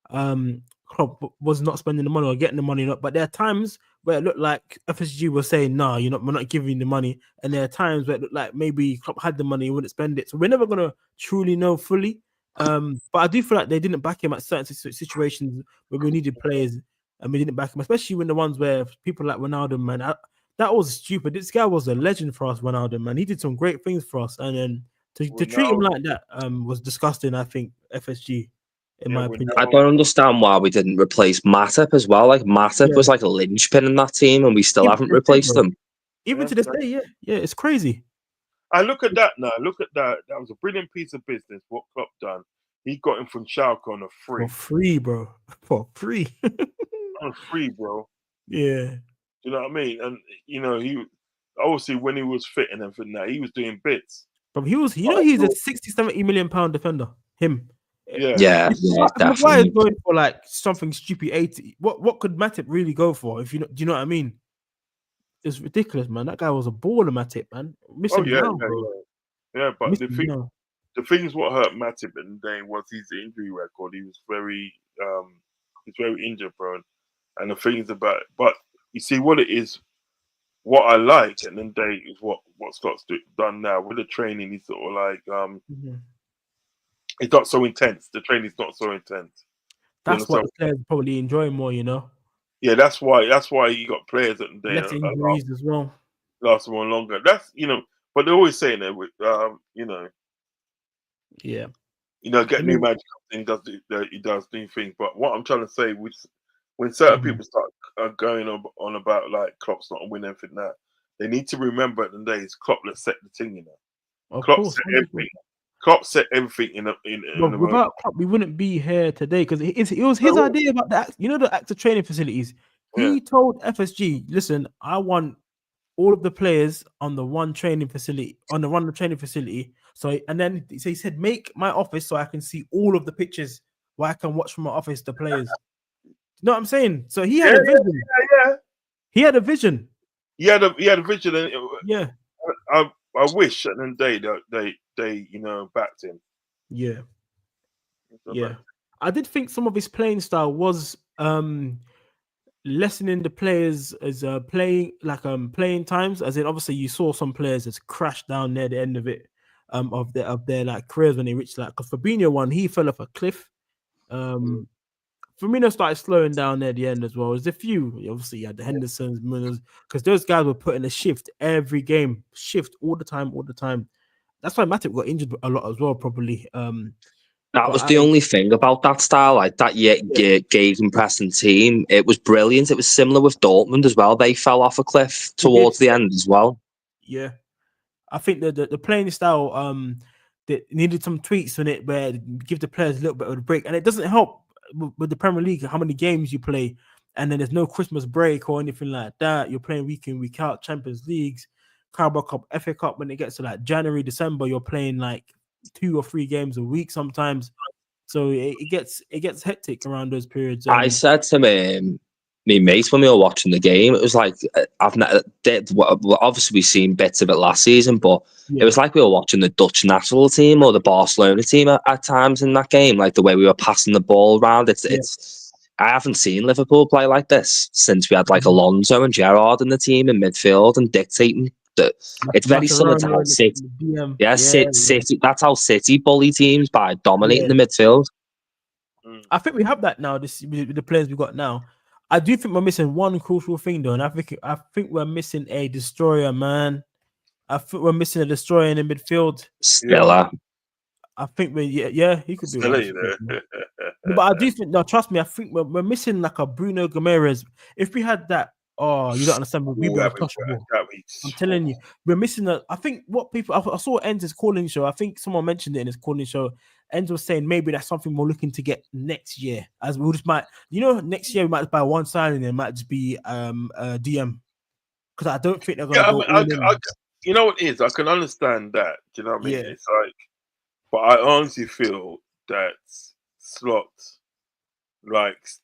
Klopp was not spending the money or getting the money or not. But there are times where it looked like FSG was saying, "No, we're not giving you the money," and there are times where it looked like maybe Klopp had the money and wouldn't spend it. So we're never gonna truly know fully. But I do feel like they didn't back him at certain situations where we needed players and we didn't back him, especially when the ones where people like Ronaldo, man. That was stupid. This guy was a legend for us, Ronaldo, man. He did some great things for us, and then to treat him like that was disgusting. I think FSG, in my opinion. I don't understand why we didn't replace Matip as well. Like Matip was like a linchpin in that team, and we still haven't replaced him. Even to this day, yeah, it's crazy. I look at that now. Look at that. That was a brilliant piece of business. What Klopp done? He got him from Schalke on a free. For free, bro. For free. On a free, bro. Yeah. You know what I mean? And he obviously when he was fit and everything that he was doing bits. But he's a 60-70 million pound defender. Him. Yeah, Why is going for like something stupid 80? What could Matip really go for? Do you know what I mean? It's ridiculous, man. That guy was a baller, Matip, man. Missing bro. Yeah, but the things what hurt Matip in the day was his injury record. He was very injury prone. And the things about but you see what it is, what I like, and then they is what Scott's done now with the training. He's sort of like it's not so intense. The training's not so intense. That's what the players probably enjoy more, Yeah, that's why you got players at the day. Less injuries as well. Last one longer. That's but they're always saying that with yeah. Get new magic thing he does new things. But what I'm trying to say when certain people start going on about like Klopp's not a winner and that, they need to remember at the days Klopp that set the thing, Klopp set everything. Klopp set everything in without Klopp, we wouldn't be here today because it was his idea about the active training facilities. He told FSG, "Listen, I want all of the players on the one training facility, So he said, make my office so I can see all of the pictures where I can watch from my office the players." You know what I'm saying? So he had a vision. Yeah. He had a vision. He had a vision, and I wish at the end of the day they backed him. Yeah. I did think some of his playing style was lessening the players as playing times. As in, obviously, you saw some players just crash down near the end of it of their like careers when they reached that. Because Fabinho he fell off a cliff. Firmino started slowing down at the end as well. There's a few, obviously, you had the Hendersons, Mullers, because those guys were putting a shift every game, all the time. That's why Matip got injured a lot as well, probably. That was the only thing about that style, like that gegenpressing team. It was brilliant. It was similar with Dortmund as well. They fell off a cliff towards the end as well. Yeah, I think the playing style that needed some tweaks on it, where give the players a little bit of a break, and it doesn't help with the Premier League how many games you play, and then there's no Christmas break or anything like that. You're playing week in, week out, Champions Leagues, Carabao Cup, FA Cup. When it gets to like January, December, you're playing like 2 or 3 games a week sometimes. So it gets hectic around those periods. I said to me mates when we were watching the game, it was like obviously we've seen bits of it last season, but it was like we were watching the Dutch national team or the Barcelona team at times in that game, like the way we were passing the ball around. It's I haven't seen Liverpool play like this since we had like Alonso and Gerrard in the team in midfield and dictating. It's very similar to how City. City. That's how City bully teams by dominating the midfield. I think we have that now. With the players we've got now. I do think we're missing one crucial thing, though, and I think we're missing a destroyer, man. I think we're missing a destroyer in the midfield. Stella. I think he could be Stella, one. you know. No, but I do think, no, trust me, I think we're missing like a Bruno Gomes. If we had that, oh, you don't understand, we'd be untouchable. I'm telling you, we're missing that. I think what people, I saw Enzo's calling show. I think someone mentioned it in his calling show. Enzo was saying maybe that's something we're looking to get next year. As we just might, next year we might just buy one signing and it might just be DM. Because I don't think they're going to go all in. You know what it is? I can understand that. Do you know what I mean? Yeah. It's like, but I honestly feel that Slot likes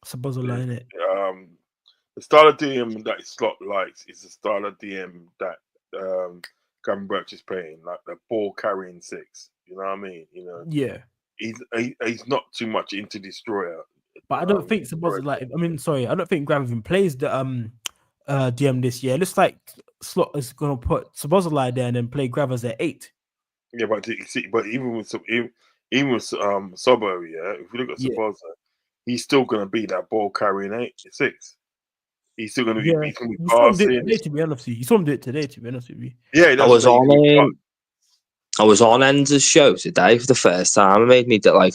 Szoboszlai in it. the style of DM that Slot likes is the style of DM that Gravenberch is playing, like the ball carrying six. You know what I mean? Yeah. He's not too much into destroyer. But I don't think Szoboszlai. I don't think Grav even plays the DM this year. It looks like Slot is going to put Szoboszlai there and then play Grav as their 8. Yeah, but even with Sobo, if you look at Szoboszlai, he's still going to be that ball carrying 6. He's still going to be passing. To be honest with you, you saw him do it today. To be honest with you, yeah, I was on Enzo's show today for the first time. It made me I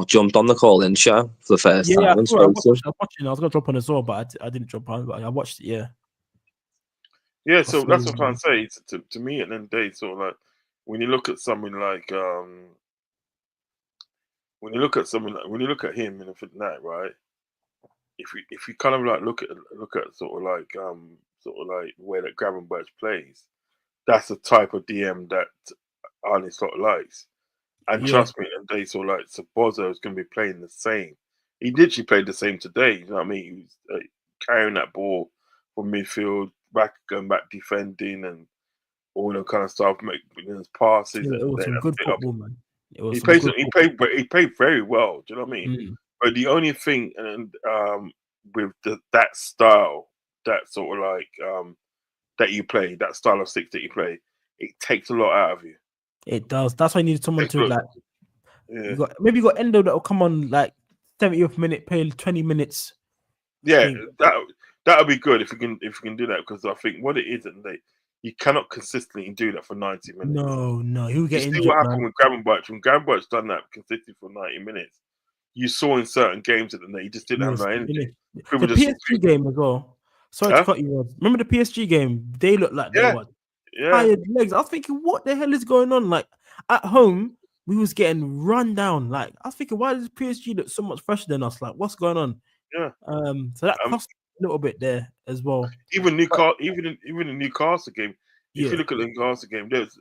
jumped on the call-in show for the first time. I was watching. I was going to drop on as well, but I didn't drop on. But I watched it. Yeah. Yeah, so that's what I'm trying to say. To me, at the end of the day, sort of like when you look at something like when you look at him in the night, right? If you kind of like look at sort of like where that Gravenberch plays, that's the type of DM that Arne Slot likes. And trust me, and they sort of like Szoboszlai is going to be playing the same. He literally played the same today. You know what I mean? He was carrying that ball from midfield, going back defending, and all that kind of stuff, making his passes. Yeah, it was some good football, man. He played very well. Do you know what I mean? But the only thing, with that style, that sort of like that you play, that style of 6 that you play, it takes a lot out of you. It does. That's why you need someone to like. Yeah. Maybe you got Endo that will come on like 70th minute, play 20 minutes. Yeah, that would be good if you can do that, because I think what it is, you cannot consistently do that for 90 minutes. No, he'll get injured. See what happened with Gravenberch. When Gravenberch done that consistently for 90 minutes, you saw in certain games that he just didn't have no energy. The PSG game as well. Sorry to cut you off. Remember the PSG game? They looked like they were tired legs. I was thinking, what the hell is going on? Like at home, we was getting run down. Like I was thinking, why does PSG look so much fresher than us? Like what's going on? Yeah. So that cost a little bit there as well. Even Newcastle, even the Newcastle game. If you look at the Newcastle game, there's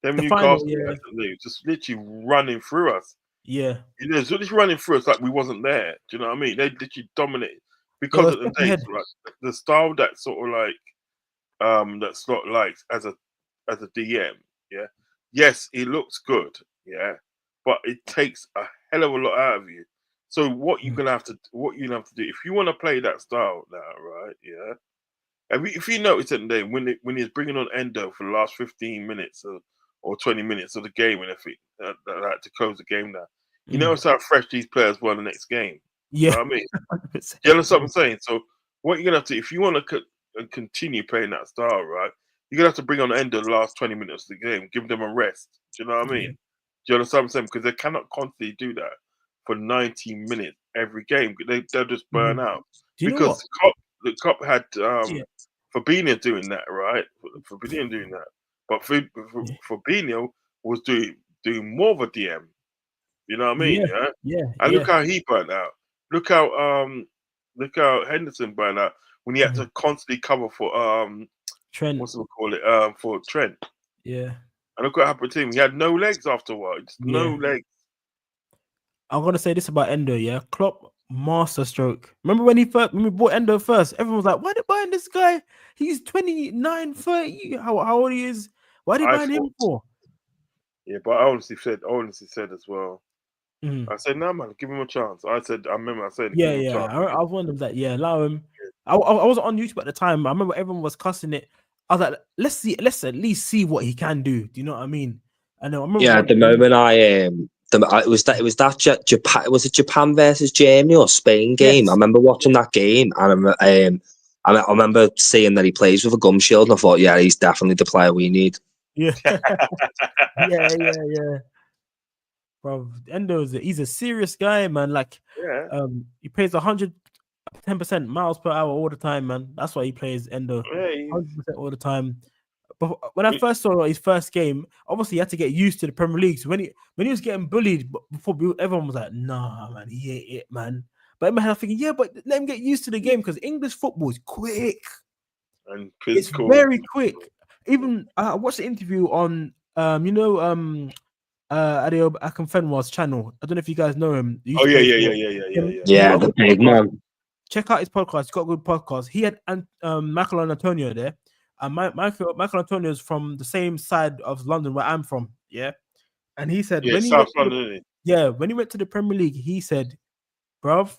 them Newcastle guys, just literally running through us. Yeah, just running through us like we wasn't there. Do you know what I mean? They literally dominated because of the days, like the style that sort of like that Slot likes as a DM. Yeah, yes, it looks good. Yeah, but it takes a hell of a lot out of you. So what you're gonna have to do if you want to play that style now, right? Yeah. And if you notice that day when he's bringing on Endo for the last 15 minutes or 20 minutes of the game, and everything to close the game now, you notice how fresh these players were in the next game. Yeah, you know what I mean, you understand what I'm saying? So what you're gonna have to, if you want to continue playing that style, right, you're gonna have to bring on Endo the last 20 minutes of the game, give them a rest. Do you know what I mean? Yeah. Do you understand what I'm saying? Because they cannot constantly do that for 90 minutes every game. They'll just burn out. Because the Cup had Fabinho doing that, right? Fabinho doing that, but Fabinho was doing more of a DM. You know what I mean? Yeah. And look how he burnt out. Look how Henderson burnt out when he had to constantly cover for Trent. What's it call it? For Trent. Yeah. And look what happened to him. He had no legs after a while. Just no legs. I'm gonna say this about Endo. Yeah, Klopp masterstroke. Remember when we bought Endo first? Everyone was like, "Why are they buying this guy? He's 29, 30. How old he is? Why are they buying him for?" Yeah, but I honestly said as well. I said, "No, man, give him a chance." I remember I said, "Yeah." I was one of that. Yeah, allow him. I wasn't on YouTube at the time. I remember everyone was cussing it. I was like, let's at least see what he can do. Do you know what I mean? And I remember. Yeah, at the moment it was Japan versus Germany or Spain game. Yeah. I remember watching that game, and I remember seeing that he plays with a gum shield, and I thought, yeah, he's definitely the player we need. Yeah. yeah. Bro, he's a serious guy, man. Like, he plays 110% miles per hour all the time, man. That's why he plays Endo 100% all the time. But when I first saw his first game, obviously he had to get used to the Premier League. So when he was getting bullied before, everyone was like, "Nah, man, he ain't it, man." But in my head, I'm thinking, yeah, but let him get used to the game because English football is quick and it's very quick. Even I watched the interview on Adeomo Akinfenwa's channel. I don't know if you guys know him. Yeah, the big man. Check out his podcast. He's got a good podcast. He had Michael Antonio there. And Michael Antonio is from the same side of London where I'm from. Yeah. And he said when he went to the Premier League, he said, bruv,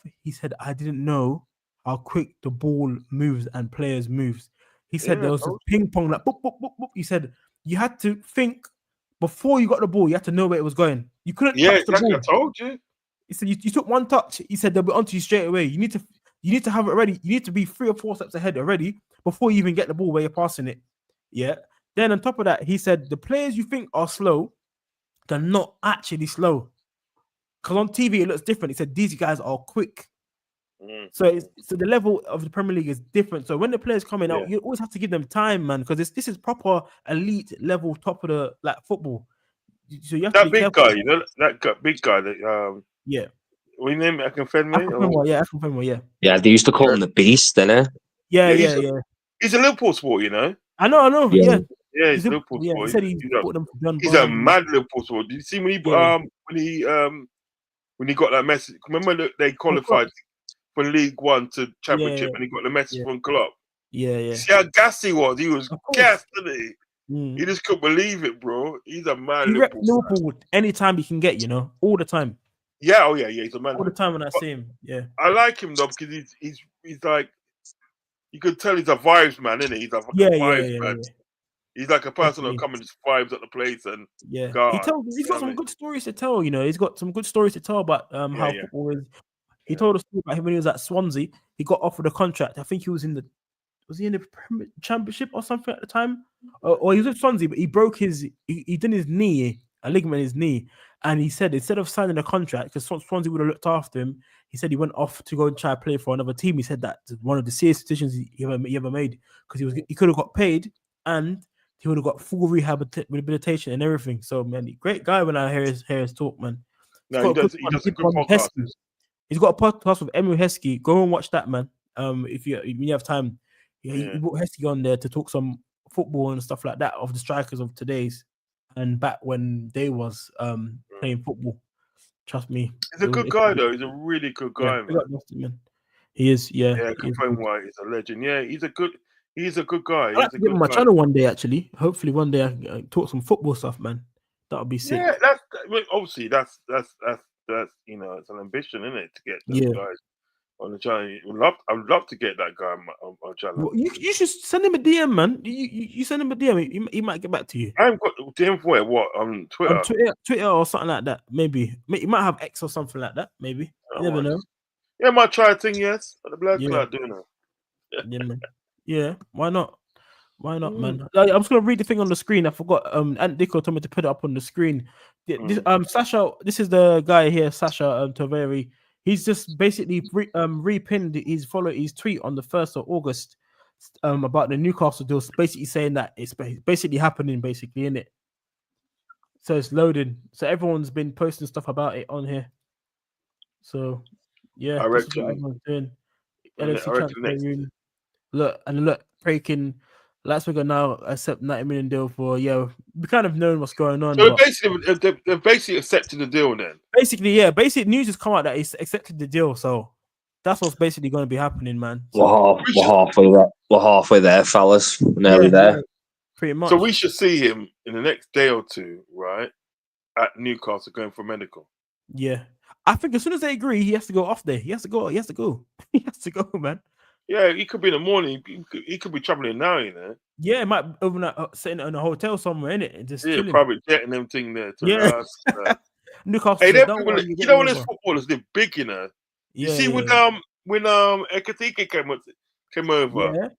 I didn't know how quick the ball moves and players moves. He said there was a ping pong like boop, boop, boop, boop. He said you had to think before you got the ball, you had to know where it was going. You couldn't touch the ball. I told you. He said you took one touch. He said they'll be onto you straight away. You need to have it ready. You need to be 3 or 4 steps ahead already before you even get the ball where you're passing it. Yeah. Then on top of that, he said the players you think are slow, they're not actually slow. Because on TV it looks different. He said these guys are quick. So the level of the Premier League is different. So when the players coming out, you always have to give them time, man, because this is proper elite level, top of the football. So you have to be big careful. guy, you know, that big guy that what you name it? Akinfenwa, Yeah, they used to call him the Beast, didn't it? Yeah. He's a Liverpool sport, you know. I know. Yeah, he's a Liverpool sport. He said he bought them for John. He's a mad Liverpool sport. Did you see when he got that message? Remember they qualified from League One to Championship, and he got the message from Klopp. Yeah. See how gassed he was? He was gassed, didn't he? He just couldn't believe it, bro. He's a man. Liverpool anytime he can get, all the time. Yeah, he's a man. All the time when I see him, I like him though because he's like, you could tell he's a vibes man, isn't he? He's a vibes man. He's like a person that comes and just vibes at the place and he's got some good stories to tell. He's got some good stories to tell about how football is. He told a story about him when he was at Swansea. He got offered a contract. I think he was in the Championship or something at the time, or he was at Swansea, but he broke he did his knee, a ligament in his knee, and he said instead of signing a contract, because Swansea would have looked after him, he said he went off to go and try to play for another team. He said that one of the serious decisions he ever made, because he could have got paid and he would have got full rehabilitation and everything. So man, great guy when I hear his talk, man. He does a good podcast. He's got a podcast with Emil Heskey. Go and watch that, man. If you have time. He brought Heskey on there to talk some football and stuff like that of the strikers of today's and back when they was playing football. Trust me. He's a good guy though. He's a really good guy, man. He is, Yeah, confirm why he's a legend. Yeah, he's a good guy. I'd like to get on my channel one day, actually. Hopefully one day I can talk some football stuff, man. That would be sick. Yeah, obviously that's it's an ambition, isn't it, to get those guys on the channel. I'd love to get that guy on my channel. Well, you should send him a DM, man. You send him a DM. He might get back to you. I haven't got DM for what on Twitter. Twitter or something like that. Maybe he might have X or something like that. Maybe you never know. Yeah, might try a thing. Yes, but the blood clot doing it. Yeah, man. Yeah, why not? Why not, man? I'm just gonna read the thing on the screen. I forgot. Aunt Dico told me to put it up on the screen. Sasha, this is the guy here, Sasha Toveri. He's just basically repinned his tweet on the 1st of August about the Newcastle deal, basically saying that it's basically happening, basically, isn't it? So it's loaded. So everyone's been posting stuff about it on here. So yeah, I reckon. This is what everyone's doing. LFC look, breaking. Las Vegas now accept 90 million deal for we kind of knowing what's going on. So they've basically accepted the deal then. Basic news has come out that he's accepted the deal, so that's what's basically going to be happening, man. So, we're halfway there, fellas. We're nearly there. Pretty much. So we should see him in the next day or two, right? At Newcastle going for medical. Yeah. I think as soon as they agree, he has to go off there. He has to go. He has to go, man. Yeah, he could be in the morning. He could be traveling now, you know. Yeah, it might overnight sitting in a hotel somewhere, in it, and just chilling. Probably getting them thing there. Newcastle. Hey, you know when those footballers live big, you know. You see when Ekatike came up, came over. Yeah.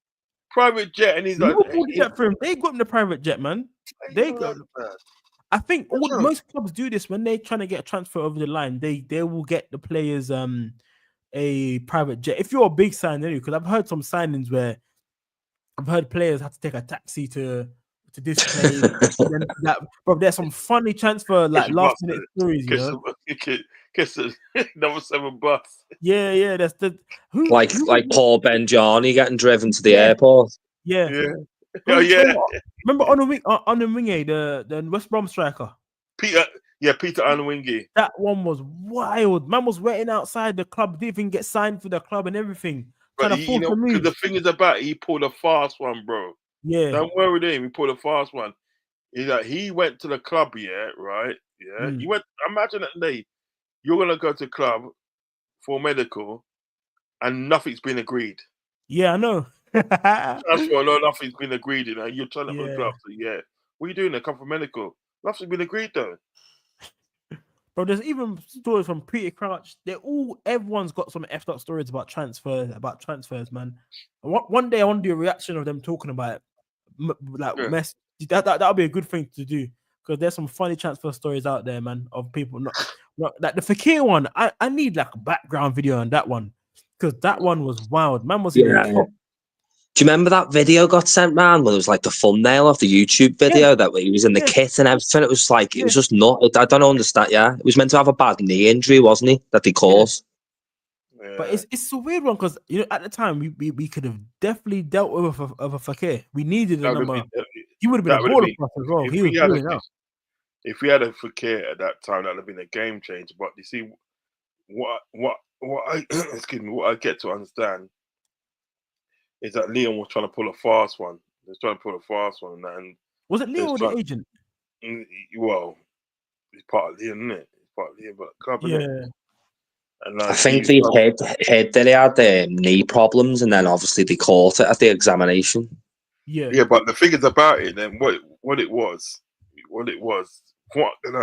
Private jet, and he's like, Liverpool did that for him. They got him the private jet, man. They got. I think most clubs do this when they're trying to get a transfer over the line. They will get the players a private jet. If you're a big signing, anyway, because I've heard some signings where I've heard players have to take a taxi to this place. But there's some funny transfer like last minute stories, you know. Guess the number 7 bus. Yeah. That's the like Paul Benjani getting driven to the airport. Yeah. Remember Onumwinge, the West Brom striker. Peter Onumwinge. That one was wild. Man was waiting outside the club, didn't even get signed for the club and everything. But because the thing is about he pulled a fast one, bro. Yeah. Don't worry with him. He pulled a fast one. He went to the club, right? Yeah. He went. Imagine that day. You're gonna go to the club for medical, and nothing's been agreed. Yeah, I know. Nothing's been agreed. You know, you're trying to go to the club. So what are you doing? I come for medical. Nothing's been agreed though. Bro, there's even stories from Peter Crouch. Everyone's got some effed up stories about transfers, man. One day I want to do a reaction of them talking about it. Mess. That'll be a good thing to do because there's some funny transfer stories out there, man, of people not like the Fekir one. I need like a background video on that one because that one was wild. Man was in the top. Do you remember that video got sent round when it was like the thumbnail of the YouTube video that he was in the kit and everything? It was like, it was just not, I don't understand. Yeah. It was meant to have a bad knee injury, wasn't he? That they caused. Yeah. But it's a weird one because, you know, at the time we could have definitely dealt with a Fekir. We needed a number. He would have been a baller for us as well. He was balling out. If we had a Fekir at that time, that would have been a game changer. But you see, what I what I get to understand is that Leon was trying to pull a fast one. He was trying to pull a fast one. And was it Leon or the agent? Well, he's part of Leon, isn't it? He's part of Leon, but club, yeah. And I think they heard that he had knee problems, and then obviously they caught it at the examination. Yeah, but the figures about it, then what it was, from what I can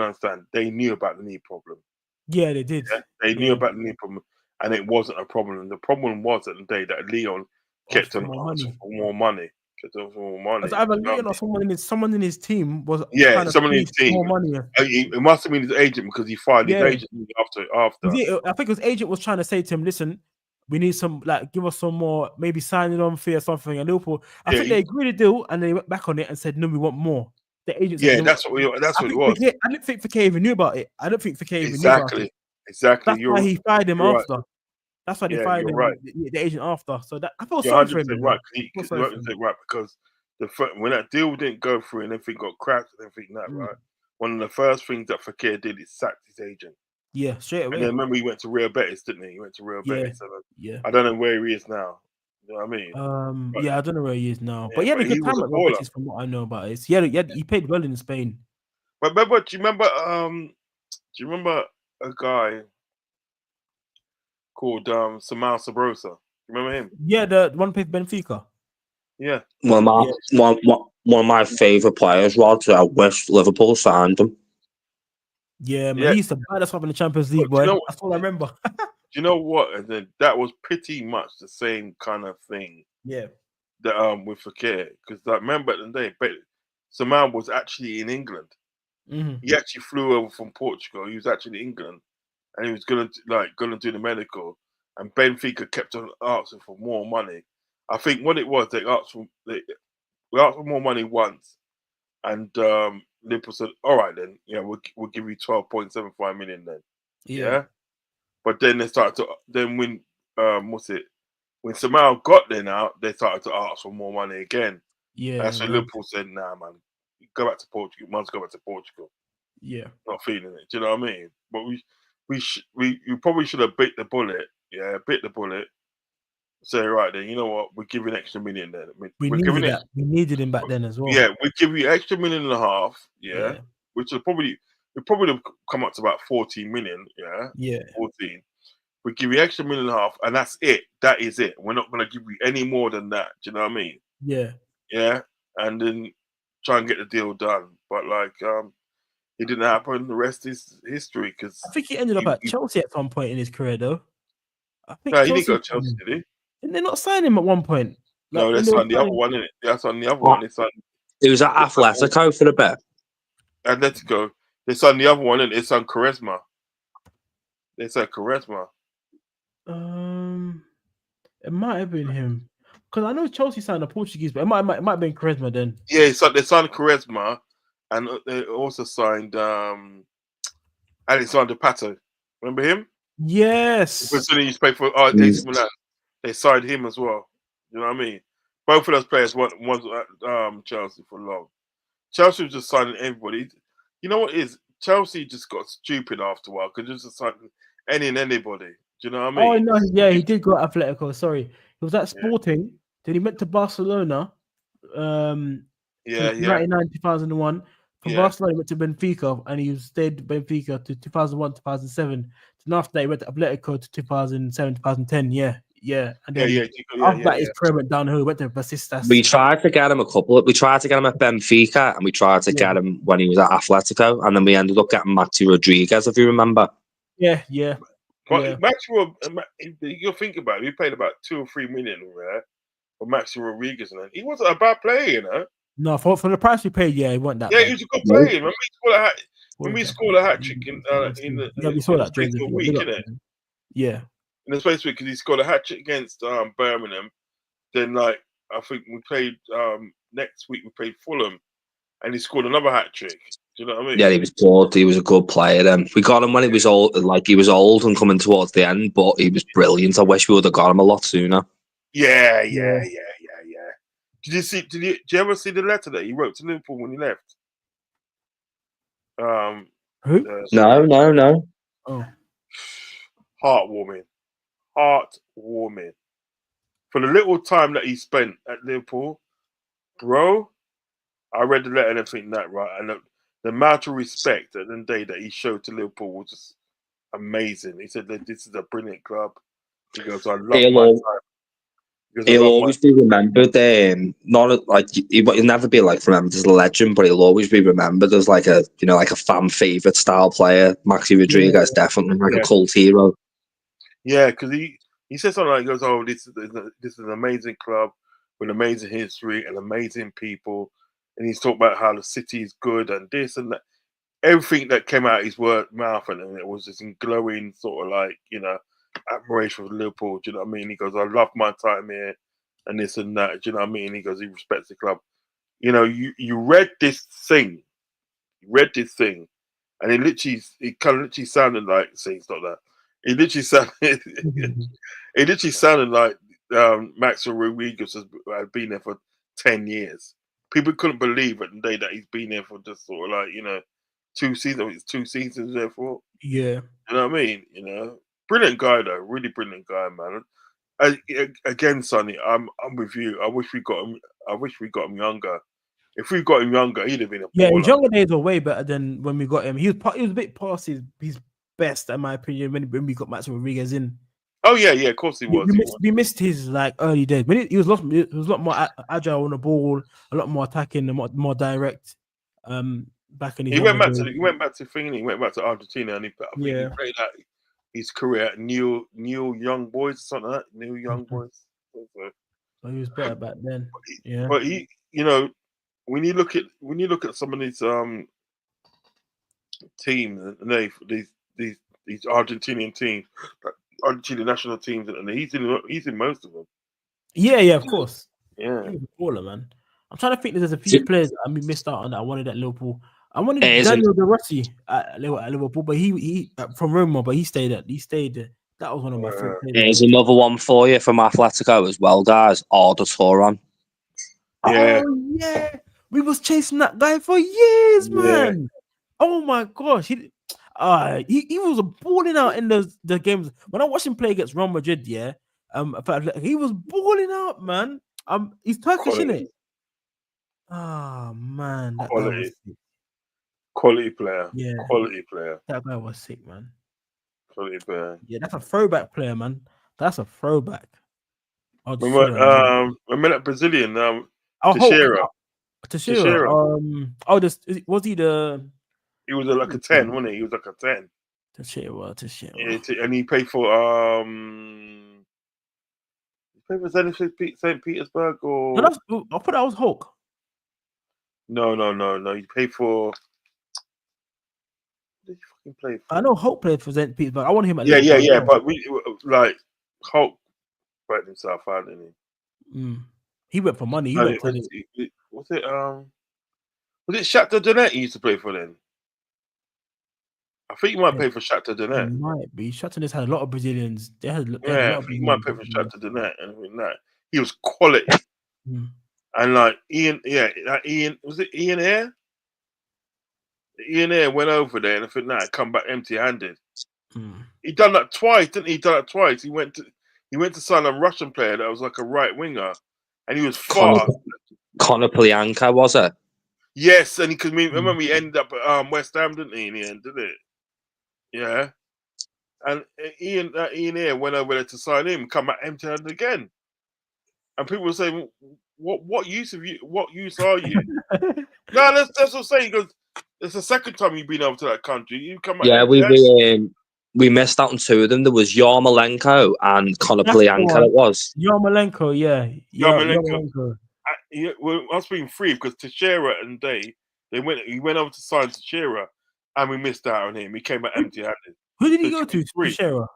understand, they knew about the knee problem. Yeah, they did. Yeah? They knew about the knee problem. And it wasn't a problem. And the problem was at the day that Leon kept on asking for more money. It's either Leon or someone in his team was someone in his team. More money. It must have been his agent because he fired his agent after. I think his agent was trying to say to him, "Listen, we need some give us some more, maybe signing on fee or something." And Liverpool, I think they agreed a deal and they went back on it and said, "No, we want more." The agent said, that's what it was. I didn't think Fekir even knew about it. I don't think Fekir even knew about it. Exactly. That's why he fired him after. Right. That's why they fired him, the agent after. So that I feel sorry for him. Right, because when that deal didn't go through and everything got cracked and everything right. One of the first things that Fekir did is sacked his agent. Yeah, straight away. And then remember he went to Real Betis, didn't he? He went to Real Betis. Yeah. I don't know where he is now. You know what I mean? But, I don't know where he is now. But he had a good time at Real Betis from what I know about it. He played well in Spain. But do you remember a guy called Samal Sabrosa? You remember him? Yeah, the one played Benfica. Yeah. One of my favourite players, Rod. I wish Liverpool signed him. Yeah, man. He used to bite us up in the Champions League, boy. That's all I remember. Do you know what? And then that was pretty much the same kind of thing. Yeah. That with Fekir, because I remember at the day, but Samal was actually in England. Mm-hmm. He actually flew over from Portugal. He was actually in England, and he was gonna do the medical. And Benfica kept on asking for more money. I think what it was, we asked for more money once, and Liverpool said, "All right, then, we'll give you 12.75 million then." Yeah. But then they started to when Samal got there now, they started to ask for more money again. Yeah. And so Liverpool said, "Nah, man, go back to Portugal. You must go back to Portugal." Yeah. Not feeling it. Do you know what I mean? But we probably should have bit the bullet. Yeah, bit the bullet. Say, right then, you know what? We'll give you an extra million then. We needed him back then as well. Yeah, we give you extra $1.5 million. Yeah. Which will probably come up to about 14 million. Yeah. Yeah. 14. We give you extra $1.5 million, and that's it. That is it. We're not going to give you any more than that. Do you know what I mean? Yeah. Yeah. And then try and get the deal done. But it didn't happen. The rest is history. Because I think he ended up at Chelsea at some point in his career, though. I think No, he didn't Chelsea go to Chelsea, did he? Didn't they not sign him at one point? No, when they they were signed the other signing- one, innit? That's on the other What? one. They signed It was at Atletico for a bit. Atletico. They signed the other one, and they signed Quaresma. They said Quaresma. It might have been him because I know Chelsea signed a Portuguese, but it might have been Charisma then. Yeah, so they signed Quaresma, and they also signed Alexander Pato. Remember him? Yes. Brazilian used to play for AC Milan. They signed him as well. You know what I mean? Both of those players was at Chelsea for long. Chelsea was just signing everybody. You know what it is? Chelsea just got stupid after a while because just signing any and anybody. Do you know what I Oh mean? no, yeah, he did go at Atletico. Sorry, he was at Sporting. Then he went to Barcelona. Yeah, 99, 2001. From Yeah. Barcelona, he went to Benfica, and he stayed at Benfica to 2001, 2007. Then after that, he went to Atletico to 2007, 2010. Yeah. And then after that, his career went downhill. He went to Basistas. We tried to get him We tried to get him at Benfica, and we tried to get him when he was at Atletico, and then we ended up getting Maxi Rodriguez, if you remember. Yeah. But Maxi, you'll think about it. He paid about 2 or 3 million for Maxi Rodriguez, and he wasn't a bad player, you know. No, for the price we paid, he wasn't that. Yeah, bad. he was a good player. When we scored a hat trick in we saw that space of a week, innit? Yeah. In the space of a week, because he scored a hat trick against Birmingham. Then, I think we played next week. We played Fulham, and he scored another hat trick. Do you know what I mean? Yeah, he was good. He was a good player. Then we got him when he was old. He was old and coming towards the end, but he was brilliant. I wish we would have got him a lot sooner. Yeah. Did you ever see the letter that he wrote to Liverpool when he left? Who? No. Oh. Heartwarming. For the little time that he spent at Liverpool, bro, I read the letter and everything that right, and the amount of respect at the end of the day that he showed to Liverpool was just amazing. He said that this is a brilliant club. He goes, I love my time. He'll always be remembered. Not like he'll never be remembered as a legend, but he'll always be remembered as a fan favorite style player. Maxi Rodriguez definitely a cult hero. Yeah, because he said something like, he goes, "Oh, this is an amazing club with amazing history and amazing people," and he's talking about how the city is good and this and that. Everything that came out of his mouth, and it was just in glowing sort of admiration for Liverpool. Do you know what I mean? He goes, I love my time here and this and that. Do you know what I mean? He goes, he respects the club. You know, you read this thing, and it kind of literally sounded like, see, it's not that. It literally sounded like Max Rodriguez had been there for 10 years. People couldn't believe at the day that he's been there for just sort of 2 seasons. It's 2 seasons there for. Yeah. You know what I mean? You know, brilliant guy though, really brilliant guy, man. Again, Sonny, I'm with you. I wish we got him younger. If we got him younger, he'd have been a baller. Yeah, his younger days were way better than when we got him. He was a bit past his best, in my opinion, when we got Max Rodriguez in. Oh yeah, of course he was. We missed his early days. When he was a lot more agile on the ball, a lot more attacking, and more direct. Back in his he went back to Argentina, and he played his career at New Young Boys, something like that. New Young Boys. So he was better back then. Yeah, but he, when you look at some of these teams, these Argentinian teams, Argentinian national teams, and he's in most of them. Yeah, of course. Yeah, he was a baller, man. I'm trying to think. There's a few players I missed out on that I wanted at Liverpool. I wanted Daniel De Rossi at Liverpool, but he from Roma, but he stayed. That was one of my favorite players. Here's another one for you from Atletico as well, guys. Arda Turan. Yeah. Oh yeah, we was chasing that guy for years, man. Oh my gosh, he was balling out in the games. When I watched him play against Real Madrid, he was balling out, man. He's Turkish, isn't it? Oh man, that guy was sick. Quality player. Yeah, quality player. That guy was sick, man. Quality player. Yeah, that's a throwback player, man. That's a throwback. Remember that Brazilian Teixeira. Teixeira. Was he the? He was like a 10, wasn't he? He was like a 10. And he played for St. Petersburg or I thought that was Hulk. no. He played for. What did he fucking play for? I know Hulk played for St. Petersburg. I want him at Yeah. Liverpool. But we like Hulk brought himself out, didn't he? He went for money. Was it Shakhtar Donetsk he used to play for then? I think he might play for Shakhtar Donetsk. It might be. Shakhtar Donetsk had a lot of Brazilians. They had a lot I of think he might play for Brazilians. Shakhtar Donetsk and everything like that. He was quality. And like Ian, was it Ian Air? Ian Air went over there and I think come back empty-handed. He done that twice, didn't he? He done that twice. He went to sign a Russian player that was like a right winger, and he was fast. Conor Plianka, was it? Yes, and because remember he ended up at West Ham, didn't he? In the end, didn't it? Yeah. And Ian Air went over there to sign him, come back empty-handed again. And people were saying, "What use of you? What use are you?" No, that's what I'm saying. Because it's the second time you've been over to that country. You come back. Yeah, we missed out on two of them. There was Yarmolenko and Conor Plianka. It was Yarmolenko, yeah. Yarmolenko. Well, us being free because Teixeira and he went over to sign Teixeira, and we missed out on him. He came back empty-handed. Who did he go to? Teixeira.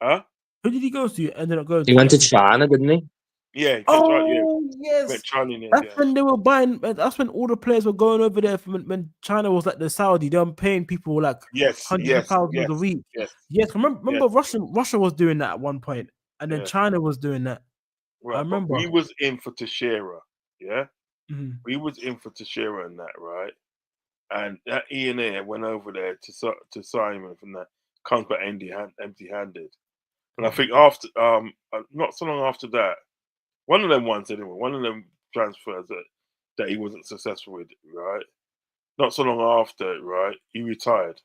Huh? Who did he go to? Ended up going. He went to China, didn't he? Yeah. Yes. China, that's when they were buying. That's when all the players were going over there. When China was like the Saudi, they were paying people like hundreds of thousands a week. Yes. Remember Russia was doing that at one point, and then China was doing that. Right, I remember. We was in for Teixeira, yeah. We was in for Teixeira and that, right? And that Ian Air went over there to sign him from that. Comes back empty-handed. And I think after not so long after that, one of them ones anyway, one of them transfers that he wasn't successful with, right? Not so long after, right? He retired.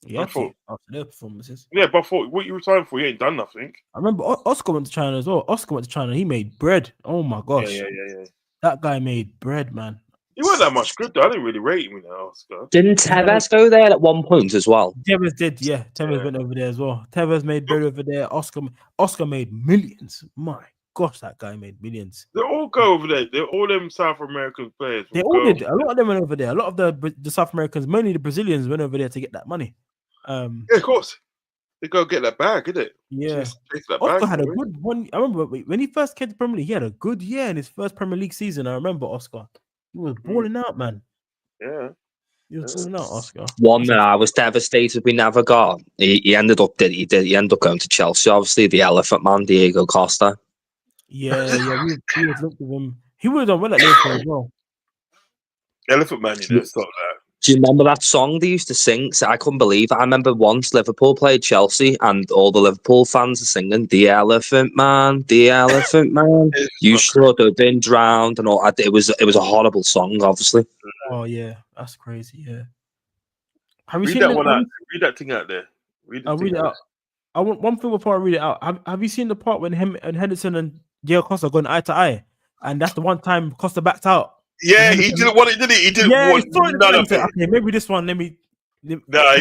Yeah, after their performances. Yeah, but I thought, what you retired for? You ain't done nothing. I remember Oscar went to China as well. Oscar went to China. He made bread. Oh my gosh. Yeah. That guy made bread, man. He wasn't that much good though. I didn't really rate him in that Oscar. Didn't Tevez go there at one point as well? Tevez did, yeah. Tevez went over there as well. Tevez made bread over there. Oscar made millions. My gosh, that guy made millions. They all go over there. They're all them South American players. They all did. A lot of them went over there. A lot of the South Americans, mainly the Brazilians, went over there to get that money. Yeah, of course. They go get that bag, innit? Yeah. Oscar had a good one. I remember when he first came to Premier League, he had a good year in his first Premier League season. I remember Oscar. He was balling out, man. Yeah. He was balling out, Oscar. One that I was devastated we never got. He ended up going to Chelsea, obviously, the Elephant Man, Diego Costa. Yeah. We was looked at him. He would have done well at Liverpool as well. Elephant Man, you know, stop that. Do you remember that song they used to sing? So I couldn't believe it. I remember once Liverpool played Chelsea and all the Liverpool fans are singing "The Elephant Man, the Elephant Man, you should have been drowned" and all. It was a horrible song, obviously. Oh yeah, that's crazy. Yeah. Have you read seen that one out? Read that thing out there. I'll read it out. I want one thing before I read it out. Have you seen the part when him and Henderson and Diego Costa going eye to eye, and that's the one time Costa backed out? Yeah, he didn't want it, did he? He didn't want none of it. Okay, maybe this one. He got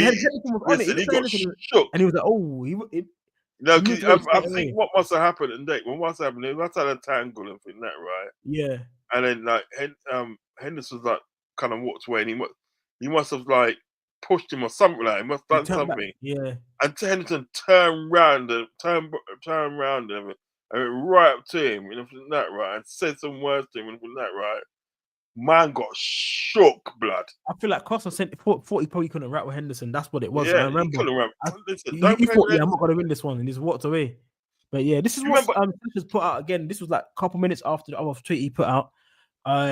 shook. And he was like, "Oh, I think what must have happened, and what must have happened, they must have had a tangle and think that, right? Yeah. And then like Henderson's like kind of walked away, and he must have like pushed him or something like. He must have done something. Back. Yeah. And Henderson turned round and went right up to him, and that right, and said some words to him, and that right. Man got shook, blood. I feel like Costa thought he probably couldn't rap with Henderson. That's what it was. Yeah, I remember. He couldn't rap. Listen, he thought, I'm not going to win this one, and he's walked away. But yeah, this is what Sanchez put out again. This was like a couple minutes after the other tweet he put out.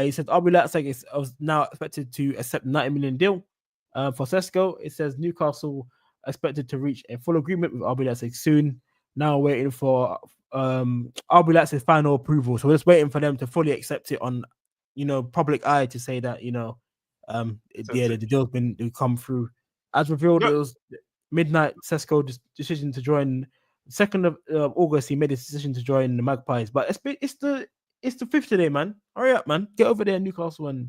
He said, RB Leipzig is now expected to accept $90 million deal for Sesko. It says Newcastle expected to reach a full agreement with RB Leipzig soon. Now waiting for RB Leipzig's final approval. So we're just waiting for them to fully accept it on public eye to say that, the deal's been come through. As revealed, it was midnight Sesko decision to join. 2nd of August, he made his decision to join the Magpies. But it's the 5th today, man. Hurry up, man. Get over there in Newcastle and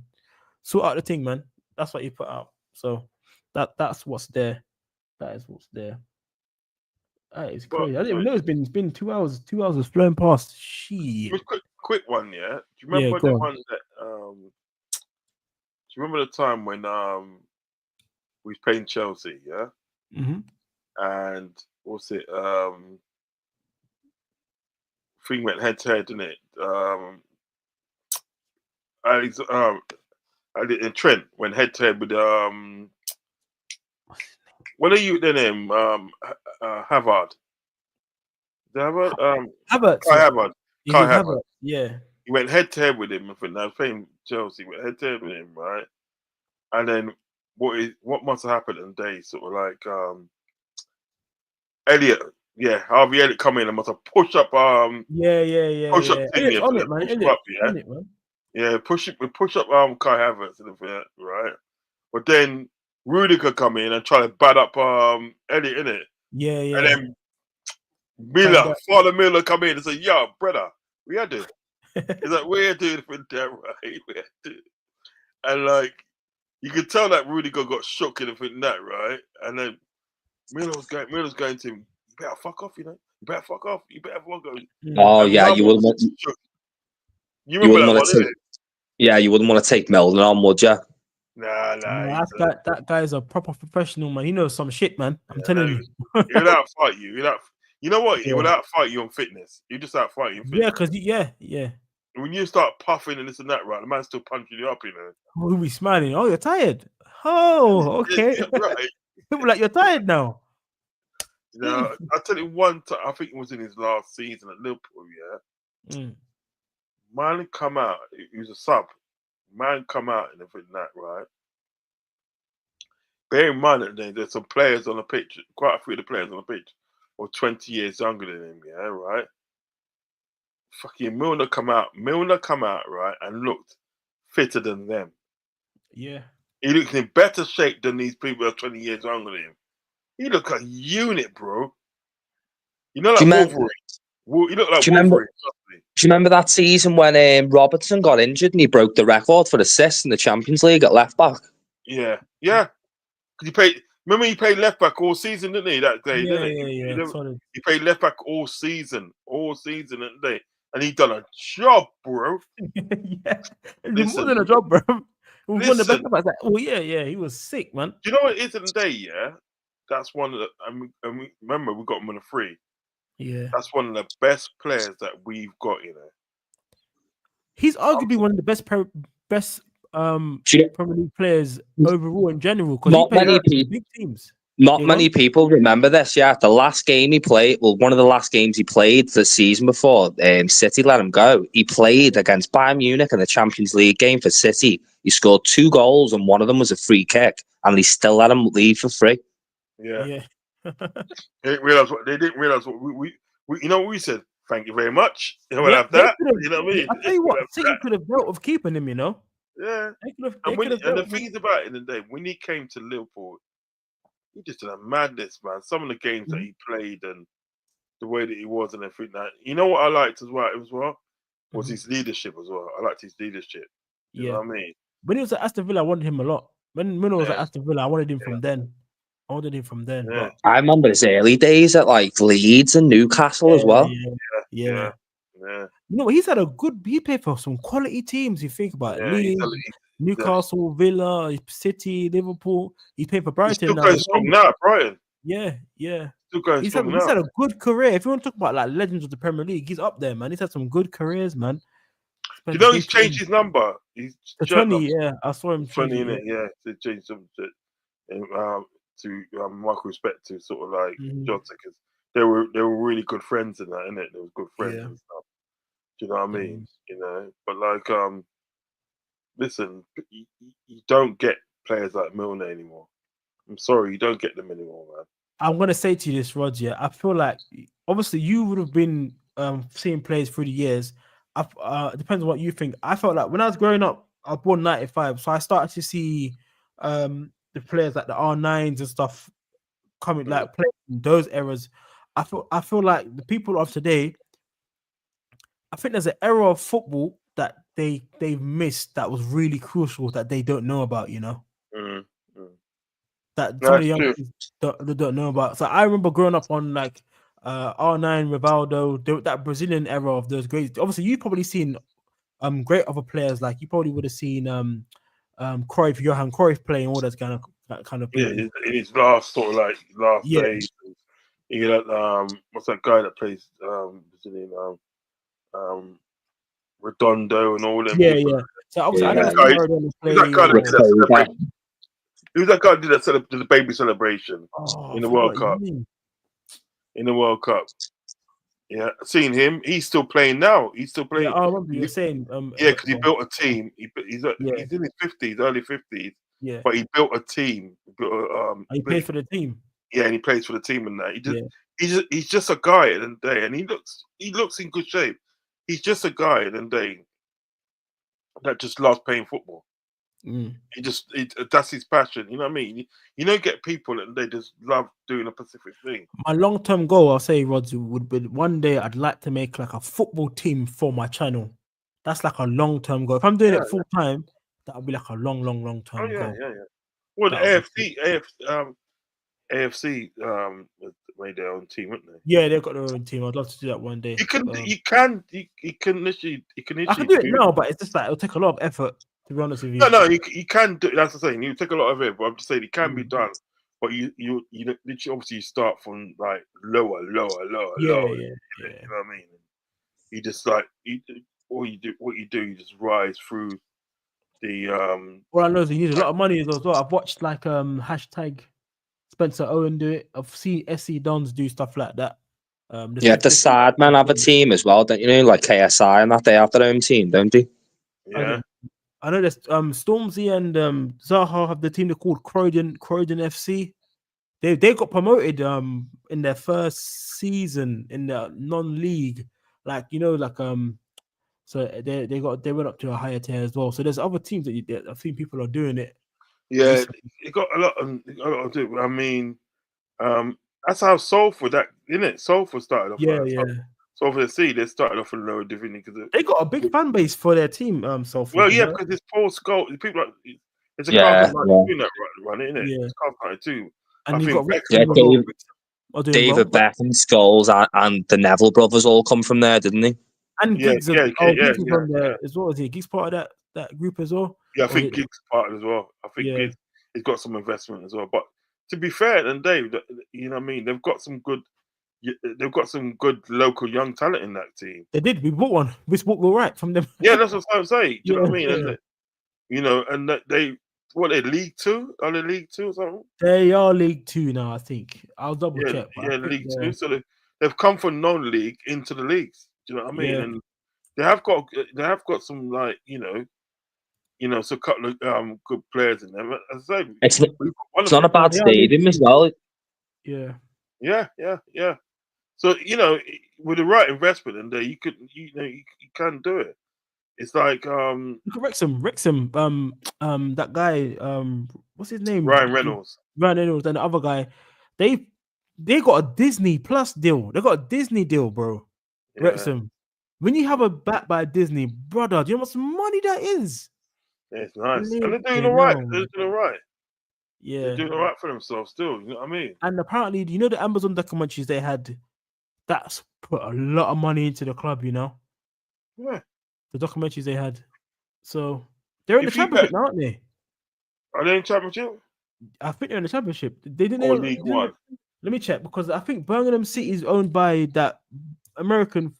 sort out the thing, man. That's what he put out. So that's what's there. That is what's there. That is But, crazy. I didn't even know it's been 2 hours. 2 hours has flown past. Shit. just quick one, yeah. Do you Yeah, remember go the on. one that do you remember the time when we was playing Chelsea, yeah? Mm-hmm. And what's it? Thing went head to head, didn't it? Alex, and Trent went head to head with what are you then? Havard. Havard? Havertz. Kai Yeah. Havard. Is Kai it Havard. Havertz? Yeah. He went head to head with him. I think I was playing Chelsea. Went head to head with him, right? And then what must have happened in the day? Sort of like Elliot, Harvey Elliott come in and must have pushed up Yeah. push up thing, Elliot's on it, man. push him Elliot's up, yeah. on it, man. Yeah, push up Kai Havertz and everything, right? But then Rudiger come in and try to bad up Elliot, innit? Yeah. And then Find out. Father Miller come in and say, "Yo, brother, we had it." He's like, "We're doing it for that, right? We had it." And like you could tell that Rudiger got shook and everything that, right? And then Miller's going to him, "You better fuck off, you know. You better fuck off. You better fuck off." Oh And yeah, Miller you wouldn't want. shook. You You remember wouldn't that want one, to innit? take. Yeah, you wouldn't want to take Milner on, would you? Nah. No, that guy is a proper professional, man. He knows some shit, man. I'm telling you. He would outfight you. You know what? He Yeah. would outfight you on fitness. He just outfight you on fitness. Yeah, because yeah. When you start puffing and this and that, right, the man's still punching you up, you know. Who be smiling? Oh, you're tired. Oh, okay. Yeah, right. People like you're tired now. You know, I tell you one time, I think it was in his last season at Liverpool, yeah. Man come out, he was a sub. Man come out and everything that, right? Bear in mind that there's some players on the pitch, quite a few of the players on the pitch were 20 years younger than him, yeah, right? Fucking Milner come out, right, and looked fitter than them. Yeah. He looked in better shape than these people that are 20 years younger than him. He looked like a unit, bro. You know, like Wolverine. He looked like Wolverine. Do you remember that season when Robertson got injured and he broke the record for assists in the Champions League at left back? Yeah. Remember he played left back all season, didn't he? That day, didn't he? Yeah. He played left back all season that day, and he done a job, bro. Yeah, more than a job, bro. One of the best backs. Like, oh yeah, he was sick, man. Do you know what it is in the day? Yeah, that's one of the. And we remember we got him on a free. Yeah, that's one of the best players that we've got. You know, he's arguably one of the best Premier League players overall in general. Because not many people, big teams. Not many people remember this. Yeah, the last game he played, one of the last games he played the season before, City let him go. He played against Bayern Munich in the Champions League game for City. He scored 2 goals, and one of them was a free kick, and they still let him leave for free. Yeah. They didn't realize what we you know what we said. Thank you very much. You know what have that. You know what I mean? I tell you what, City could have dealt with keeping him. You know. Yeah. And the thing is about it in the day when he came to Liverpool, he just did a madness, man. Some of the games that he played and the way that he was and everything. That you know what I liked as well was his leadership as well. I liked his leadership. You know what I mean? When he was at Aston Villa, I wanted him a lot. When he was at Aston Villa, I wanted him from then. But I remember his early days at like Leeds and Newcastle as well. Yeah. You know, he played for some quality teams. You think about it. Leeds, Newcastle, Villa, City, Liverpool. He played for Brighton. He's still going strong now, Brighton. Yeah. Still going strong now. He's had a good career. If you want to talk about like legends of the Premier League, he's up there, man. He's had some good careers, man. Do you know he's changed his number? He's 20. Yeah, I saw him 20 in it. Yeah, to change some to Michael Respect to sort of like Jota because they were really good friends in that, innit? They were good friends and stuff. Do you know what I mean? You know, but like listen, you don't get players like Milner anymore. I'm sorry, you don't get them anymore, man. I'm gonna say to you this, Roger. I feel like obviously you would have been seeing players through the years. It depends on what you think. I felt like when I was growing up, I was born 95, so I started to see the players like the R9s and stuff coming, like playing in those eras. I feel like the people of today, I think there's an era of football that they've missed that was really crucial that they don't know about, you know. that some of the young true. kids don't know about. So I remember growing up on like R9, Rivaldo, that Brazilian era of those great. Obviously, you've probably seen great other players. Like you probably would have seen Cruyff, Johan Cruyff playing all that kind of Yeah, people. in his last sort of like last Yeah. days. You know, what's that guy that plays Brazilian Redondo and all them Yeah, people. yeah. So obviously, I Yeah. never seen Maradona play. Who's that guy that did that Ricola. celebration? Who's that guy that did the baby celebration Oh, in the I World forgot Cup? his name. In the World Cup. Yeah, seen him. He's still playing now. He's still Yeah, playing. I remember you were saying. Yeah, because he built a team. He's Yeah. in his 50s, early 50s. Yeah. But he built a team. He built And he played for the team. Yeah, and he plays for the team and that. Yeah. He's just a guy at the end of the day, and he looks in good shape. He's just a guy at the end of the day that just loves playing football. Mm. That's his passion. You know what I mean? You don't get people and they just love doing a specific thing. My long-term goal, I'll say, Rods, would be one day I'd like to make like a football team for my channel. That's like a long-term goal. If I'm doing it full time, that would be like a long term goal. Yeah. Well, the That AFC made their own team, haven't they? Yeah, they've got their own team. I'd love to do that one day. You can literally. I can do it now, but it's just like it'll take a lot of effort. To be honest with you. No, you can do. That's the thing. You take a lot of it, but I'm just saying it can be done. But you literally obviously you start from like lower. Yeah. You know what I mean? You just like what you do, you just rise through the All I know is you need a lot of money as well. I've watched like hashtag Spencer Owen do it. I've seen SC Dons do stuff like that. The side man have a team as well, don't you know? Like KSI and that, they have their own team, don't they? Yeah. I know there's Stormzy and Zaha have the team they're called Croydon FC. They got promoted in their first season in the non-league, so they went up to a higher tier as well. So there's other teams that I've seen people are doing it. Yeah, it got a lot of do. I mean, that's how Salford Salford started off. Yeah. Salford FC, they started off in lower division because they got a big fan base for their team. Salford. Well, yeah, because it's Paul Scholes. People like it's a doing that run, isn't it? Yeah, it's Carlton too. And you got David Beckham, Scholes, and the Neville brothers all come from there, didn't they? And Giggs, Giggs from there as well. Is he Giggs part of that group as well? Yeah, I think Giggs part as well. I think Giggs has got some investment as well. But to be fair, and Dave, you know what I mean, they've got some good local young talent in that team. They did. We bought one. We bought all right from them. Yeah, that's what I'm saying. Do you know what I mean? And and they're League Two? Are they League Two or something? They are League Two now, I think. I'll double check. Yeah, League Two. So they've come from non-league into the leagues. Do you know what I mean? Yeah. And they have got some some couple of good players in them. As I say, it's not a bad stadium as well. Yeah. So with the right investment in there, you can do it. It's like look at Wrexham, that guy, what's his name? Ryan Reynolds, and the other guy, they got a Disney Plus deal. They got a Disney deal, bro. Yeah. Wrexham. When you have a back by Disney, brother, do you know how much money that is? Yeah, it's nice. And they're doing all right. They're doing all right. Yeah. They're doing all right for themselves still. You know what I mean? And apparently, the Amazon documentaries they had, that's put a lot of money into the club, Yeah. The documentaries they had. So they're in the championship now, aren't they? Are they in championship? I think they're in the championship. They didn't. Or League One. Let me check because I think Birmingham City is owned by that American.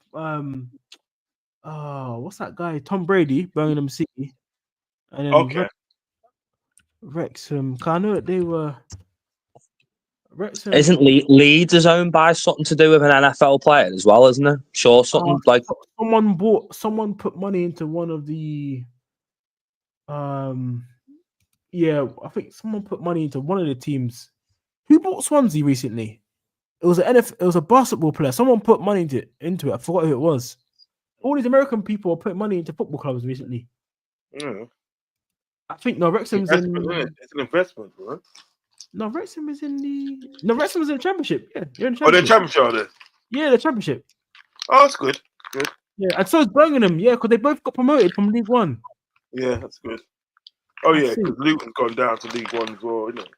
What's that guy? Tom Brady, Birmingham City, and then Wrexham. I know that they were. Wrexham. Isn't Leeds is owned by something to do with an NFL player as well, isn't it? Sure, something like someone put money into one of the. Yeah, I think someone put money into one of the teams. Who bought Swansea recently? It was It was a basketball player. Someone put money into it. I forgot who it was. All these American people are putting money into football clubs recently. Yeah. I think Wrexham's in. It's an investment, right? No, Wrexham is in the. Wrexham's in the championship. Yeah, you're in the championship. Oh, they're in championship, are they? Yeah, the championship. Oh, that's good. Good. Yeah, and so is Birmingham. Yeah, because they both got promoted from League One. Yeah, that's good. Oh yeah, because Luton's gone down to League One as well, isn't it?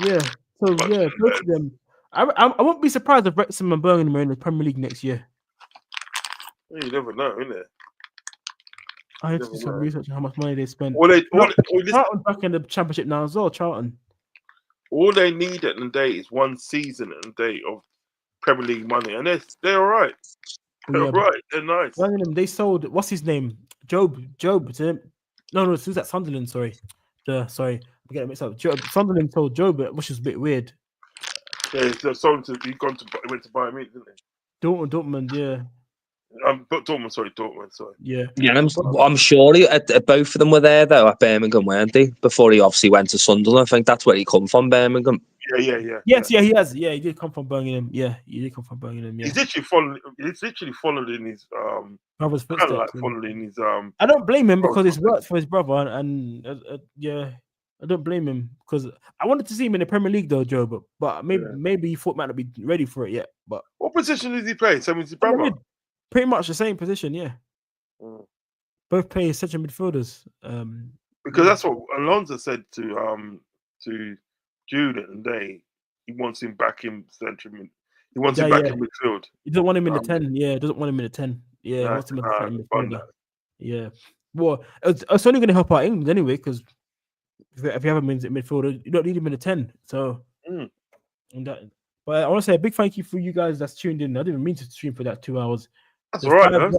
Yeah. So yeah, both of them. I won't be surprised if Wrexham and Birmingham are in the Premier League next year. You never know, innit? I had to do some research on how much money they spent. Charlton's back in the Championship now as well. Charlton. All they need at the day is one season at the day of Premier League money, and they're all right. They're all right. They're nice. Birmingham, they sold what's his name? Job. No, who's that? Sunderland. Sorry, I'm getting mixed up. Sunderland sold Job, which is a bit weird. Yeah, he went to Bayern Munich, didn't he? Dortmund, yeah. Dortmund, sorry. Yeah. I'm sure both of them were there though at Birmingham, weren't they? Before he obviously went to Sunderland. I think that's where he come from, Birmingham. Yeah. Yes, he has. Yeah, he did come from Birmingham. Yeah, he did come from Birmingham. Yeah. He's literally followed in his brother's footsteps. Following his I don't blame him because it's worked for his brother, and yeah, I don't blame him because I wanted to see him in the Premier League though, Joe. But maybe he thought might not be ready for it yet. But what position does he play? Same as his brother. Pretty much the same position, yeah. Both play central midfielders. Because that's what Alonso said to Jude at the day. He wants him back in central mid. He wants him back in midfield. He doesn't want him in the 10. Yeah, he doesn't want him in the 10. Yeah, he wants him in the midfielder. Yeah. Well, it's only going to help out England anyway, because if you have him in midfielder, you don't need him in the 10. So, but I want to say a big thank you for you guys that's tuned in. I didn't even mean to stream for that 2 hours. That's all right, man.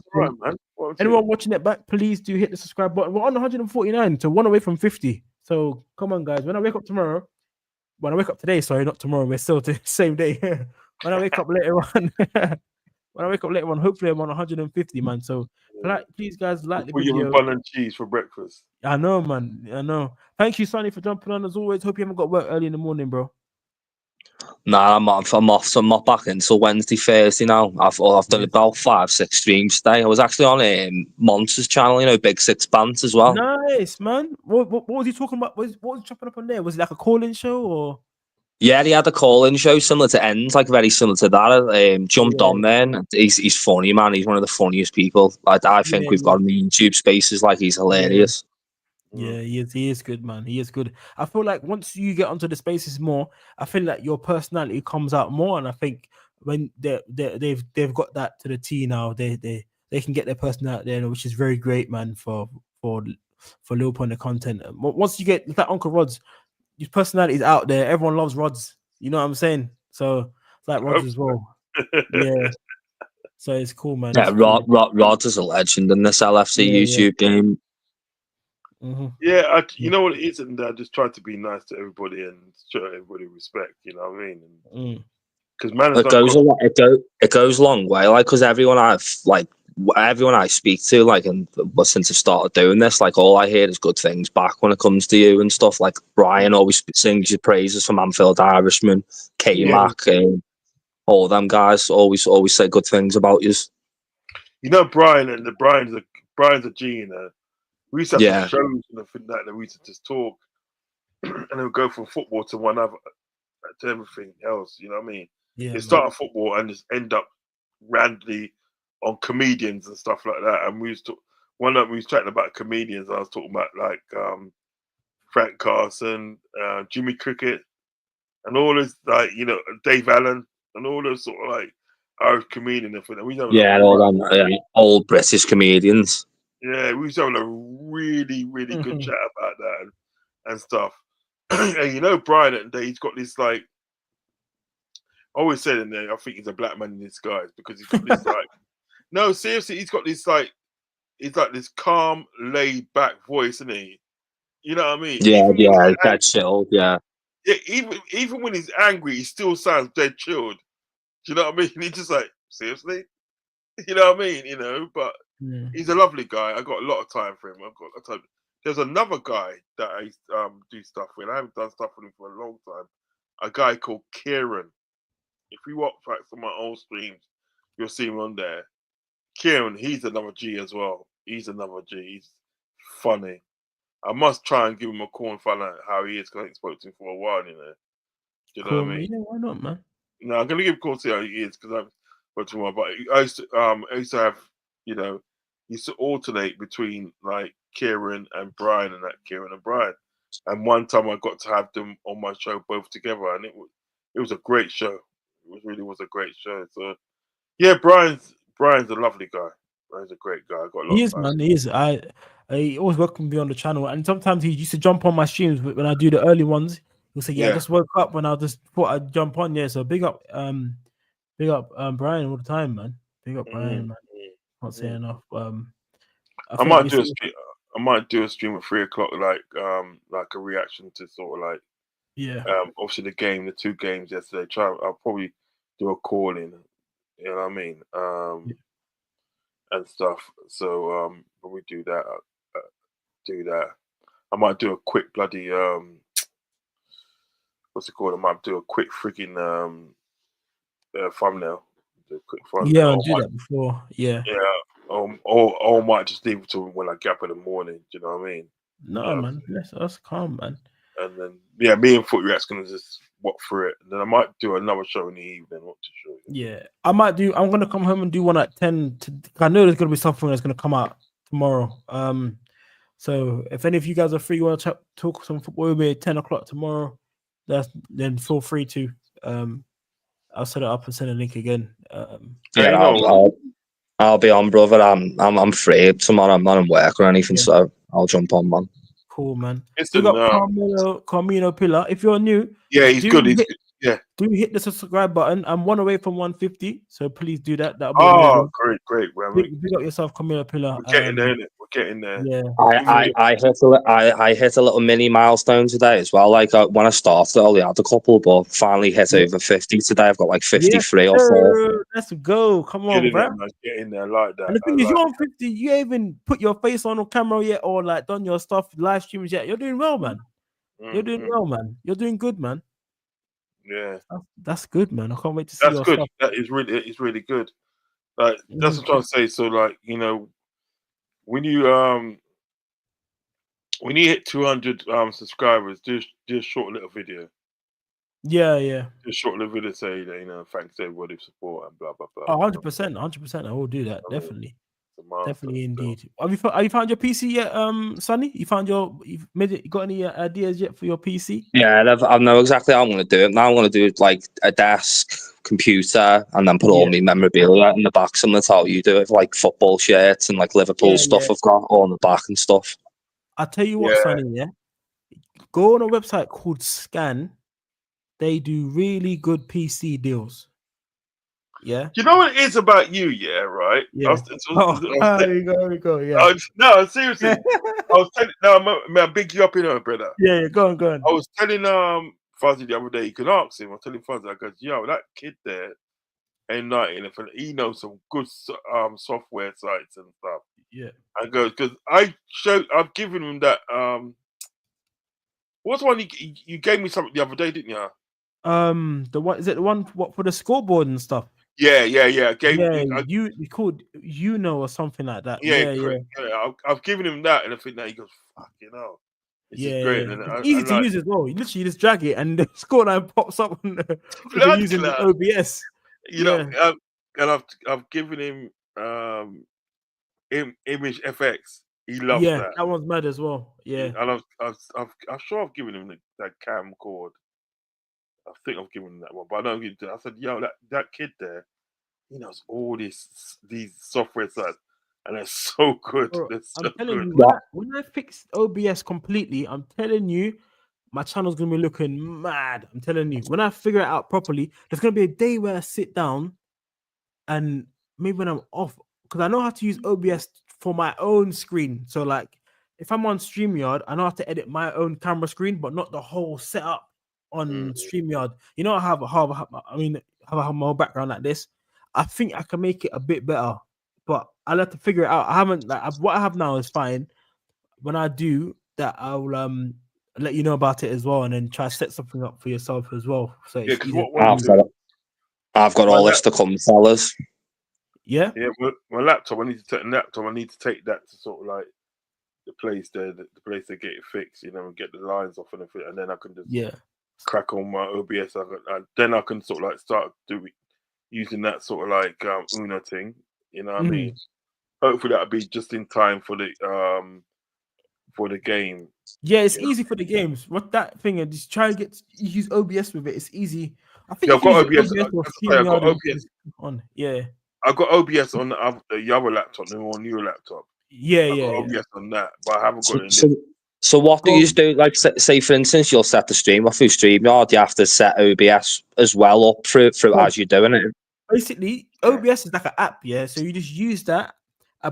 Anyone watching it back, please do hit the subscribe button. We're on 149, so one away from 50. So come on, guys. When I wake up today, sorry, not tomorrow. We're still the same day. When I wake up later on, hopefully I'm on 150, man. So please, guys, like the video. You bun and cheese for breakfast. I know, man. I know. Thank you, Sonny, for jumping on as always. Hope you haven't got work early in the morning, bro. Nah, I'm off. So I'm not back until Wednesday, Thursday now. I've done about 5-6 streams today. I was actually on Monster's channel, Big Six Bants as well. Nice, man. What was he talking about? What was he chopping up on there? Was it like a call-in show or? Yeah, he had a call-in show similar to Ends, like very similar to that. Jumped on there. And he's funny, man. He's one of the funniest people. I think we've got him in YouTube spaces. Like he's hilarious. Yeah, he is good, man. He is good. I feel like once you get onto the spaces more, I feel like your personality comes out more, and I think when they've got that to the T now, they can get their person out there, which is very great, man. For Liverpool and the content. Once you get that Uncle Rod's, your personality is out there. Everyone loves Rods. You know what I'm saying? So it's like Rods as well. Yeah. So it's cool, man. Yeah, Rods is a legend in this LFC YouTube game. Mm-hmm. Yeah, you know what it is, and I just try to be nice to everybody and show everybody respect. You know what I mean? Because man, it goes a long way. Like, because everyone I speak to, like, and since I've started doing this, like, all I hear is good things back when it comes to you and stuff. Like Brian always sings your praises from Anfield Irishman, K-Mac, all them guys always say good things about you. You know, Brian's a G, We used to have shows and that we used to just talk, and then we'd go from football to one other, to everything else. You know what I mean? Yeah. They start football and just end up randomly on comedians and stuff like that. And one night we was chatting about comedians. I was talking about like Frank Carson, Jimmy Cricket, and all this Dave Allen and all those sort of like Irish comedians. All them old British comedians. Yeah, we was having a really, really good chat about that and stuff. And Brian at the day, he's got this like, I always said in there, I think he's a black man in disguise because he's got this like, no, seriously, he's got this like, he's like this calm, laid back voice, isn't he? You know what I mean? Yeah, dead chilled, yeah. Yeah, even when he's angry, he still sounds dead chilled. Do you know what I mean? He's just like, seriously? You know what I mean? But he's a lovely guy. I got a lot of time for him. There's another guy that I do stuff with. I haven't done stuff with him for a long time. A guy called Kieran. If you watch back some of my old streams, you'll see him on there. Kieran, he's another G as well. He's another G. He's funny. I must try and give him a call and find out how he is because I haven't spoken to him for a while, Do you know what I mean? Yeah, why not, man? No, I'm gonna give him a call to see how he is because I've spoken to him. But I used to have, used to alternate between like Kieran and Brian and that Kieran and Brian. And one time I got to have them on my show both together, and it was a great show. It really was a great show. So yeah, Brian's a lovely guy. Brian's a great guy. I got a lot He of is, time. man. He is. I always welcome me on the channel, and sometimes he used to jump on my streams when I do the early ones. He'll say, "Yeah, I Yeah. just woke up when I just thought I'd jump on." Yeah, so big up Brian all the time, man. Big up Brian, man. Can't say enough. I might do a stream. I might do a stream at 3 o'clock, like a reaction to sort of like yeah. Obviously the 2 games yesterday. I'll probably do a call in. You know what I mean? And stuff. So when we do that, I might do a quick bloody what's it called? I might do a quick freaking thumbnail. Do a quick thumbnail. Yeah, I'll do that before. Yeah. Yeah. Or I might just leave it to when I get up in the morning. Do you know what I mean? No, man. That's calm, man. And then me and Foot React's gonna just walk through it. And then I might do another show in the evening. What to show you? Yeah, I'm gonna come home and do one at 10. I know there's gonna be something that's gonna come out tomorrow. So if any of you guys are free, you want to talk some football with me at 10 o'clock tomorrow, then feel free to. I'll set it up and send a link again. I'll be on, brother. I'm free tomorrow. I'm not in work or anything, so I'll jump on, man. Cool, man. Listen, you got Carmelo Pillar. If you're new, yeah, he's good. Do hit the subscribe button. I'm 1 away from 150, so please do that. That'll be amazing. Great. Big up yourself, Camilla Pillar. We're getting there, innit? We're getting there. Yeah. I hit a little mini milestone today as well. Like when I started, I only had a couple, but finally hit over 50 today. I've got like 53 or 4. Let's go. Come on, bro. Get in there like that. And the thing is, you're on 50. You ain't even put your face on camera yet, or like done your stuff, live streams yet. You're doing well, man. You're doing well, man. You're doing good, man. Yeah, that's good, man. I can't wait to see your stuff. That is really good. Like that's what I'm trying to say. So, like, you know, when you hit 200 subscribers, do a short little video. Yeah. Do a short little video, say, you know, thanks to everybody for support and blah blah blah. 100%. I will do that, definitely. Definitely, indeed. Have you found your PC yet, Sonny? You got any ideas yet for your PC? Yeah, I know exactly how I'm going to do it. Now I'm going to do like a desk, computer, and then put all my memorabilia in the back, similar to how you do it, like football shirts and like Liverpool stuff I've got all in the back and stuff. I'll tell you what, Sonny, go on a website called Scan. They do really good PC deals. Yeah. You know what it is about you, right? Yeah. There we go. Yeah. No, seriously. I'm big you up in her, brother. Yeah, go on. I was telling Fuzzy the other day, you can ask him. I was telling Fuzzy, I go, yo, that kid there, N90, he knows some good software sites and stuff. Yeah. I go, because I've given him that what's one you gave me something the other day, didn't you? The one, is it the one for the scoreboard and stuff? Yeah. You called or something like that. Yeah. I've given him that, and I think that he goes, fuck, you know. This is great. And it's easy to use as well. You literally just drag it, and the scoreline pops up using the OBS. You know, and I've given him Image FX. He loves that. That one's mad as well. Yeah, and I'm sure I've given him that camcorder. I think I've given him that one, but I don't. I said, yo, that kid there, he knows all these software sites, and they're so good. Bro, I'm telling you, when I fix OBS completely, I'm telling you, my channel's gonna be looking mad. I'm telling you, when I figure it out properly, there's gonna be a day where I sit down, and maybe when I'm off, because I know how to use OBS for my own screen. So like, if I'm on StreamYard, I know how to edit my own camera screen, but not the whole setup on StreamYard. You know, I have my whole background like this. I think I can make it a bit better, but I'll have to figure it out. I haven't what I have now is fine. When I do that, I'll let you know about it as well, and then try to set something up for yourself as well. So I've got all this to come, fellas. Yeah. My laptop. I need to take the laptop. I need to take that to sort of like the place there, the place to get it fixed. You know, and get the lines off and everything, and then I can just crack on my OBS. Then I can sort of like start using that sort of like Uno thing. You know what I mean? Hopefully that'll be just in time for the for the game. Yeah, it's easy for the games. What that thing and just try and use OBS with it. It's easy. I think Yeah, if I've got you use OBS. or I've got StreamYard OBS. on. Yeah. I've got OBS on the other laptop, the more newer laptop. Yeah, I've yeah, got yeah. OBS on that, but I haven't got it in So, this. so what do Go you on. do? Like, say for instance, you'll set the stream off through StreamYard. You have to set OBS as well up through Yeah. as you're doing it. Basically, OBS is like an app, yeah. So you just use that,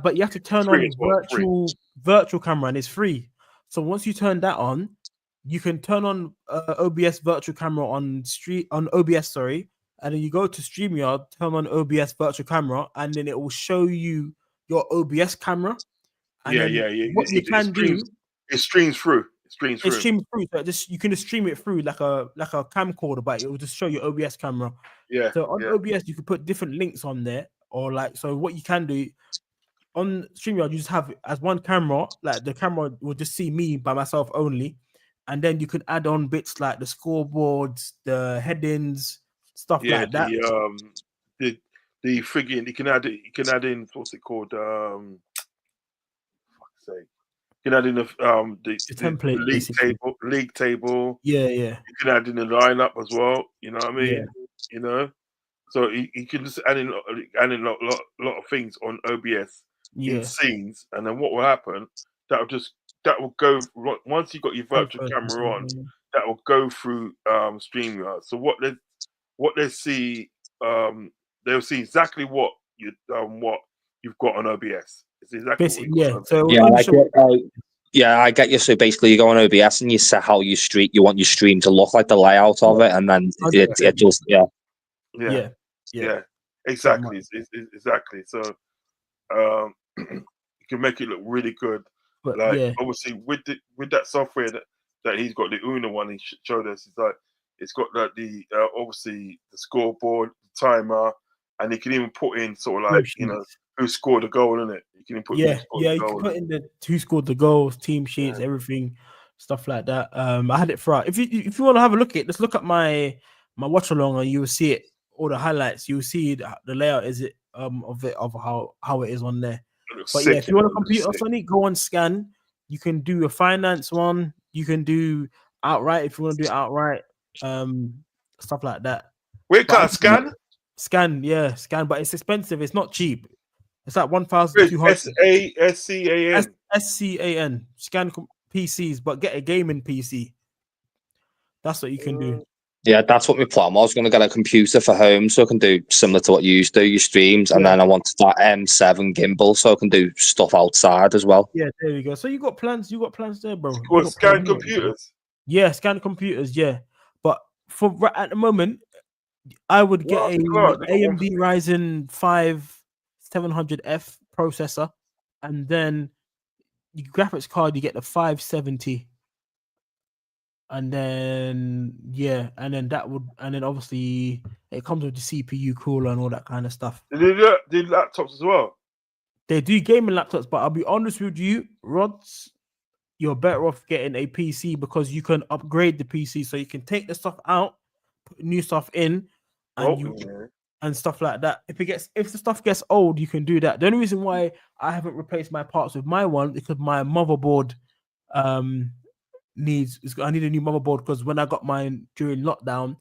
but you have to turn Free on as well, virtual camera, and it's free. So once you turn that on, you can turn on OBS virtual camera on OBS, sorry, and then you go to StreamYard, turn on OBS virtual camera, and then it will show you your OBS camera. And Yeah, then yeah. what you can do, It streams through. It streams it through. streams through. So you can just stream it through like a camcorder, but it will just show your OBS camera. Yeah. So on yeah. OBS, you can put different links on there, or like, so what you can do on StreamYard, you just have it as one camera, like the camera will just see me by myself only, and then you can add on bits like the scoreboards, the headings, stuff like that. The friggin' you can add in what's it called? Fuck's sake. You can add in the template, league table. Yeah. You can add in the lineup as well. You know what I mean? Yeah. You know, so you can just add in a lot of things on OBS in scenes, and then what will happen? That will go once you got your virtual camera on. That will go through StreamYard. So what they see, they'll see exactly what you've got on OBS. It's exactly basically, what yeah. So I get you. So basically, you go on OBS and you set how you want your stream to look like, the layout of it, and then it just yeah, exactly, exactly. So you can make it look really good. But obviously with that software that he's got, the Una one he showed us, it's got like the obviously the scoreboard, the timer, and you can even put in sort of like who scored the goal in it. You can put you can put in the who scored the goals, team sheets, everything, stuff like that. I had it throughout. If you want to have a look at it, let's look at my watch along, and you will see it, all the highlights. You will see the layout of how it is on there. But yeah, if you want a computer, Sonny, go on Scan. You can do a finance one. You can do outright if you want to do outright. Stuff like that. Wait, Scan? Scan, but it's expensive. It's not cheap. It's like 1,200. SCAN. SCAN. Scan PCs, but get a gaming PC. That's what you can do. Yeah, that's what my plan was. I was going to get a computer for home so I can do similar to what you used to do, your streams, and then I wanted that M7 gimbal so I can do stuff outside as well. Yeah, there you go. So you got plans there, bro. What, Scan computers? Yeah, Scan computers, yeah. But at the moment, I would get a AMD Ryzen 5 700F processor, and then your graphics card, you get the 570. And then obviously it comes with the CPU cooler and all that kind of stuff. They do laptops as well. They do gaming laptops, but I'll be honest with you, Rods, you're better off getting a PC because you can upgrade the PC, so you can take the stuff out, put new stuff in, and stuff like that. If the stuff gets old, you can do that. The only reason why I haven't replaced my parts with my one is because my motherboard I need a new motherboard, because when I got mine during lockdown,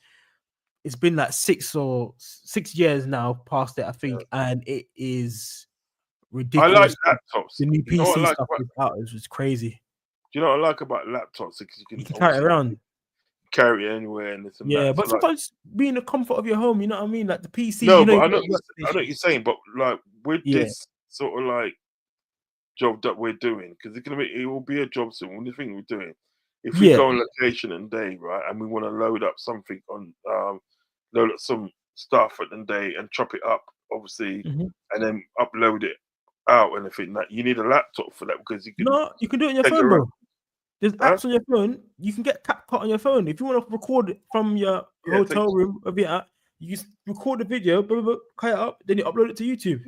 it's been like 6 years now past it, I think, and it is ridiculous. I like laptops. The new PC stuff is crazy. Do you know what I like about laptops? Because you can carry it around, carry it anywhere, and this and that. But sometimes be in the comfort of your home, you know what I mean? Like the PC. No, but I know what you're saying, but like with this sort of like job that we're doing, because it will be a job soon. One thing we're doing. If we go on location and day, right, and we want to load up something on, load up some stuff at the day and chop it up, obviously, and then upload it out and everything. Like, you need a laptop for that because you can. No, you can do it on your phone, bro. There's apps on your phone. You can get CapCut on your phone. If you want to record it from your hotel room of your app, you just record the video, cut it up, then you upload it to YouTube.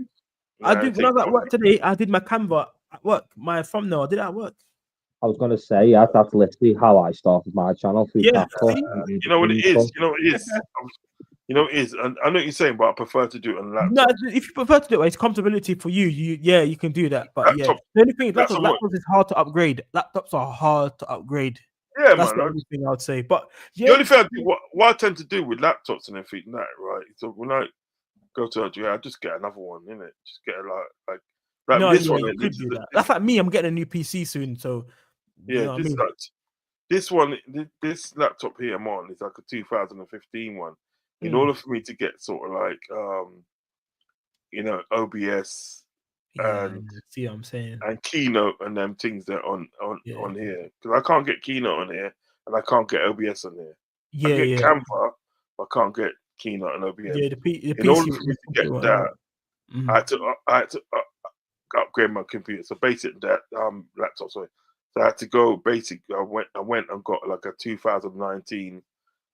When I was at work today, I did my Canva at work, my thumbnail. I did it at work. I was going to say, that's literally how I started my channel through CapCut. You know what it is? You know, it is. And I know what you're saying, but I prefer to do it on laptop. No, if you prefer to do it, it's comfortability for you. You can do that. But yeah, Laptop- the only thing is laptop laptops is hard to upgrade. Laptops are hard to upgrade. Yeah, That's man. the only thing I would say. But The yeah, only thing I do, what I tend to do with laptops and everything, that right? So when I go to LG, I just get another one, innit? Just get like no, this yeah, one. you could do that. That's like me. I'm getting a new PC soon, so you know what I mean. This one, this laptop here I'm on is like a 2015 one. In order for me to get sort of like OBS and see what I'm saying. and Keynote and them things that on Yeah. here, because I can't get Keynote on here and I can't get OBS on here. Yeah, I get yeah. Canva, but I can't get Keynote and OBS. Yeah, the PC. In order for me to get that, Mhm. I had to upgrade my computer. So basic that laptop. Sorry, so I had to go basic. I went and got like a 2019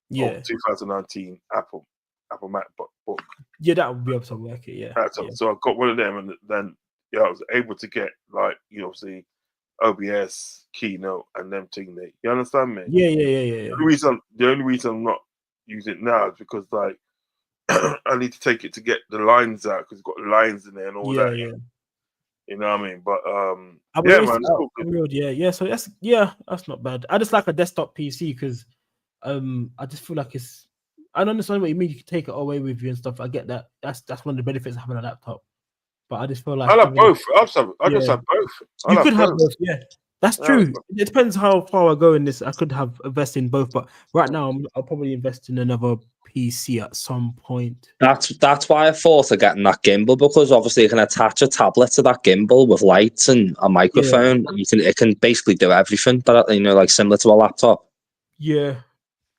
Yeah, 2019 Apple MacBook. yeah, that would be able to work it. Yeah, laptop. yeah. So I got one of them, and then I was able to get like obviously OBS, Keynote, and them thing. You understand me? Yeah. The only reason I'm not using it now is because like I need to take it to get the lines out because it's got lines in there and all that. Yeah. You know what I mean? But yeah, man, it's all good. Yeah. So that's not bad. I just like a desktop PC because I just feel like I don't understand what you mean. You can take it away with you and stuff. I get that. That's one of the benefits of having a laptop. But I just feel like I have both. I just have both. You could have both. Yeah, that's true. It depends how far I go in this. I could have invest in both, but right now I'll probably invest in another PC at some point. That's why I thought of getting that gimbal, because obviously you can attach a tablet to that gimbal with lights and a microphone. It can basically do everything that like similar to a laptop. Yeah.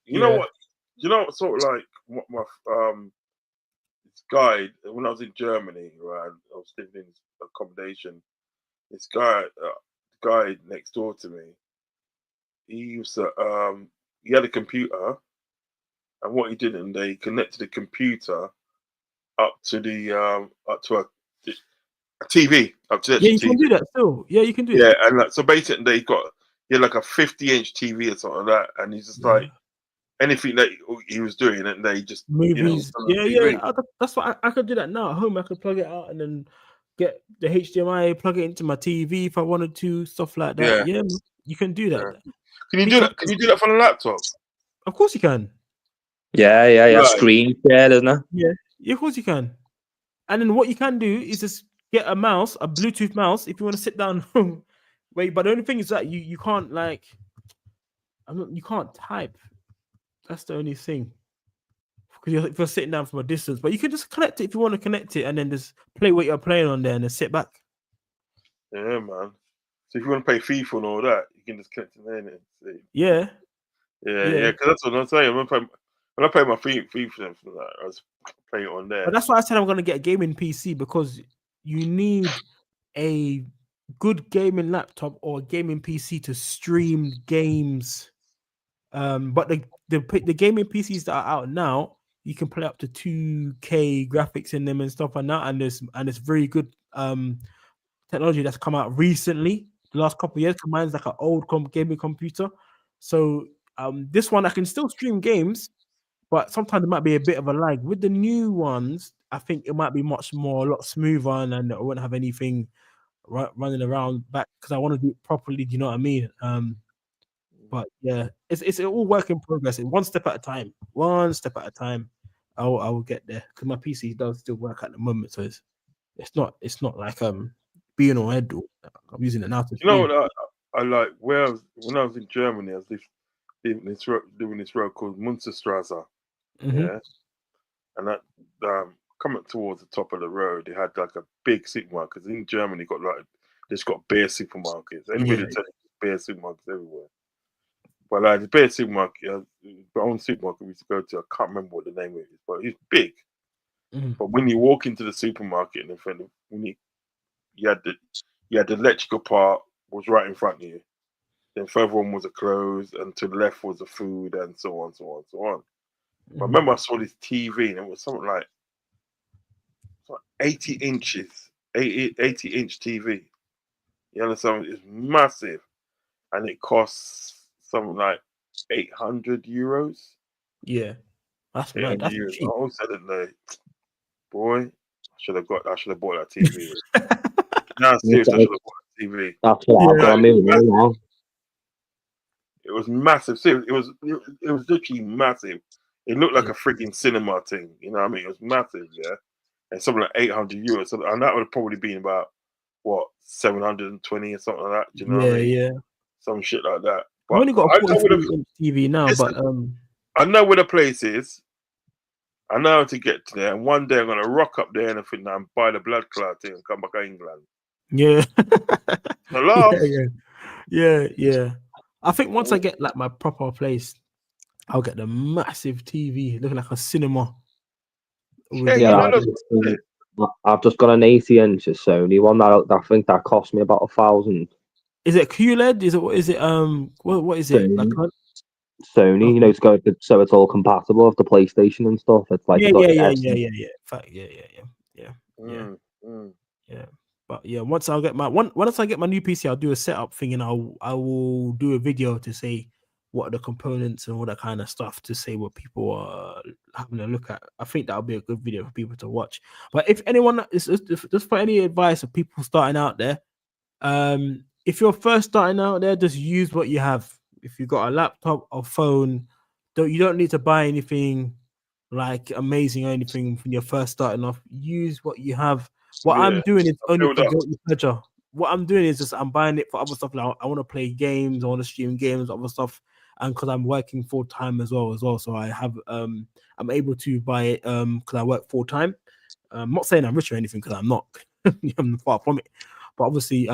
You know what? You know, sort of like what my this guy, when I was in Germany, right? I was living in accommodation. This guy, the guy next door to me, he used to he had a computer, and what he did, and they connected the computer up to the up to a TV, up to Yeah, you TV. can do that still. Yeah, you can do Yeah, that. and like, so basically he had like a 50-inch TV or something like that, and he's just like anything that he was doing, and they just movies. That's what I could do that now at home. I could plug it out and then get the HDMI, plug it into my TV if I wanted to, stuff like that. Yeah, you can do that. Yeah. Can you do that? Can you do that from a laptop? Of course you can. Yeah. Right. Screen share, isn't it? Yeah, of course you can. And then what you can do is just get a mouse, a Bluetooth mouse, if you want to sit down. Wait, but the only thing is that you can't you can't type. That's the only thing. Because if you're sitting down from a distance, but you can just connect it if you want to connect it, and then just play what you're playing on there, and then sit back. Yeah, man. So if you want to play FIFA and all that, you can just connect it there. And yeah. Because that's what I'm saying. When I play my FIFA and from that, I was playing it on there. But that's why I said I'm gonna get a gaming PC, because you need a good gaming laptop or a gaming PC to stream games. But the gaming PCs that are out now, you can play up to 2K graphics in them and stuff like that, and there's very good technology that's come out recently, the last couple of years. Mine's like an old gaming computer, so this one I can still stream games, but sometimes it might be a bit of a lag. With the new ones, I think it might be a lot smoother, and I won't have anything running around back because I want to do it properly. Do you know what I mean? But yeah, it's all work in progress. One step at a time. One step at a time. I will get there because my PC does still work at the moment. So it's not like being on head. I'm using it now to. You know what I like? When I was in Germany, I was doing this road called Munsterstrasse. Yeah, and that coming towards the top of the road, they had like a big supermarket. Because in Germany, they've got bare supermarkets. Anybody tell you bare supermarkets everywhere. But like the bare supermarket, my own supermarket we used to go to, I can't remember what the name of it is, but it's big. But when you walk into the supermarket, and in front of you had the electrical part was right in front of you. Then further on was the clothes, and to the left was the food, and so on, so on, so on. But I remember I saw this TV, and it was something like 80 inches, 80-inch TV. You understand? It's massive, and it costs something like 800 euros. Yeah, That's mad. That's €800. cheap. I also didn't know, boy. I should have bought that TV. No, seriously, I should have bought that TV. That's what I've got on me now. It was massive. Seriously, it was literally massive. It looked like a freaking cinema thing. You know what I mean? It was massive, yeah. And something like €800. So, and that would have probably been about what 720 or something like that. Do you know what I mean? Yeah. Some shit like that. But I've only got a I know where 43-inch TV now, Listen, but I know where the place is. I know how to get to there. And one day I'm gonna rock up there and buy the blood clot thing and come back to England. yeah. No laugh. Yeah. I think once I get like my proper place, I'll get the massive TV looking like a cinema. I've just got an 80-inch Sony one that I think that cost me about $1,000. Is it QLED? Is it what is it? Like Sony, you know, so it's all compatible with the PlayStation and stuff. It's like yeah. But yeah, once I get my new PC, I'll do a setup thing, and I will do a video to say what are the components and all that kind of stuff, to say what people are having a look at. I think that'll be a good video for people to watch. But if anyone is just for any advice of people starting out there, if you're first starting out there, just use what you have. If you've got a laptop or phone, you don't need to buy anything like amazing or anything when you're first starting off. Use what you have. What I'm doing is only for guilty pleasure. What I'm doing is just I'm buying it for other stuff. Like I want to play games, I want to stream games, other stuff, and because I'm working full time as well. So I have I'm able to buy it because I work full time. I'm not saying I'm rich or anything, because I'm not. I'm far from it. But obviously,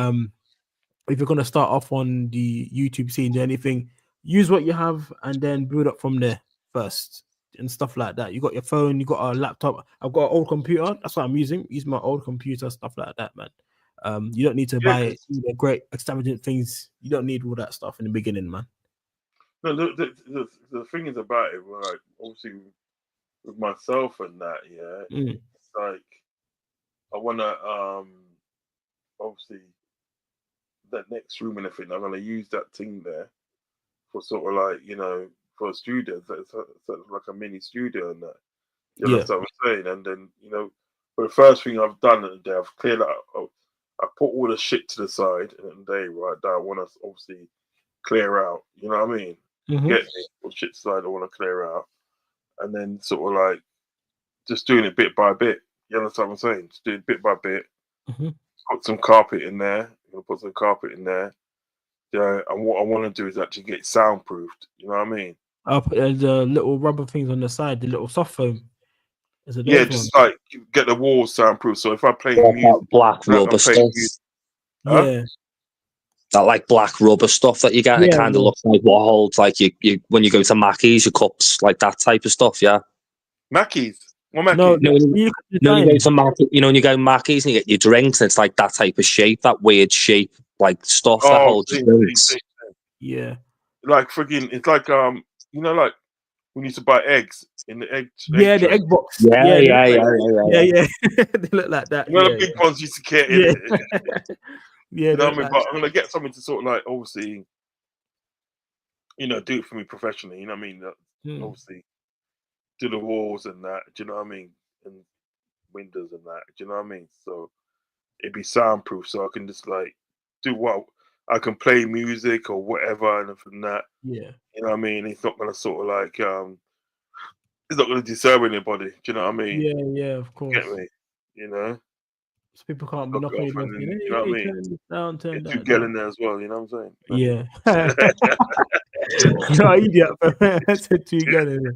if you're gonna start off on the YouTube scene, anything, use what you have and then build up from there first and stuff like that. You got your phone, you got a laptop. I've got an old computer. That's what I'm using. Use my old computer, stuff like that, man. You don't need to buy great extravagant things. You don't need all that stuff in the beginning, man. No, the thing is about it, like obviously with myself and that, it's like I wanna obviously that next room and everything, I'm gonna use that thing there for sort of like, you know, for a studio. So it's like a mini studio and that. You know what I'm saying? And then, you know, but the first thing I've done in the day, I've cleared out. I put all the shit to the side in the day, right? That I want to obviously clear out. You know what I mean? Get me all shit side I want to clear out, and then sort of like just doing it bit by bit. You understand what I'm saying? Just doing it bit by bit. Put some carpet in there. Put some carpet in there. Yeah, and what I want to do is actually get soundproofed. You know what I mean? I'll put the little rubber things on the side, the little soft foam. Just like get the walls soundproof. So if I play music, black rubber stuff. That like black rubber stuff that you get, it kind of looks like what holds like you when you go to Mackey's, your cups, like that type of stuff. Yeah, Mackey's. What Mackey's? No, you go to Mackey's, you know, when you go to Mackey's and you get your drinks, and it's like that type of shape, that weird shape, like stuff that holds your drinks. Yeah, like freaking, it's like you know, like we used to buy eggs in the egg. Yeah, the egg box. Yeah. They look like that. You know, the big ones used to get in it. Yeah, you know what I mean? But I'm gonna get something to sort of like obviously, you know, do it for me professionally. You know what I mean? Obviously, do the walls and that. Do you know what I mean? And windows and that. Do you know what I mean? So it'd be soundproof, so I can just like do what I can play music or whatever, and from that. Yeah. You know what I mean? It's not gonna sort of like it's not gonna disturb anybody. Do you know what I mean? Yeah, of course. Get me? You know? So people can't be knocking you down. You know what I mean? Turn down. Get in there as well. You know what I'm saying? Yeah. No, idiot. I said two get in there.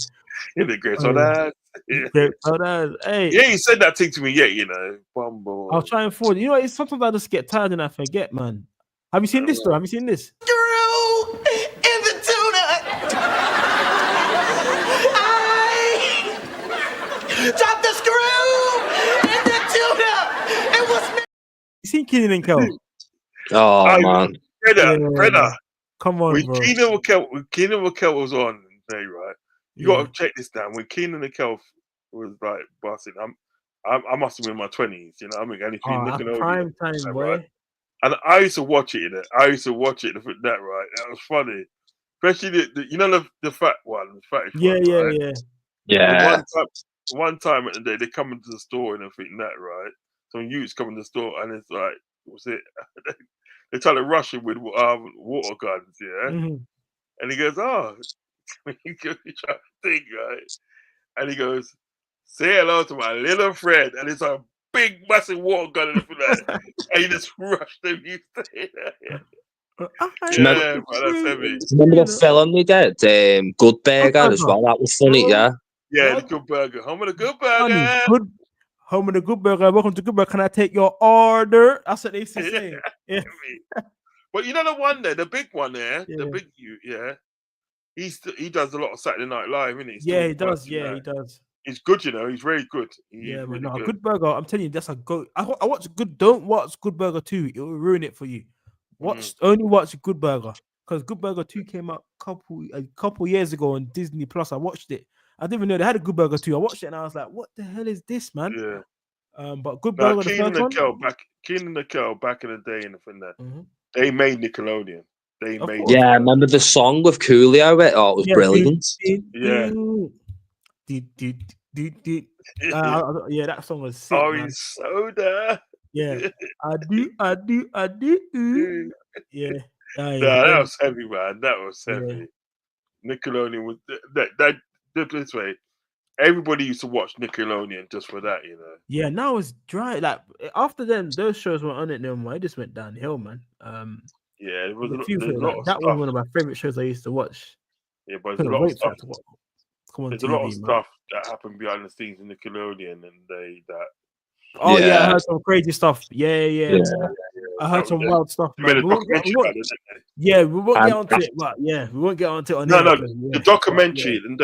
You're the great sodas. Great sodas. Hey. Yeah, you said that thing to me yet, you know. Bumble. I'll try and forward. You know, it's sometimes I just get tired and I forget, man. Have you seen this though? Have you seen this? Screw in the tuna. I dropped the screw in the tuna. It was me. You seen Keenan and Kel? Oh man, Predator. Come on, when bro. Keenan and Kel was on today, right? You got to check this down. When Keenan and Kel was like busting, I must have been in my 20s. You know what I mean? And if you're looking over prime time, boy. Right? And I used to watch it. That that right. That was funny, especially the you know the fat one, the fat one. Yeah. Yeah. One time at the day, they come into the store and everything that, right? Some youths come in the store and it's like, what's it? They try to rush him with water guns, yeah? Mhm. And he goes, oh, he tries to think, right? And he goes, say hello to my little friend. And it's a big, massive water gun and everything like that. And he just rushed him. Yeah, man, that's heavy. Remember the film they did? Good Burger as well. That was funny, yeah. Yeah, the Good Burger. Home of the Good Burger. Home of the Good Burger. Welcome to Good Burger. Can I take your order? That's what they used to say. Yeah. But you know the one there, the big one there, Yeah. the big you, yeah. He does a lot of Saturday Night Live, isn't he? Yeah, he does. Yeah, he does. He's good, you know. He's very good. He's Yeah, really man. No, good. Good Burger. I'm telling you, that's a go. I watch Good. Don't watch Good Burger 2. It will ruin it for you. Only watch Good Burger, because Good Burger 2 came out a couple years ago on Disney Plus. I watched it. I didn't even know they had a Good Burger 2. I watched it and I was like, what the hell is this, man? Yeah. But Good Burger, the Keenan first one. Keenan and Kel back in the day and everything that they made Nickelodeon. They Of made course. Yeah, I remember the song with Coolio. It was brilliant. Yeah. Yeah, that song was sick. Orange soda. Yeah, I do. Yeah. That was heavy, man. That was heavy. Nickelodeon was that this way. Everybody used to watch Nickelodeon just for that, you know. Yeah, now it's dry. Like after then, those shows weren't on it no more. It just went downhill, man. Yeah, it was that stuff. was one of my favorite shows I used to watch. Yeah, but there's a lot of stuff. There's a lot of stuff that happened behind the scenes in Nickelodeon, and Oh yeah, I heard some crazy stuff. Yeah. I heard some wild stuff. Man. We won't get onto it, but we won't get onto it. The documentary, and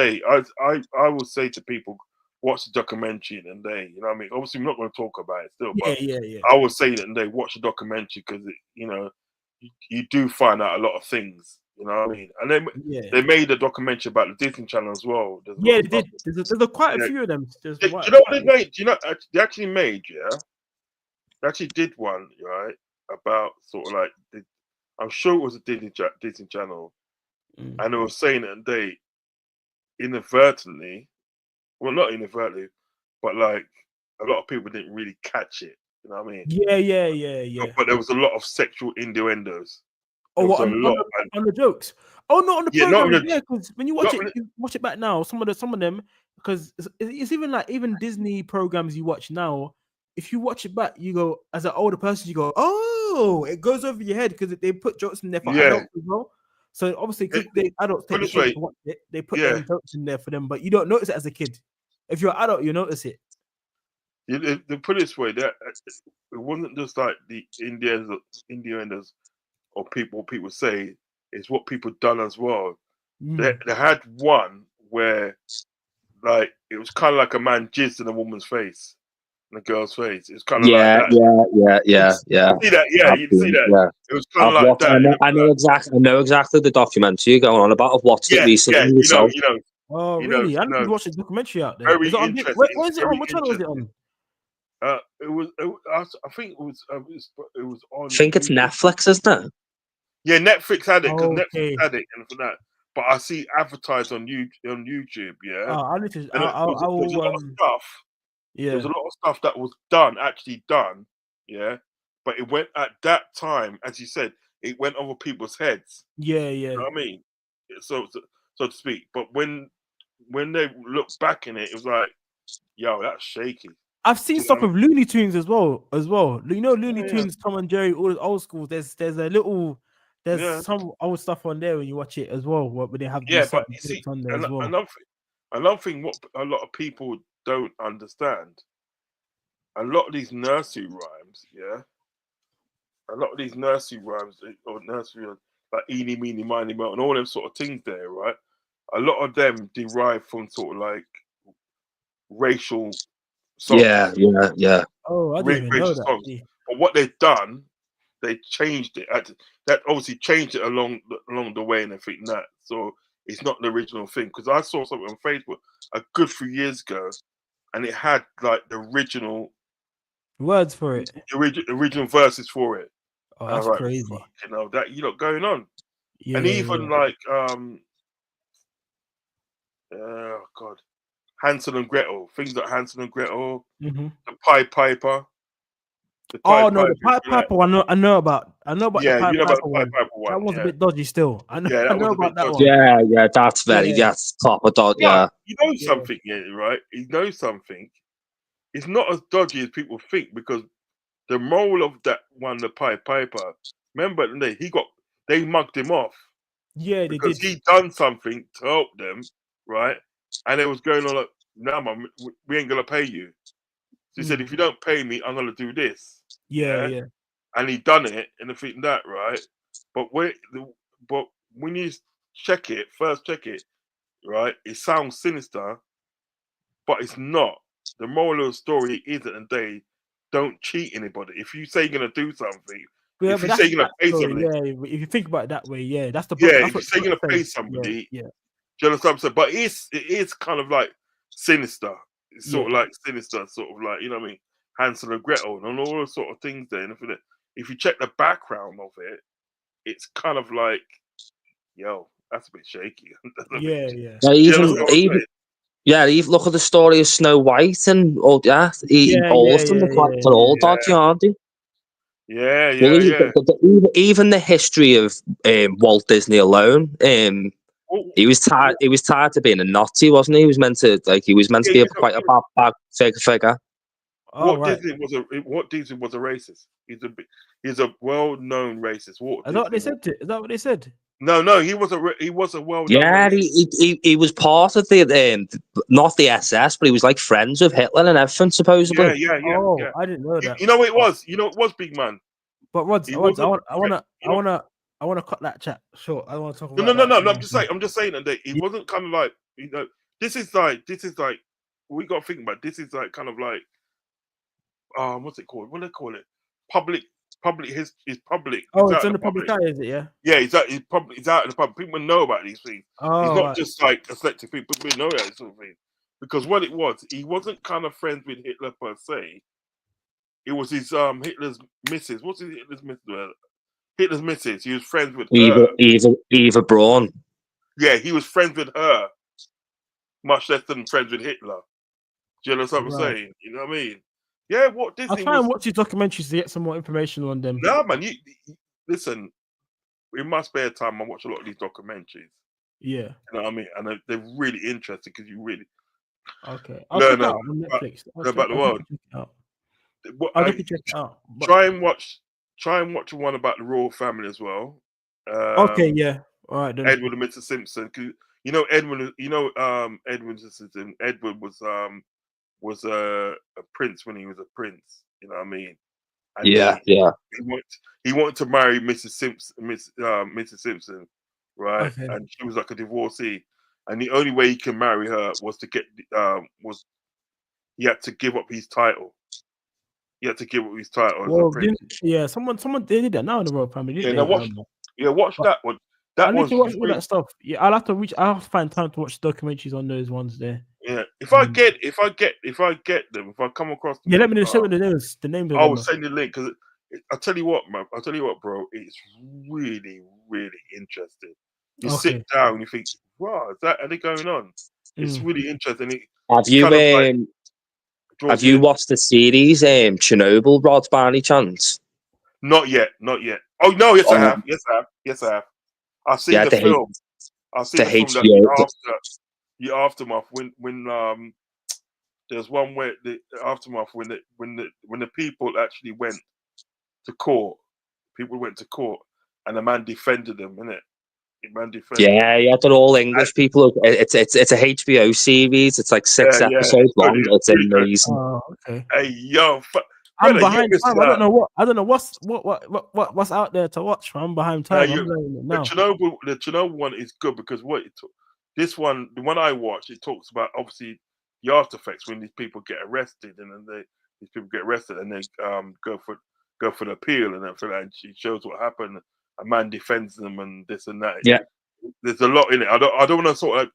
I will say to people, watch the documentary, and you know what I mean. Obviously, we're not going to talk about it still, but I will say that, and watch the documentary because you know you do find out a lot of things. You know what I mean? And they made a documentary about the Disney Channel as well. They did. There's quite a few of them. Do you know what they made? Do you know they actually made? Yeah, they actually did one right about sort of like I'm sure it was a Disney Channel, and they were saying that they inadvertently, well, not inadvertently, but like a lot of people didn't really catch it. You know what I mean? Yeah. But there was a lot of sexual innuendos. On the jokes? Oh, not on the program. Yeah, because when you watch it, you watch it back now. Some of them, because it's even Disney programs you watch now. If you watch it back, you go as an older person, you go, oh, it goes over your head because they put jokes in there for adults as well. So obviously, because the adults take the kids to watch it, they put them jokes in there for them, but you don't notice it as a kid. If you're an adult, you notice it. They put it this way: that it wasn't just like the innuendos. Or people say is what people done as well. They had one where like it was kind of like a man jizzed in a woman's face, in a girl's face. It was kind of like that. Yeah. You see that? Yeah, you see that. Yeah. It was kind of like that. I know exactly the documentary you're going on about. I've watched it recently. You know. Oh, really? I need to watch the documentary out there. Very interesting. Where is it on? What channel is it on? I think it was on. I think it's Netflix, isn't it? Yeah, Netflix had it because Netflix had it and for that. But I see advertised on YouTube. Yeah, I need to. There's a lot of stuff. Yeah, there's a lot of stuff that was actually done. Yeah, but it went at that time, as you said, it went over people's heads. Yeah. You know what I mean? So to speak. But when they look back in it, it was like, yo, that's shaky. I've seen stuff with Looney Tunes as well. You know, Looney Tunes, Tom and Jerry, all the old schools. There's some old stuff on there when you watch it as well. When they have but you see, on there as well. Another thing, what a lot of people don't understand, a lot of these nursery rhymes, or nursery like eeny, meeny, miny, mo, and all them sort of things there, right? A lot of them derive from sort of like racial songs. Yeah. Oh, I didn't even know that. Songs. But what they've done, they changed it. That obviously changed it along the way and everything that. So it's not the original thing. Because I saw something on Facebook a good few years ago, and it had like the original words for it, original verses for it. Oh, that's crazy. You know that going on, and even like oh god, Hansel and Gretel, things like Hansel and Gretel, Mm-hmm. the Pied Piper. The Oh Pied no, the Piper. Pied Piper one. I know about. I know about the Yeah, Pied you know Piper about the Pied one. Piper one. That was Yeah, a bit dodgy still. I know. yeah, I that know was a bit about that dodgy. one. Yeah, that's very Yeah. that's proper dodgy. But Yeah, you know Yeah. something, yeah, right? You know something. It's not as dodgy as people think because the moral of that one, the Pied Piper. Remember, they mugged him off Yeah, they because did. he done something to help them, right? And it was going on like, "No, man, we ain't gonna pay you." So he said, "If you don't pay me, I'm gonna do this." Yeah, Yeah, yeah. and he done it, and I think that right. But when you check it, right? It sounds sinister, but it's not. The moral of the story is that they don't cheat anybody. If you say you're gonna do something, Yeah, if but you say that's you're gonna that pay story. somebody, Yeah, if you think about it that way, yeah, that's the book. yeah, That's if you what say the you're book gonna pay says. Yeah, somebody, yeah, do you understand what I'm saying? But it is kind of like sinister. It's sort of yeah, like sinister, sort of like, you know what I mean? Hansel and Gretel and all those sort of things there. And if you check the background of it, it's kind of like, yo, that's a bit shaky. That's a bit, yeah, do yeah, yeah. you understand what I'm saying? Even look at the story of Snow White and all. Yeah, yeah, all yeah, of them yeah, are quite yeah, they're all yeah. dodgy, aren't they? Yeah, Well, yeah, yeah. even the history of Walt Disney alone, Well, he was tied. He was tied to being a Nazi, wasn't he? He was meant to yeah, be quite a bad figure. All right. Walt Disney was a racist. He's a well-known racist. Walt Is that what they Disney. said? Is that what they said? No, he was a well-known Yeah, racist. he was part of the not the SS, but he was like friends with Hitler and everything, supposedly. Oh, Yeah. I didn't know that. You know what it was? You know what it was, big man? But Rods, He Rods, wasn't. You know, I wanna cut that chat short. I don't want to talk no, about that. I'm just saying that it wasn't kind of like, this is like we got to think about. This is like kind of like what's it called? What do they call it? Public. Is public. Oh, It's it's out in in the the public public. eye, is it? Yeah. Yeah, he's out in the public. People know about these things. He's Oh, not right. just like a selective people. People know that sort of thing. Because what it was, he wasn't kind of friends with Hitler per se. It was his Hitler's missus. What's his Hitler's missus? Hitler's missus. He was friends with her. Eva Braun. Yeah, he was friends with her, much less than friends with Hitler. Do you understand what I'm Right. saying? You know what I mean? Yeah, Walt I'll Disney try was. and watch these documentaries to get some more information on them. Nah, man. You listen. In my spare time, I watch a lot of these documentaries. Yeah. You know what I mean? And they're really interesting because you really Okay. I'll learn check it out on Netflix. about the world. Check it out. What I'll definitely check it out. But, try and watch one about the royal family as well. okay, yeah. All right then. Edward and Mr. Simpson. You know Edward. Edward Simpson. Edward was a prince when he was a prince. You know what I mean? And Yeah. he wanted to marry Mrs. Simpson, right? Okay. And she was like a divorcee, and the only way he can marry her was to get he had to give up his title. He had to give up his title as a prince. Yeah, someone they did that now in the royal family, didn't Yeah, they? watch But that one. That I need was to watch all really, that stuff. Yeah, I'll have to find time to watch documentaries on those ones there. yeah. If I get them, if I come across them, Yeah, let me know the names. The names of I them. will send you the link because I tell you what, man. I tell you what, bro. It's really, really interesting. You sit down, you think, wow, are they going on? It's really interesting. Have you watched the series Chernobyl, Rod, by any chance? Not yet. Oh no, yes I have. Yes I have. I've seen the film. I've seen the film that the aftermath when there's one where the aftermath when the people actually went to court. People went to court and the man defended them, innit? Yeah, they're all English people. It's a HBO series. It's like 6 episodes long. It's amazing. Oh, okay. Hey, yo, I'm behind time. I don't know what's out there to watch. I'm behind time. The Chernobyl one is good because this one, the one I watched, it talks about obviously the after effects when these people get arrested and then these people get arrested and they go for the appeal and everything. And she shows what happened. A man defends them and this and that. Yeah, there's a lot in it. I don't want to sort of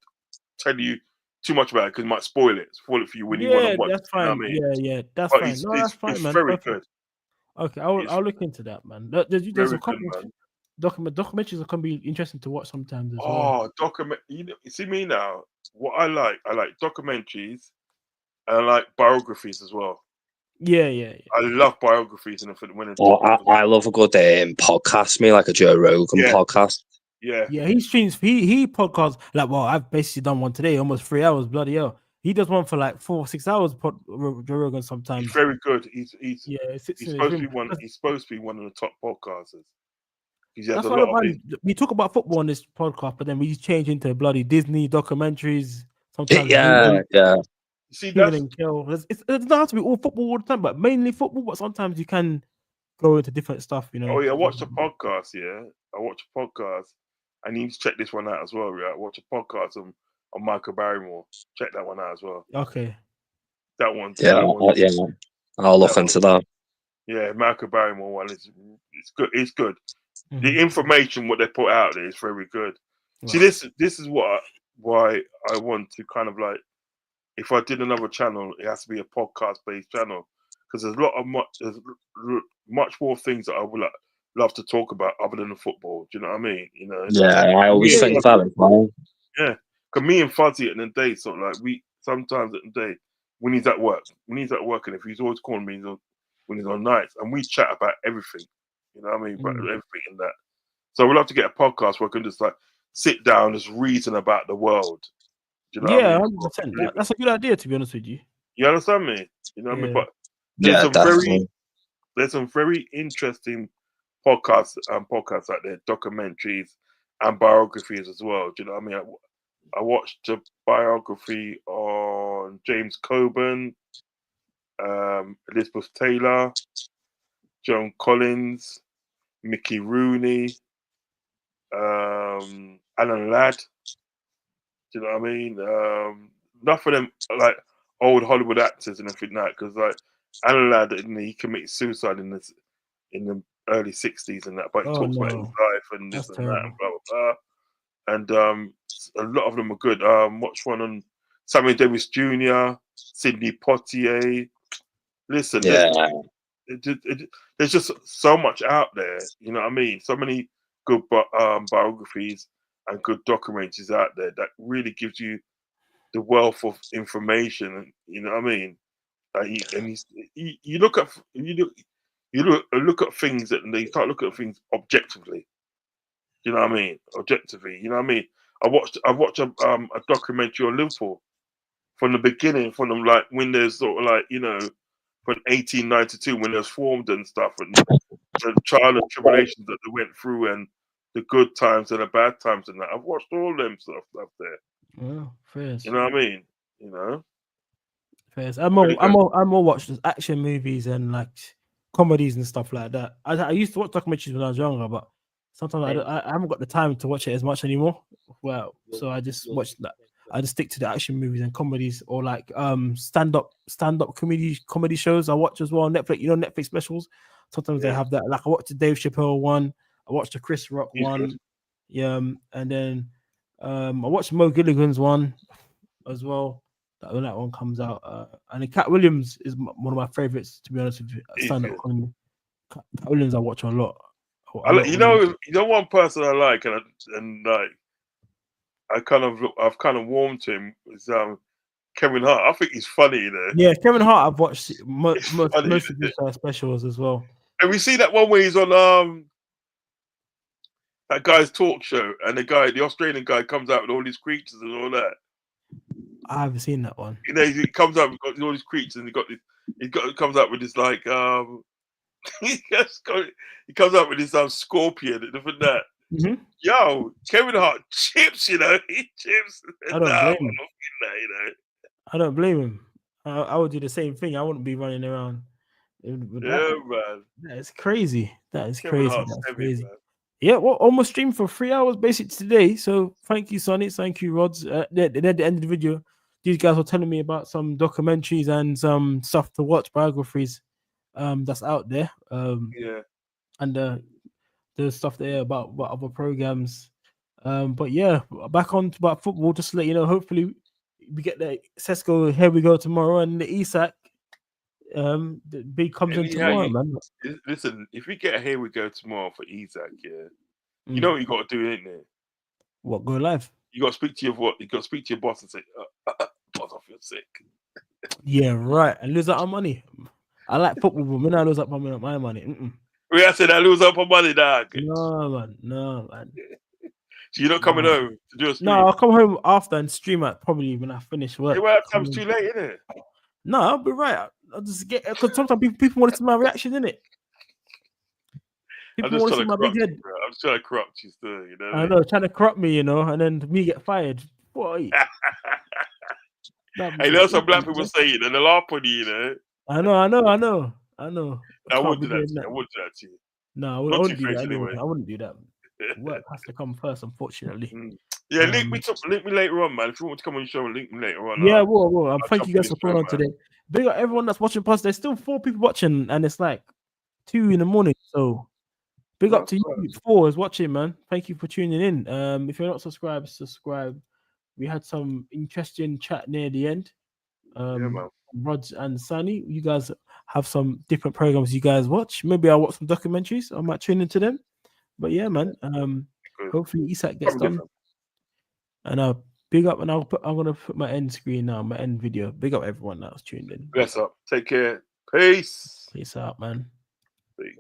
tell you too much about it because it might spoil it. Spoil it for you when you want to watch. That's fine. You know what I mean? Yeah, that's but fine. No, that's fine, it's man. very good. Okay, I'll look into that, man. There's a couple. documentaries can be interesting to watch sometimes as well. You see me now. What I like documentaries, and I like biographies as well. Yeah. I love biographies and when I love a good podcast, me like a Joe Rogan podcast. Yeah, he streams. He podcasts like. Well, I've basically done one today, almost 3 hours. Bloody hell! He does one for like 4 or 6 hours. Joe Rogan sometimes. he's very good. He's supposed to be one. He's supposed to be one of the top podcasters. That's what we talk about football on this podcast, but then we change into bloody Disney documentaries. Sometimes, yeah. You see, that's it doesn't have to be all football all the time, but mainly football. But sometimes you can go into different stuff, you know. Oh yeah, I watched a podcast. Yeah, I watched a podcast. I need to check this one out as well. Yeah, I watched a podcast on Michael Barrymore. Check that one out as well. Okay. That one. I'll look into that. Yeah, Michael Barrymore one is good. It's good. Mm-hmm. The information what they put out there is very good. Wow. See, this is why I want to kind of like, if I did another channel, it has to be a podcast based channel, because there's much more things that I would love to talk about other than the football. Do you know what I mean? You know. Yeah, I always think that as well. Yeah, because me and Fuzzy at the day, sort of like we sometimes at the day when he's at work, and if he's always calling me when he's on nights, and we chat about everything. You know what I mean? About everything in that. So we'd love to get a podcast where I can just like sit down, just reason about the world. Do you know what I mean? 100%. That's a good idea, to be honest with you. You understand me? You know what I mean? But there's some very interesting podcasts out there, documentaries and biographies as well. Do you know what I mean? I watched a biography on James Coburn, Elizabeth Taylor, Joan Collins, Mickey Rooney, Alan Ladd. Do you know what I mean? Enough of them like old Hollywood actors and everything like that, because like Alan Ladd, he committed suicide in the early 60s and that, but he talks about his life and this and that and blah blah blah. And a lot of them are good. Watch one on Samuel Davis Jr., Sidney Poitier. Listen, there's just so much out there. You know what I mean? So many good biographies and good documentaries out there that really gives you the wealth of information. You know what I mean? You look at things that you can't look at things objectively. You know what I mean? Objectively, you know what I mean? I watched a documentary on Liverpool from the beginning, from them like when there's sort of like, you know, from 1892 when it was formed and stuff, and the trial and tribulations that they went through, and the good times and the bad times and that. I've watched all them stuff there. Well, fair. You know what I mean? You know. Fair. I'm more watch action movies and like comedies and stuff like that. I used to watch documentaries when I was younger, but sometimes I haven't got the time to watch it as much anymore. Well, so I just watch that. I just stick to the action movies and comedies, or like stand-up comedy shows I watch as well on Netflix. You know, Netflix specials. Sometimes they have that. Like I watched the Dave Chappelle one. I watched the Chris Rock one. Good. Yeah, and then I watched Mo Gilligan's one as well. When that one comes out, and then Cat Williams is one of my favorites, to be honest with you. Stand-up comedy. Cat Williams I watch a lot. You know one person I like, and like I've kind of warmed to him, is Kevin Hart. I think he's funny, you know. Yeah, Kevin Hart. I've watched most of his specials as well. And we see that one where he's on that guy's talk show, and the Australian guy comes out with all these creatures and all that. I haven't seen that one. You know, he comes out with all these creatures, and he comes out with this like he comes out with this scorpion and different that. Mm-hmm. Yo, Kevin Hart chips, you know, he chips. I don't blame him. I don't blame him. I would do the same thing. I wouldn't be running around. Man. That is crazy. That is Kevin crazy. That's crazy. Man. Yeah, well, almost streamed for 3 hours basically today. So thank you, Sonny. Thank you, Rods. At the end of the video, these guys were telling me about some documentaries and some stuff to watch, biographies that's out there. And the stuff there about other programs. But yeah, back on to about football, just to let you know, hopefully we get the Sesko Here We Go tomorrow, and the Isak the big comes in tomorrow, man. Listen, if we get a Here We Go tomorrow for Isak, yeah, You know what you got to do, ain't there? What, go live? You got to speak to your boss and say, boss, I feel sick. Yeah, right. And lose out on money. I like football, but when I lose out on my money. I said I lose up on money, dog. No, man. So you're not coming home to do a stream? No, I'll come home after and stream it probably when I finish work. Yeah, well, that comes too late, isn't it? No, I'll be right. I'll just get, because sometimes people want to see my reaction, innit? People want to see my big head. Bro. I'm just trying to corrupt you still, you know. I know, trying to corrupt me, you know, and then me get fired. Boy. Hey, that's what black people saying, and they laugh on you, you know. I know. I wouldn't do that to you. I wouldn't do that to you. No, I wouldn't do that anyway. I wouldn't do that. Work has to come first, unfortunately. Yeah, link me later on, man. If you want to come on the show, link me later on. Yeah, well. Thank you guys for coming on today. Big up everyone that's watching past. There's still 4 people watching, and it's like 2 in the morning. So big up to you 4 is watching, man. Thank you for tuning in. If you're not subscribed, subscribe. We had some interesting chat near the end. Rods and Sunny, you guys have some different programs you guys watch. Maybe I'll watch some documentaries. I might tune into them. But yeah, man. Hopefully Isak gets done. And I'll big up, and I'm gonna put my end screen now, my end video. Big up everyone that was tuned in. Bless up. Take care. Peace. Peace out, man. Peace.